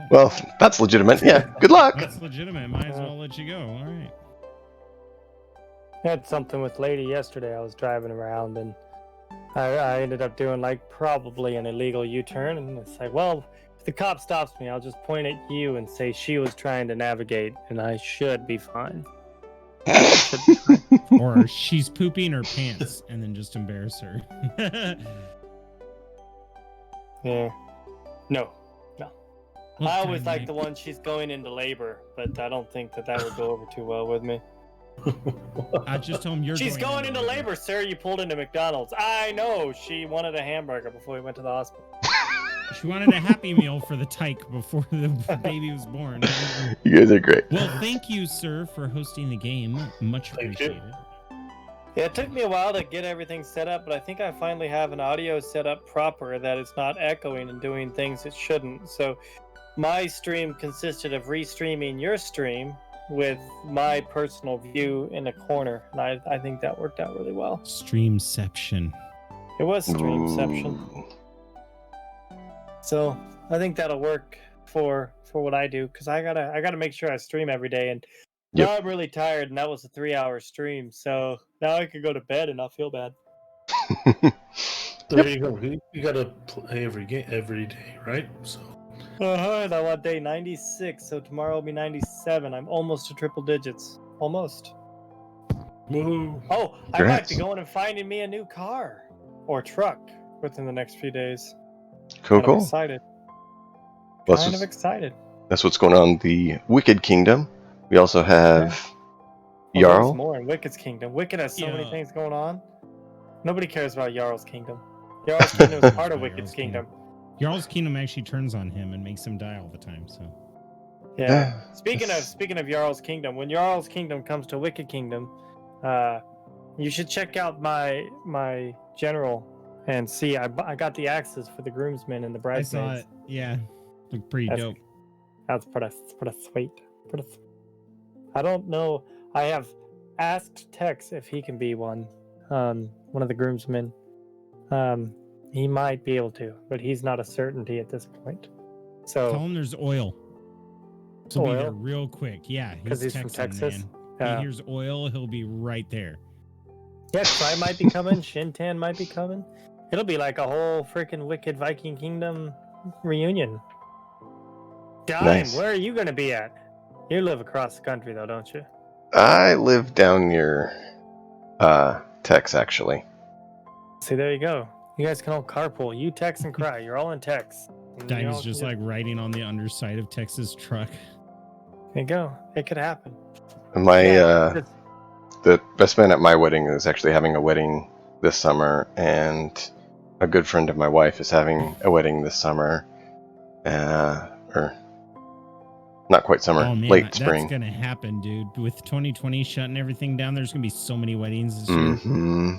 Well, that's legitimate. Yeah, good luck. That's legitimate. Might as well let you go. All right. I had something with Lady yesterday. I was driving around and I ended up doing probably an illegal U-turn, and it's like, well, if the cop stops me, I'll just point at you and say she was trying to navigate, and I should be fine. Or she's pooping her pants, and then just embarrass her. Yeah. No. Well, I always like Nick. the one she's going into labor, but I don't think that would go over too well with me. I just told him you're She's going into labor, sir. You pulled into McDonald's. I know. She wanted a hamburger before we went to the hospital. She wanted a Happy Meal for the tyke before the baby was born. You guys are great. Well, thank you, sir, for hosting the game. Much appreciated. Yeah, it took me a while to get everything set up, but I think I finally have an audio set up proper that it's not echoing and doing things it shouldn't. So my stream consisted of restreaming your stream with my personal view in a corner, and I think that worked out really well. Streamception. It was Streamception. Ooh. So I think that'll work for what I do, because I gotta make sure I stream every day, and Yep. now I'm really tired, and that was a 3-hour stream, so now I can go to bed and not feel bad. There you go. You gotta play every day, right? So. And I'm on day 96, so tomorrow will be 97. I'm almost to triple digits. Almost. Woohoo! Oh, I might Congrats. be going and finding me a new car or truck within the next few days. Cool, Kind of cool. excited. Well, Kind of excited. that's what's going on in the Wicked Kingdom. We also have Well, there's Jarl. more in Wicked's Kingdom. Wicked has so many Yeah. things going on. Nobody cares about Jarl's Kingdom. Jarl's Kingdom is part of Wicked's Jarl's Kingdom. Jarl's Kingdom actually turns on him and makes him die all the time. So Yeah. Speaking of Jarl's Kingdom, when Jarl's Kingdom comes to Wicked Kingdom, you should check out my general and see. I got the axes for the groomsmen and the I bridesmaids. saw it. Yeah, looked pretty That's- dope. That's pretty sweet. I don't know. I have asked Tex if he can be one of the groomsmen. He might be able to, but he's not a certainty at this point. Tell So him there's oil. He'll be there Oil? real quick. Yeah, 'Cause he's from Texan, Texas? man. Yeah. He hears oil, he'll be right there. yeah, Cry might be coming. Shintan might be coming. It'll be like a whole freaking Wicked Viking Kingdom reunion. Dime, Nice. where are you gonna be at? You live across the country though, don't you? I live down near Tex, actually. See, there you go. You guys can all carpool. You Tex and Cry. You're all in Tex. And you Diamond's all just can like riding on the underside of Tex's truck. There you go. It could happen. My Yeah, it's- the best man at my wedding is actually having a wedding this summer, and a good friend of my wife is having a wedding this summer, or not quite summer, Oh man, late spring. that's gonna happen, dude. With 2020 shutting everything down, there's gonna be so many weddings this year. Mm-hmm.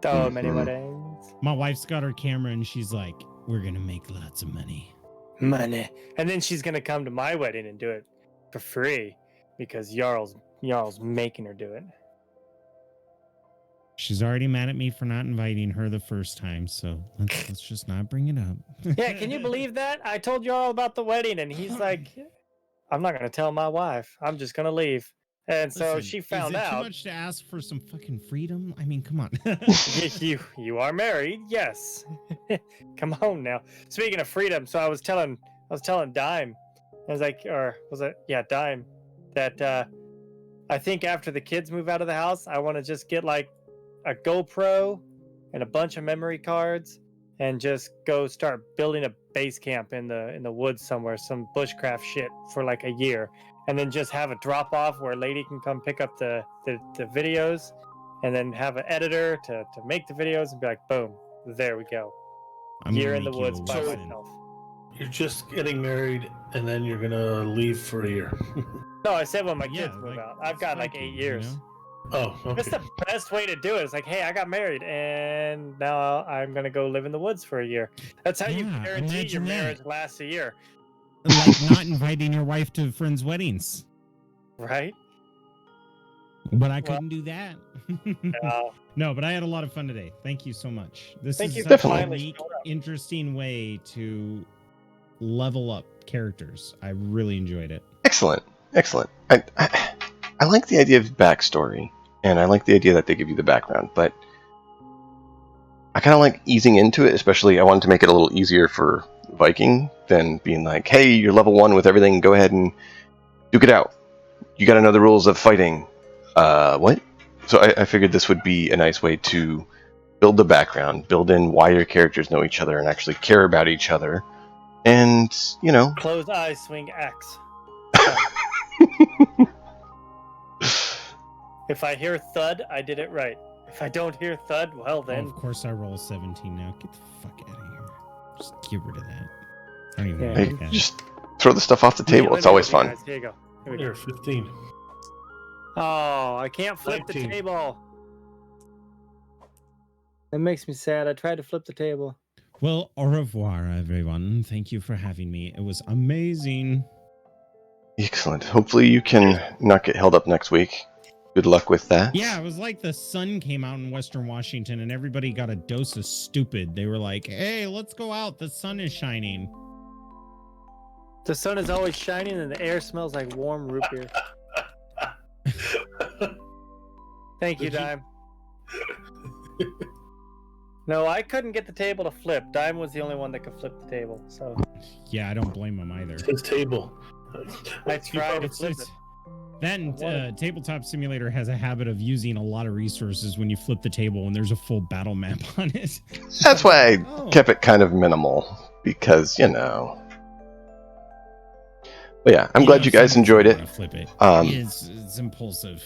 so many Mhm. weddings. My wife's got her camera and she's like, "We're gonna make lots of money." Money. And then she's gonna come to my wedding and do it for free because Jarl's making her do it. She's already mad at me for not inviting her the first time, so let's just not bring it up. Yeah, can you believe that? I told Jarl about the wedding and he's like, I'm not gonna tell my wife. I'm just gonna leave. And so Listen, she found is it too out much to ask for some fucking freedom? I mean, come on. you are married, yes. Come home now. Speaking of freedom, so I was telling Dime, I was like, or was it Dime, that I think after the kids move out of the house, I want to just get like a GoPro and a bunch of memory cards and just go start building a base camp in the woods somewhere, some bushcraft shit for like a year, and then just have a drop off where a lady can come pick up the videos, and then have an editor to make the videos and be like, boom, there we go. I'm Year gonna in the make you a woods by website. myself. You're just getting married, and then you're gonna leave for a year. No, I said when my Yeah, kids move like, out. I've got like Viking, 8 you years. know? Oh, okay. That's the best way to do it. It's like, hey, I got married, and now I'm gonna go live in the woods for a year. That's how you Yeah, guarantee your imagine that. marriage lasts a year, Like not inviting your wife to friends' weddings. right? But I Well- couldn't do that. No, but I had a lot of fun today. Thank you so much. This Thank is you such for a finally unique, showing up. interesting way to level up characters. I really enjoyed it. Excellent. I like the idea of backstory, and I like the idea that they give you the background, but I kind of like easing into it, especially I wanted to make it a little easier for Viking than being like, hey, you're level 1 with everything, go ahead and duke it out. You gotta know the rules of fighting. What? So I figured this would be a nice way to build the background, build in why your characters know each other and actually care about each other, and, you know, Closed eyes, swing axe. If I hear thud, I did it right. If I don't hear thud, well Oh, then. of course, I roll 17 now. Get the fuck out of here. Just get rid of that. I don't even Yeah. like hey, that. just throw the stuff off the Here, table. let It's me always help you fun. guys. Here you go. Here we go. You're 15. Oh, I can't flip 19. the table. That makes me sad. I tried to flip the table. Well, au revoir, everyone. Thank you for having me. It was amazing. Excellent. Hopefully you can not get held up next week. Good luck with that. Yeah, it was like the sun came out in Western Washington and everybody got a dose of stupid. They were like, hey, let's go out. The sun is shining. The sun is always shining and the air smells like warm root beer. Thank you, Dime. No, I couldn't get the table to flip. Dime was the only one that could flip the table. So Yeah, I don't blame him either. His table. I tried to flip it. Then Tabletop Simulator has a habit of using a lot of resources when you flip the table and there's a full battle map on it. That's why I Oh. kept it kind of minimal, because, you know. But yeah, I'm glad you guys enjoyed it. Flip it. It's impulsive.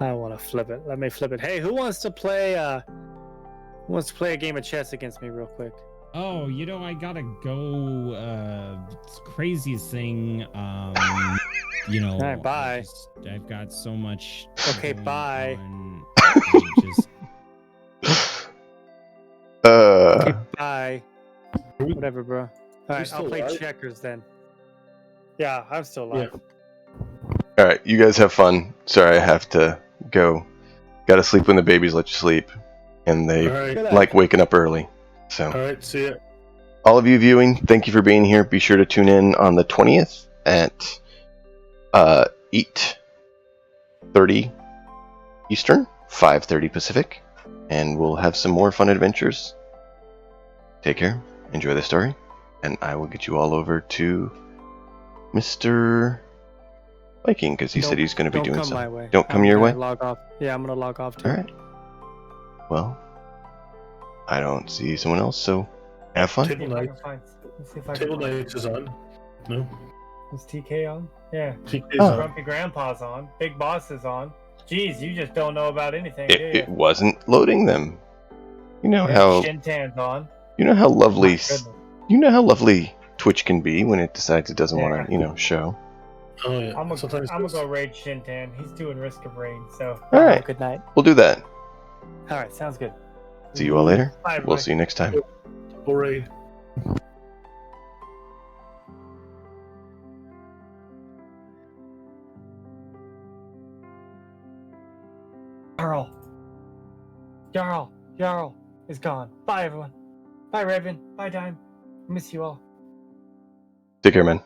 I want to flip it. Let me flip it. Hey, who wants to play a game of chess against me real quick? Oh, you know, I gotta go. Craziest thing. You know. All right, bye. I've got so much. Okay, going bye. on. I just, Okay, bye. Whatever, bro. All right, still I'll play alive? checkers then. Yeah, I'm still alive. All right, you guys have fun. Sorry, I have to go. Gotta sleep when the babies let you sleep, and they All right. like waking up early. So, All right. See ya. all of you viewing, thank you for being here. Be sure to tune in on the 20th at 8:30 Eastern, 5:30 Pacific, and we'll have some more fun adventures. Take care, enjoy the story, and I will get you all over to Mr. Viking, because he said he's going to be Don't doing come my something. way. Don't come I'm your gonna way? Log off. Yeah, I'm gonna log off too. All right. Well, I don't see someone else, so have fun. Table night. Let's see if I Table can find night is on. No. Is TK on? Yeah. TK's Oh. on. Grumpy Grandpa's on. Big Boss is on. Jeez, you just don't know about anything, do you? It wasn't loading them. You know Yeah, how Shintan's on. lovely. My goodness. You know how lovely Twitch can be when it decides it doesn't want Yeah. to, show. Oh yeah. I'm Sometimes gonna it's- go raid Shintan. He's doing Risk of Rain, so All right, Good night. we'll do that. all right, sounds good. See you all later. Bye, We'll everybody. see you next time. Double raid. Jarl is gone. Bye, everyone. Bye, Raven. Bye, Dime. Miss you all. Take care, man.